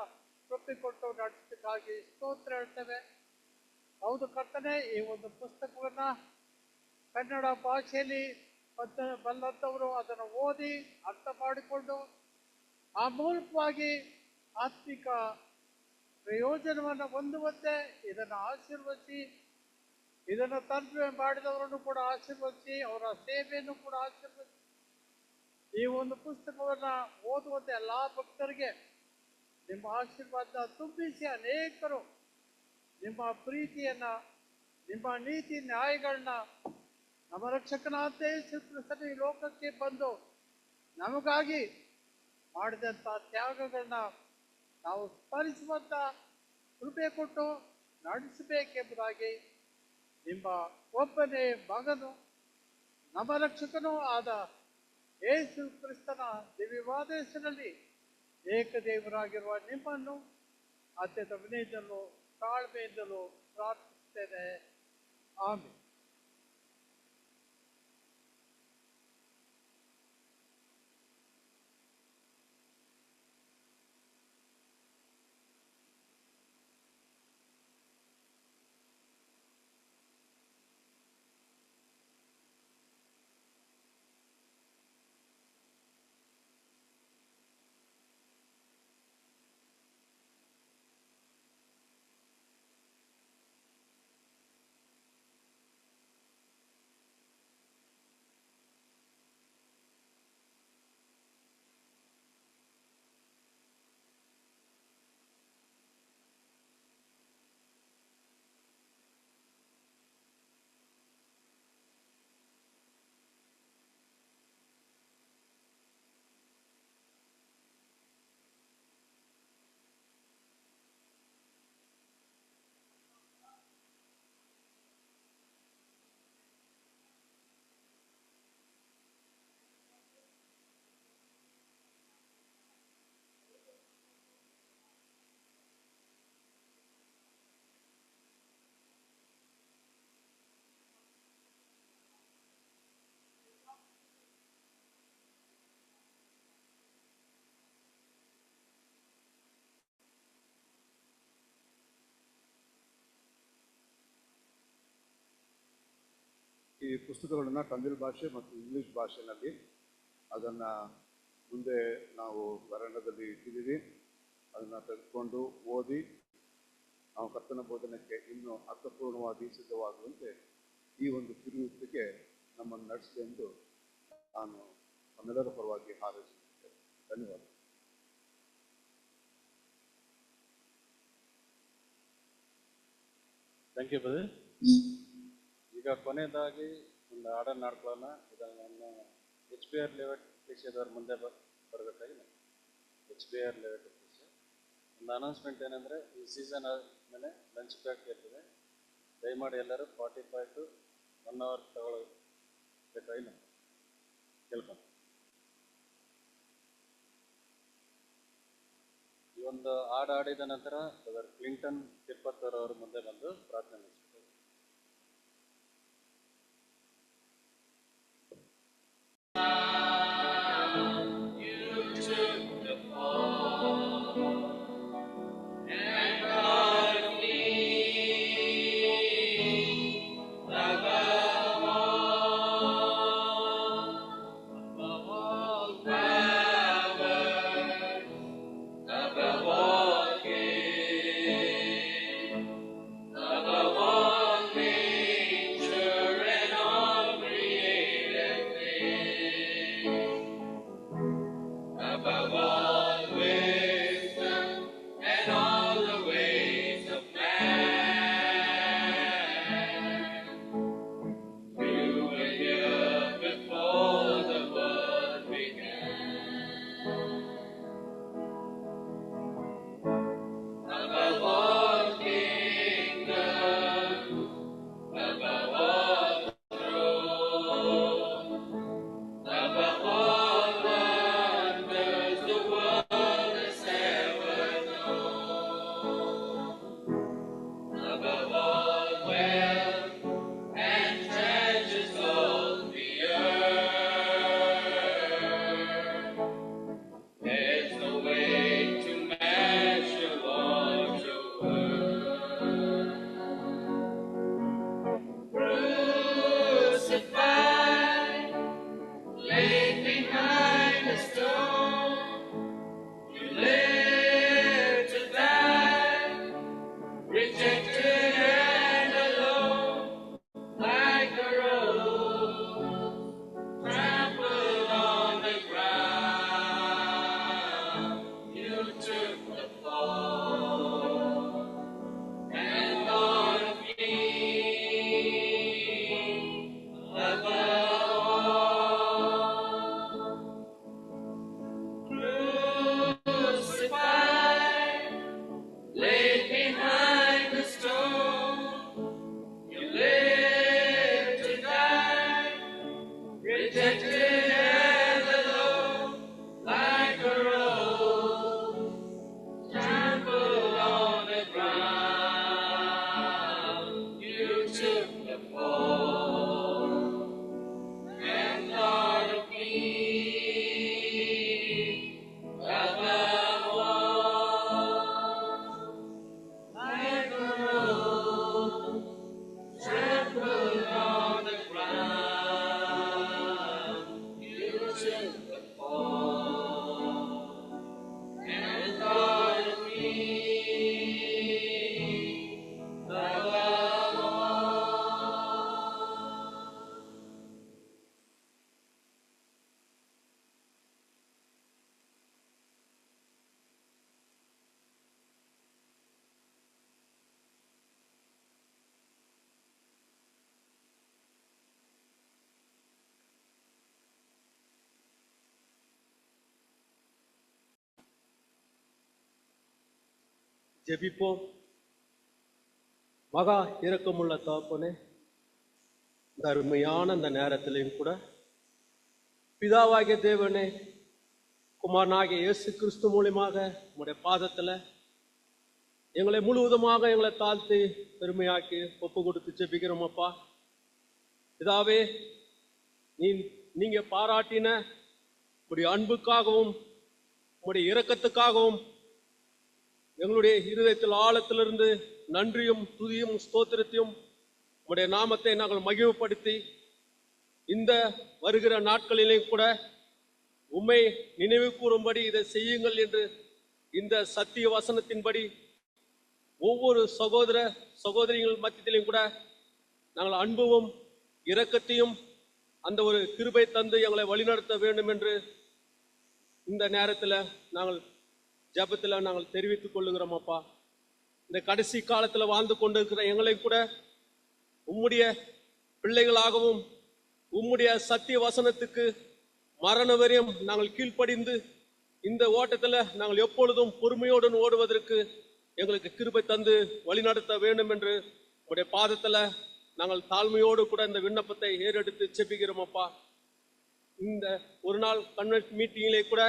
ಒಪ್ಪಿಕೊಟ್ಟು ನಡೆಸೋದಕ್ಕಾಗಿ ಸ್ತೋತ್ರ ಹೇಳ್ತೇವೆ. ಹೌದು ಕರ್ತನೆ, ಈ ಒಂದು ಪುಸ್ತಕವನ್ನು ಕನ್ನಡ ಭಾಷೆಯಲ್ಲಿ ಬಲ್ಲಂಥವರು ಅದನ್ನು ಓದಿ ಅರ್ಥ ಮಾಡಿಕೊಂಡು ಆ ಮೂಲಕವಾಗಿ ಆತ್ಮಿಕ ಪ್ರಯೋಜನವನ್ನು ಹೊಂದುವಂತೆ ಇದನ್ನು ಆಶೀರ್ವದಿಸಿ, ಇದನ್ನು ತರ್ಜುಮೆ ಮಾಡಿದವರನ್ನು ಕೂಡ ಆಶೀರ್ವದಿಸಿ, ಅವರ ಸೇವೆಯನ್ನು ಕೂಡ ಆಶೀರ್ವದಿಸಿ, ಈ ಒಂದು ಪುಸ್ತಕವನ್ನು ಓದುವಂತೆ ಎಲ್ಲ ಭಕ್ತರಿಗೆ ನಿಮ್ಮ ಆಶೀರ್ವಾದ ತುಂಬಿಸಿ ಅನೇಕರು ನಿಮ್ಮ ಪ್ರೀತಿಯನ್ನು, ನಿಮ್ಮ ನೀತಿ ನ್ಯಾಯಗಳನ್ನ, ನಮ್ಮ ರಕ್ಷಕನಾದ ಯೇಸು ಕ್ರಿಸ್ತನು ಈ ಲೋಕಕ್ಕೆ ಬಂದು ನಮಗಾಗಿ ಮಾಡಿದಂಥ ತ್ಯಾಗಗಳನ್ನ ನಾವು ಸ್ಮರಿಸುವಂಥ ಕೃಪೆ ಕೊಟ್ಟು ನಡೆಸಬೇಕೆಂಬುದಾಗಿ ನಿಮ್ಮ ಒಬ್ಬನೇ ಮಗನು ನಮ್ಮ ರಕ್ಷಕನೂ ಆದ ಯೇಸು ಕ್ರಿಸ್ತನ ದಿವ್ಯವಾದ ಹೆಸರಲ್ಲಿ ಏಕದೇವರಾಗಿರುವ ನಿಮ್ಮನ್ನು ಅತ್ಯಂತ ವಿನಯದಲ್ಲೂ ತಾಳ್ಮೆಯಿಂದಲೂ ಪ್ರಾರ್ಥಿಸುತ್ತೇನೆ. ಆಮೆನ್. ಈ ಪುಸ್ತಕಗಳನ್ನು ತಮಿಳ್ ಭಾಷೆ ಮತ್ತು ಇಂಗ್ಲೀಷ್ ಭಾಷೆಯಲ್ಲಿ ಅದನ್ನು ಮುಂದೆ ನಾವು ಬರಣದಲ್ಲಿ ಇಟ್ಟಿದ್ದೀವಿ. ಅದನ್ನು ತೆಗೆದುಕೊಂಡು ಓದಿ ನಾವು ಕರ್ತನ ಬೋಧನೆಗೆ ಇನ್ನೂ ಅರ್ಥಪೂರ್ಣವಾಗಿ ಸಿದ್ಧವಾಗುವಂತೆ ಈ ಒಂದು ಕಿರುಯುತ್ತಿಗೆ ನಮ್ಮನ್ನು ನಡೆಸಿ ಎಂದು ನಾನು ನಮ್ಮೆಲ್ಲರ ಪರವಾಗಿ ಹಾರೈಸುತ್ತೇನೆ. ಧನ್ಯವಾದ. Thank you brother. ಈಗ ಕೊನೆಯದಾಗಿ ಒಂದು ಹಾಡನ್ನು ಹಾಡ್ಕೊಳ್ಳೋಣ. ಇದನ್ನು HBR ಲೇಔಟ್ ವಿಷಯದವ್ರ ಮುಂದೆ ಬರಬೇಕಾಗಿ HBR ಲೇಔಟ್ ವಿಷಯ ಒಂದು ಅನೌನ್ಸ್ಮೆಂಟ್ ಏನಂದರೆ, ಈ ಸೀಸನ್ ಆದಮೇಲೆ ಲಂಚ್ ಬ್ರೇಕ್ ಇರ್ತದೆ. ದಯಮಾಡಿ ಎಲ್ಲರೂ 45 to 1 hour ತಗೊಳ್ಬೇಕಾಗಿ ನಾನು ಕೇಳ್ಕೊಂಡು ಈ ಒಂದು ಹಾಡು ಹಾಡಿದ ನಂತರ ಬ್ರದರ್ ಕ್ಲಿಂಟನ್ ತಿರುಪತ್ತೂರ್ ಅವರು ಮುಂದೆ ಬಂದು ಪ್ರಾರ್ಥನೆ ನಡೆಸ್ತಾರೆ. Above all ஜெபிப்போம். மகா இரக்கமுள்ள தகப்பனே, இந்த அருமையான இந்த நேரத்திலையும் கூட பிதாவாகிய தேவனே, குமாரனாகிய இயேசு கிறிஸ்து மூலியமாக உங்களுடைய பாதத்துல எங்களை முழுவதுமாக எங்களை தாழ்த்தி பெருமையாக்கி ஒப்பு கொடுத்து ஜெபிக்கிறோம் அப்பா. பிதாவே, நீங்க பாராட்டின உங்களுடைய அன்புக்காகவும் உங்களுடைய இரக்கத்துக்காகவும் எங்களுடைய இருதயத்தில் ஆழத்திலிருந்து நன்றியும் துதியும் ஸ்தோத்திரத்தையும் உங்களுடைய நாமத்தை நாங்கள் மகிமைப்படுத்தி இந்த வருகிற நாட்களிலே கூட உம்மை நினைவு கூறும்படி இதை செய்யுங்கள் என்று இந்த சத்திய வசனத்தின்படி ஒவ்வொரு சகோதர சகோதரிகள் மத்தியிலையும் கூட நாங்கள் அன்பும் இரக்கத்தையும் அந்த ஒரு கிருபை தந்து எங்களை வழிநடத்த வேண்டும் என்று இந்த நேரத்தில் நாங்கள் ஜெபத்தில் நாங்கள் தெரிவித்துக் கொள்ளுகிறோம் அப்பா. இந்த கடைசி காலத்தில் வாழ்ந்து கொண்டிருக்கிற எங்களை கூட உம்முடைய பிள்ளைகளாகவும் உம்முடைய சத்திய வசனத்துக்கு மரண வரையும் நாங்கள் கீழ்ப்படிந்து இந்த ஓட்டத்தில் நாங்கள் எப்பொழுதும் பொறுமையோடு ஓடுவதற்கு எங்களுக்கு கிருபை தந்து வழிநடத்த வேண்டும் என்று உங்களுடைய பாதத்தில் நாங்கள் தாழ்மையோடு கூட இந்த விண்ணப்பத்தை ஏறெடுத்து செபிக்கிறோம் அப்பா. இந்த ஒரு நாள் கன்வென்ஷன் மீட்டிங்கிலே கூட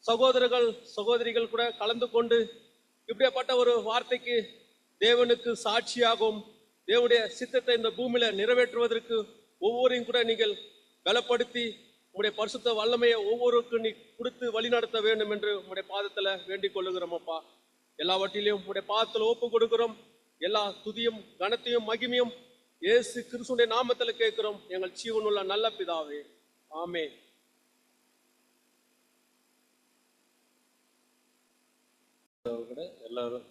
சகோதரர்கள் சகோதரிகள் கூட கலந்து கொண்டு இப்படிப்பட்ட ஒரு வார்த்தைக்கு தேவனுக்கு சாட்சியாகவும் தேவனுடைய சித்தத்தை இந்த பூமியில நிறைவேற்றுவதற்கு ஒவ்வொரையும் கூட நீங்கள் பலப்படுத்தி உங்களுடைய பரிசுத்த வல்லமையை ஒவ்வொருக்கும் நீ கொடுத்து வழி நடத்த வேண்டும் என்று உங்களுடைய பாதத்துல வேண்டிக் கொள்ளுகிறோம் அப்பா. எல்லாவற்றிலையும் உங்களுடைய பாதத்துல ஒப்பு கொடுக்கிறோம். எல்லா துதியும் கனத்தையும் மகிமையும் இயேசு கிறிஸ்துவின் நாமத்துல கேட்கிறோம் எங்கள் ஜீவனுள்ள நல்ல பிதாவே, ஆமென். எல்லாரும்